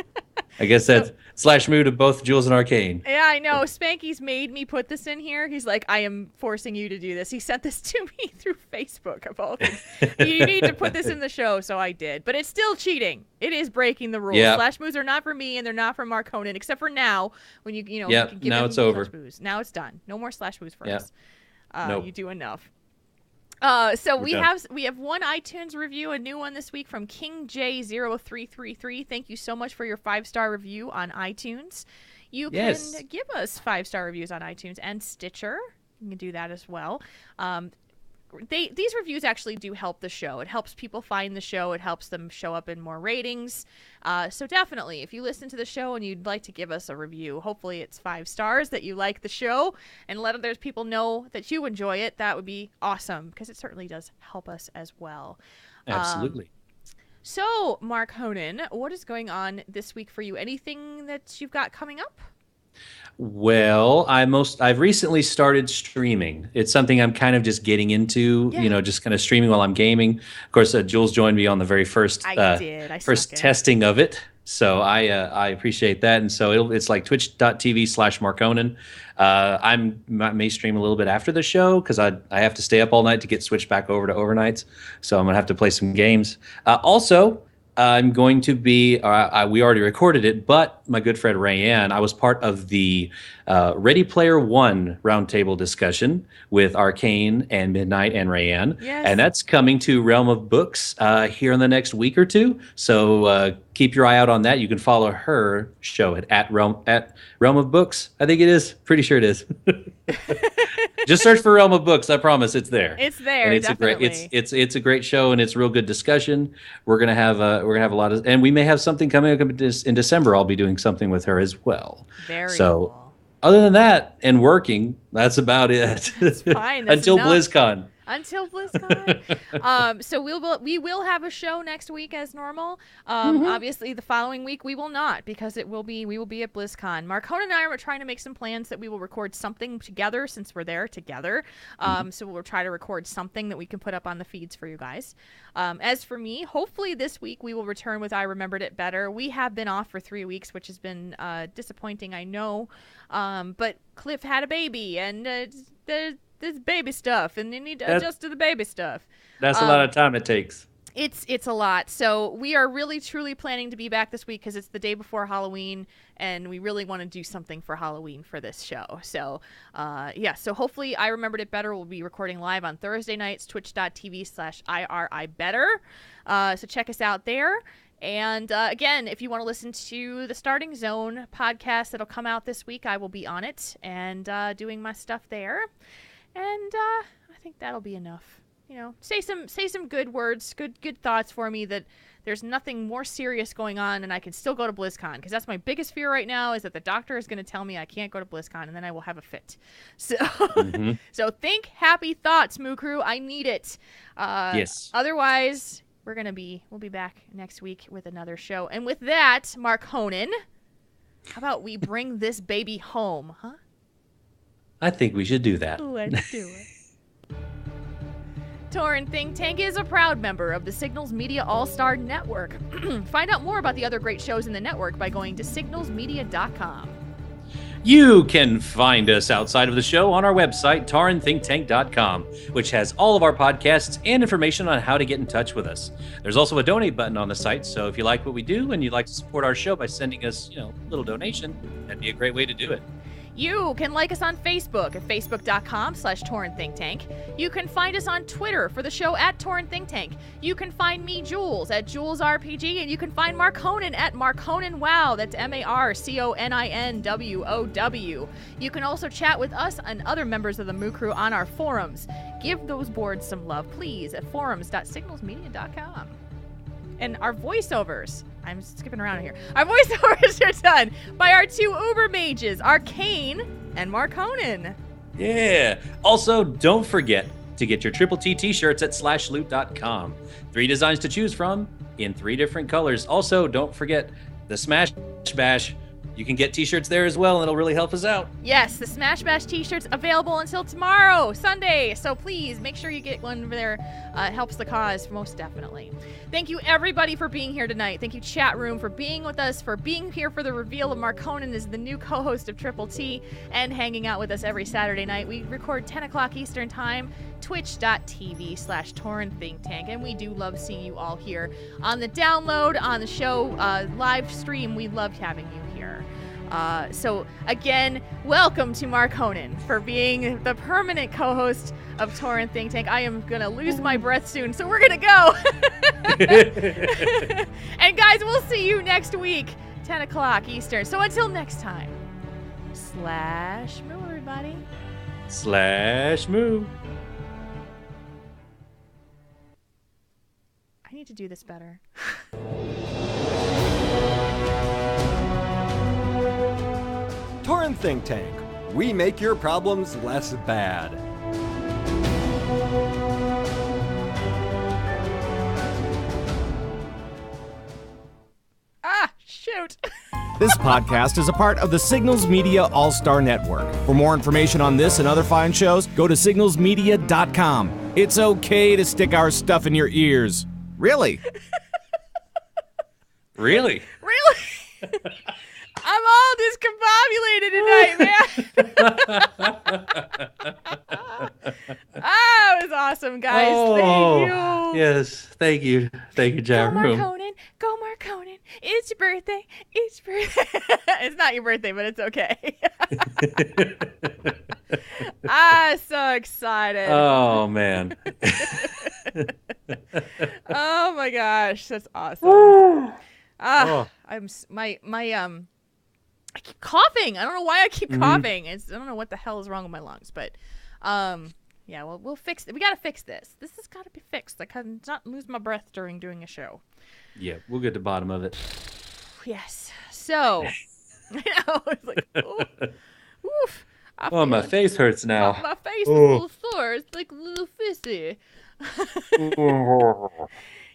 I guess that's /moo to both Jules and Arcane. Yeah, I know. Spanky's made me put this in here. He's like, I am forcing you to do this. He sent this to me through Facebook of all things. You need to put this in the show, so I did. But it's still cheating. It is breaking the rules. Yeah. /moos are not for me, and they're not for Markonen, except for now, when you can give now him it's over. /moos. Now it's done. No more /moos for us. Nope. You do enough. So we done. have one iTunes review, a new one this week from King J0333. Thank you so much for your 5-star review on iTunes. You can give us 5-star reviews on iTunes and Stitcher. You can do that as well. These reviews actually do help the show. It helps people find the show. It helps them show up in more ratings. So definitely, if you listen to the show and you'd like to give us a review, hopefully it's 5 stars, that you like the show, and let other people know that you enjoy it. That would be awesome, because it certainly does help us as well. Absolutely. So, Markonen, what is going on this week for you? Anything that you've got coming up? Well, I've recently started streaming. It's something I'm kind of just getting into, just kind of streaming while I'm gaming. Of course, Jules joined me on the very first testing of it. So I appreciate that. And so it's like twitch.tv/Marconin. I may stream a little bit after the show because I have to stay up all night to get switched back over to overnights. So I'm going to have to play some games. Also, I'm going to be, we already recorded it, but my good friend Rayanne, I was part of the Ready Player One roundtable discussion with Arcane and Midnight and Rayanne. Yes. And that's coming to Realm of Books here in the next week or two. So keep your eye out on that. You can follow her show at Realm of Books. I think it is. Pretty sure it is. Just search for Realm of Books. I promise it's there. It's there. And it's definitely. it's a great show, and it's a real good discussion. We're gonna have a lot of, and we may have something coming up in December. I'll be doing something with her as well. Very so, cool. Other than that, and working, that's about it. That's fine. That's Until enough. BlizzCon. Until BlizzCon. So we will have a show next week as normal. Obviously, the following week we will not, because we will be at BlizzCon. Marcona and I are trying to make some plans that we will record something together since we're there together. So we'll try to record something that we can put up on the feeds for you guys. As for me, hopefully this week we will return with I Remembered It Better. We have been off for 3 weeks, which has been disappointing, I know. But Cliff had a baby, and there's baby stuff, and you need to adjust to the baby stuff. That's a lot of time it takes. It's a lot. So we are really, truly planning to be back this week because it's the day before Halloween, and we really want to do something for Halloween for this show. So, so hopefully I Remembered It Better will be recording live on Thursday nights, twitch.tv/IRIbetter. So check us out there. And again, if you want to listen to the Starting Zone podcast that'll come out this week, I will be on it and doing my stuff there. And I think that'll be enough. You know, say some good words, good thoughts for me that there's nothing more serious going on and I can still go to BlizzCon, because that's my biggest fear right now, is that the doctor is going to tell me I can't go to BlizzCon and then I will have a fit. So so think happy thoughts, Moo Crew. I need it. Yes. Otherwise, we'll be back next week with another show. And with that, Mark Honan, how about we bring this baby home, huh? I think we should do that. Let's do it. Tauren Think Tank is a proud member of the Signals Media All-Star Network. Find out more about the other great shows in the network by going to signalsmedia.com. You can find us outside of the show on our website, taurenThinkTank.com, which has all of our podcasts and information on how to get in touch with us. There's also a donate button on the site, so if you like what we do and you'd like to support our show by sending us, a little donation, that'd be a great way to do it. You can like us on Facebook at facebook.com/TaurenThinkTank. You can find us on Twitter for the show at Tauren Think Tank. You can find me, Jules, at Jules RPG, and you can find Mark Honan at Mark Honan Wow. That's MarConinWow. You can also chat with us and other members of the Moo Crew on our forums. Give those boards some love, please, at forums.signalsmedia.com. And our voiceovers, I'm skipping around here. Our voiceovers are done by our two uber mages, Arcane and Mark Honan. Yeah. Also, don't forget to get your Triple T t-shirts at slashloot.com. 3 designs to choose from in 3 different colors. Also, don't forget the Smash Bash. You can get t-shirts there as well, and it'll really help us out. Yes, the Smash Bash t-shirts available until tomorrow, Sunday. So please make sure you get one there. It helps the cause, most definitely. Thank you, everybody, for being here tonight. Thank you, chat room, for being with us, for being here for the reveal of Mark Honan as the new co-host of Triple T, and hanging out with us every Saturday night. We record 10 o'clock Eastern Time, twitch.tv/TaurenThinkTank, and we do love seeing you all here on the download, on the show live stream. We loved having you here. So again, welcome to Mark Honan for being the permanent co-host of Tauren Think Tank. I am gonna lose my breath soon, so we're gonna go. And guys, we'll see you next week, 10 o'clock Eastern. So until next time, /moo, everybody. /moo. I need to do this better. Tauren Think Tank. We make your problems less bad. Shoot. This podcast is a part of the Signals Media All-Star Network. For more information on this and other fine shows, go to signalsmedia.com. It's okay to stick our stuff in your ears. Really? Really? Really? I'm all discombobulated tonight, man. It was awesome, guys. Thank you. Yes, thank you, Go, Mark Jarum. Conan. Go, Mark Conan. It's your birthday. It's your birthday. It's not your birthday, but it's okay. So excited. Oh man. Oh my gosh, that's awesome. Oh. I keep coughing. I don't know why I keep coughing. I don't know what the hell is wrong with my lungs, but yeah, well, we'll fix it. We got to fix this. This has got to be fixed. I can't not lose my breath during doing a show. Yeah, we'll get to the bottom of it. Yes. So, I know, it's like, oof. My face hurts now. My face is a little sore. It's like a little fishy.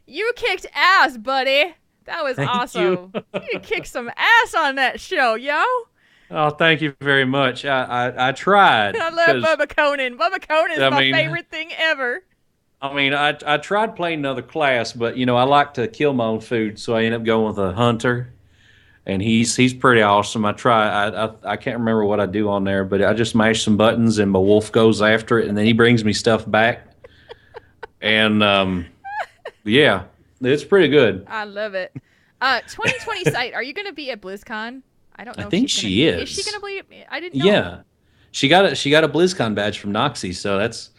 You kicked ass, buddy. That was awesome. You kicked some ass on that show, yo. Oh, thank you very much. I tried. I love Bubba Conan. Bubba Conan is my favorite thing ever. I mean, I tried playing another class, but I like to kill my own food, so I end up going with a hunter, and he's pretty awesome. I can't remember what I do on there, but I just mash some buttons, and my wolf goes after it, and then he brings me stuff back, and yeah, it's pretty good. I love it. 2020 site. Are you going to be at BlizzCon? I don't know. I think she is. Is she going to be? I didn't know. Yeah, she got a BlizzCon badge from Noxie, so that's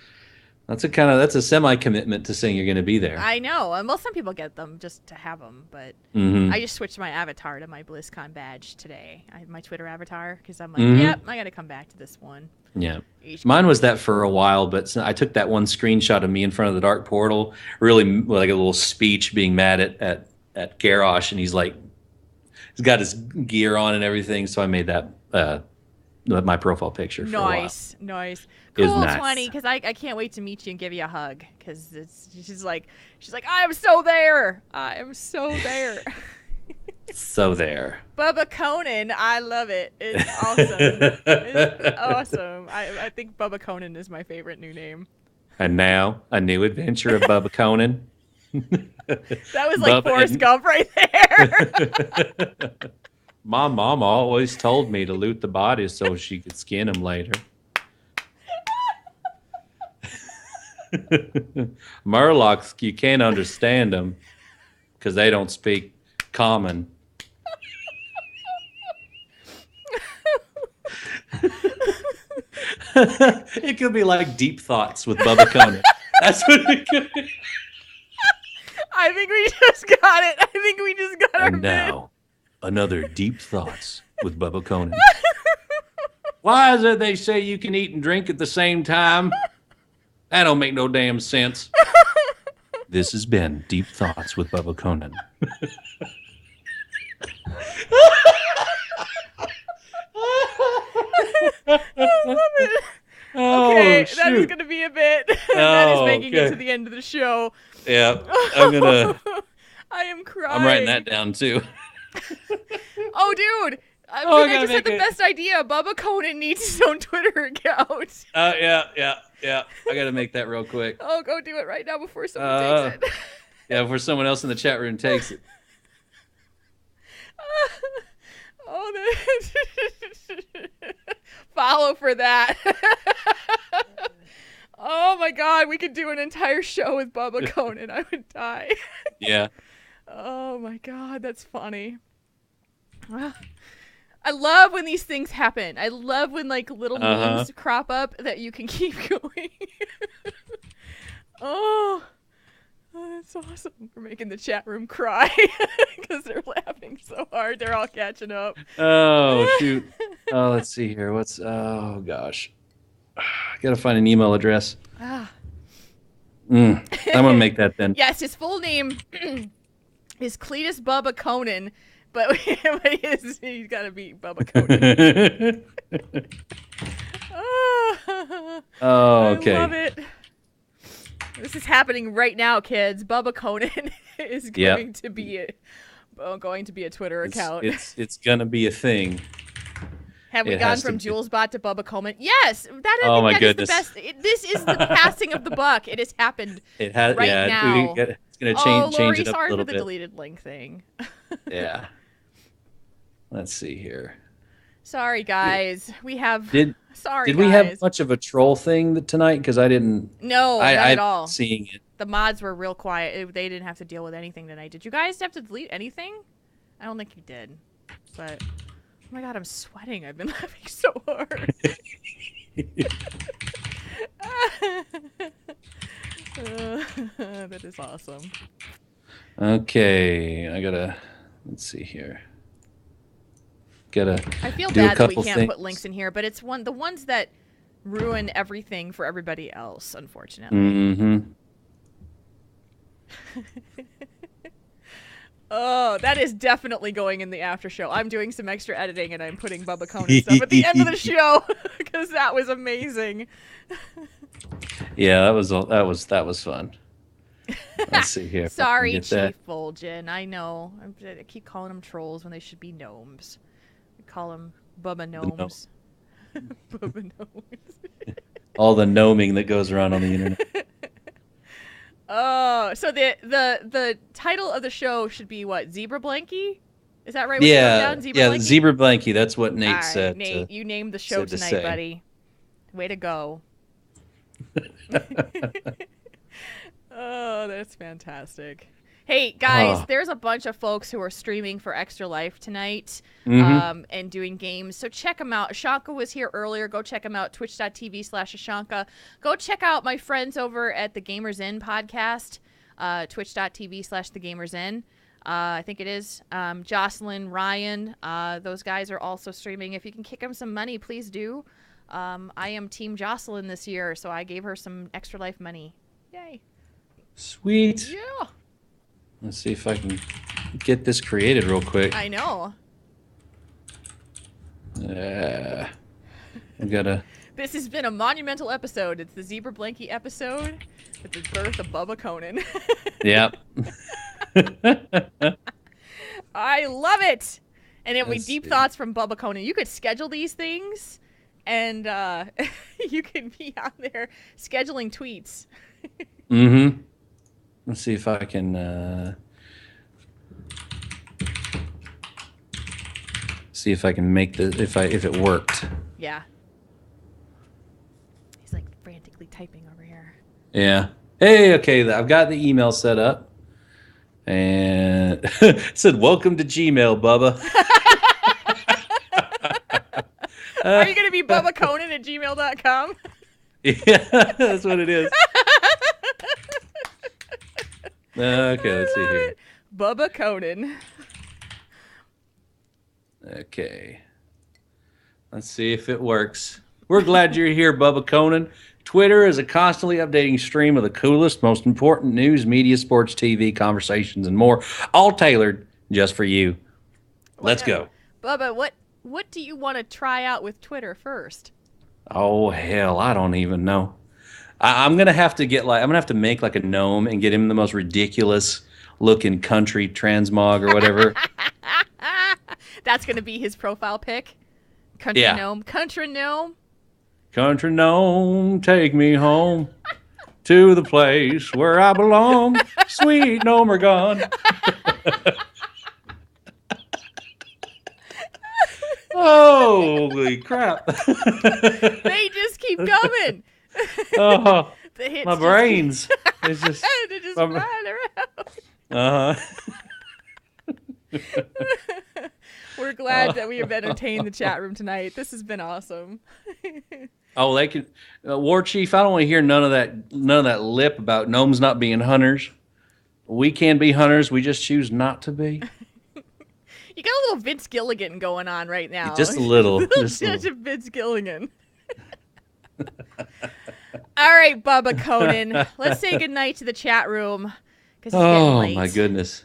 a semi commitment to saying you're going to be there. I know. Well, some people get them just to have them, but I just switched my avatar to my BlizzCon badge today. I have my Twitter avatar because I'm like, yep, I got to come back to this one. Yeah, mine was that for a while, but I took that one screenshot of me in front of the Dark Portal, really like a little speech being mad at Garrosh, and he's got his gear on and everything, so I made that my profile picture for a while. Nice. Cool, nice. 20, because I can't wait to meet you and give you a hug, because she's like, I am so there. I am so there. So there. Bubba Conan, I love it. It's awesome. It's awesome. I think Bubba Conan is my favorite new name. And now, a new adventure of Bubba Conan. That was like Forrest Gump right there. My mom always told me to loot the bodies so she could skin them later. Murlocs, you can't understand them because they don't speak common. It could be like Deep Thoughts with Bubba Conan. That's what it could be. I think we just got it. I think we just got our And now, another Deep Thoughts with Bubba Conan. Why is it they say you can eat and drink at the same time? That don't make no damn sense. This has been Deep Thoughts with Bubba Conan. I love it. Okay, that is going to be a bit. That is making it to the end of the show. Yeah, I am crying. I'm writing that down too. Oh, dude. I just had the best idea. Bubba Conan needs his own Twitter account. Yeah. I got to make that real quick. Oh, go do it right now before someone takes it. Yeah, before someone else in the chat room takes it. Follow for that. Oh my God, we could do an entire show with Bubba Conan. I would die. Yeah. Oh my God, that's funny. I love when these things happen. I love when like little memes crop up that you can keep going. Oh, that's awesome. We're making the chat room cry because they're laughing so hard. They're all catching up. Oh, shoot. Oh, let's see here. Oh, gosh. I got to find an email address. I'm going to make that then. Yes, his full name is Cletus Bubba Conan, but he's got to be Bubba Conan. Oh, okay. I love it. This is happening right now, kids. Bubba Conan is going to be a Twitter account. It's going to be a thing. Have we gone from Jules bot to Bubba Conan? Yes, my goodness. Is the best. This is the passing of the buck. It has happened. It has right now. It's going to change Lori, it up a sorry little for the bit. deleted link thing. Yeah. Let's see here. Sorry, guys. We have. Did Sorry, Did guys. we have much of a troll thing tonight? Because I didn't. No, not at all. Seeing it. The mods were real quiet. They didn't have to deal with anything tonight. Did you guys have to delete anything? I don't think you did. But oh my god, I'm sweating. I've been laughing so hard. That is awesome. Okay, let's see here. I feel bad that we can't put links in here, but it's the ones that ruin everything for everybody else, unfortunately. Mm-hmm. Oh, that is definitely going in the after show. I'm doing some extra editing and I'm putting Bubba Conan stuff at the end of the show because that was amazing. Yeah, that was fun. Let's see here. Sorry, Chief Vol'jin. I know. I keep calling them trolls when they should be gnomes. I call them Bubba Gnomes. Bubba Gnomes. All the gnoming that goes around on the internet. Oh, so the title of the show should be what? Zebra Blankie? Is that right? Yeah, Blankie? Zebra Blankie. That's what Nate said. Nate, you named the show tonight, buddy. Way to go. Oh, that's fantastic. Hey, guys, there's a bunch of folks who are streaming for Extra Life tonight and doing games. So check them out. Ashanka was here earlier. Go check them out, twitch.tv/Ashanka. Go check out my friends over at the Gamers Inn podcast, twitch.tv/The Gamers Inn. I think it is. Jocelyn, Ryan, those guys are also streaming. If you can kick them some money, please do. I am Team Jocelyn this year, so I gave her some Extra Life money. Yay. Sweet. Yeah. Let's see if I can get this created real quick. I know. I gotta. This has been a monumental episode. It's the Zebra Blankie episode with the birth of Bubba Conan. Yep. I love it. And then deep thoughts from Bubba Conan. You could schedule these things, and you can be out there scheduling tweets. Mm-hmm. Let's see if I can make if it worked. Yeah. He's like frantically typing over here. Yeah. Hey, okay, I've got the email set up. And it said, "Welcome to Gmail, Bubba." Are you going to be Bubba Conan at gmail.com? Yeah, that's what it is. Okay, let's see here. Bubba Conan. Okay. Let's see if it works. We're glad you're here, Bubba Conan. Twitter is a constantly updating stream of the coolest, most important news, media, sports, TV, conversations, and more, all tailored just for you. Let's go. Bubba, what do you want to try out with Twitter first? Oh, hell, I don't even know. I'm gonna have to make like a gnome and get him the most ridiculous looking country transmog or whatever. That's gonna be his profile pic. Country gnome. Country gnome. Country gnome, take me home to the place where I belong. Sweet gnome are gone. Holy crap. They just keep coming. Oh, my brains. It's just, they're just flying around. We're glad that we have entertained the chat room tonight. This has been awesome. Oh, they could. War Chief, I don't want to hear none of that lip about gnomes not being hunters. We can be hunters. We just choose not to be. You got a little Vince Gilligan going on right now. Just a little. Just a Vince Gilligan. All right, Bubba Conan. Let's say goodnight to the chat room. Oh, my goodness.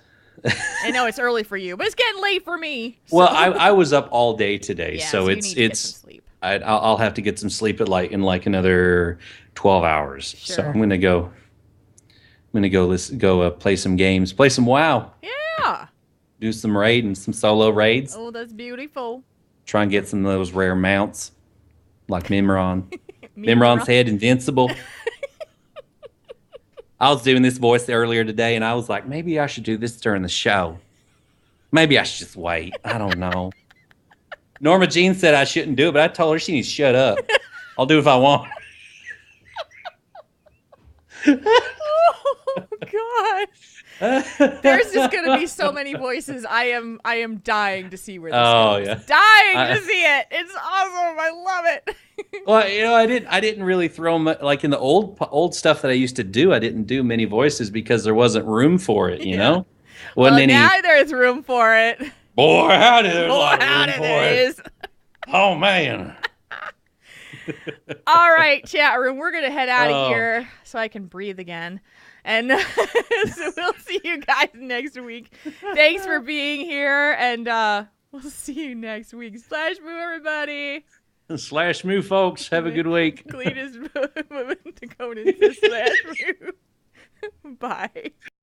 I know it's early for you, but it's getting late for me. So. Well, I was up all day today, yeah, so you it's need to get some sleep. I'll have to get some sleep in like another 12 hours. Sure. So I'm gonna go play some games, play some WoW. Yeah. Do some raid and some solo raids. Oh, that's beautiful. Try and get some of those rare mounts, like Mimron. Mimron's head invincible. I was doing this voice earlier today, and I was like, maybe I should do this during the show. Maybe I should just wait. I don't know. Norma Jean said I shouldn't do it, but I told her she needs to shut up. I'll do it if I want. Oh God. There's just gonna be so many voices. I am dying to see where this goes. Yeah. Dying to see it. It's awesome. I love it. Well, I didn't really throw like in the old stuff that I used to do. I didn't do many voices because there wasn't room for it. You know, well, now there's room for it. Boy, howdy, there's a lot of room for it. Oh man. All right, chat room. We're gonna head out of here so I can breathe again. And so we'll see you guys next week. Thanks for being here, and we'll see you next week. Slash moo, everybody. Slash moo, folks. Have a good week. Cletus Dakotan says slash moo. Bye.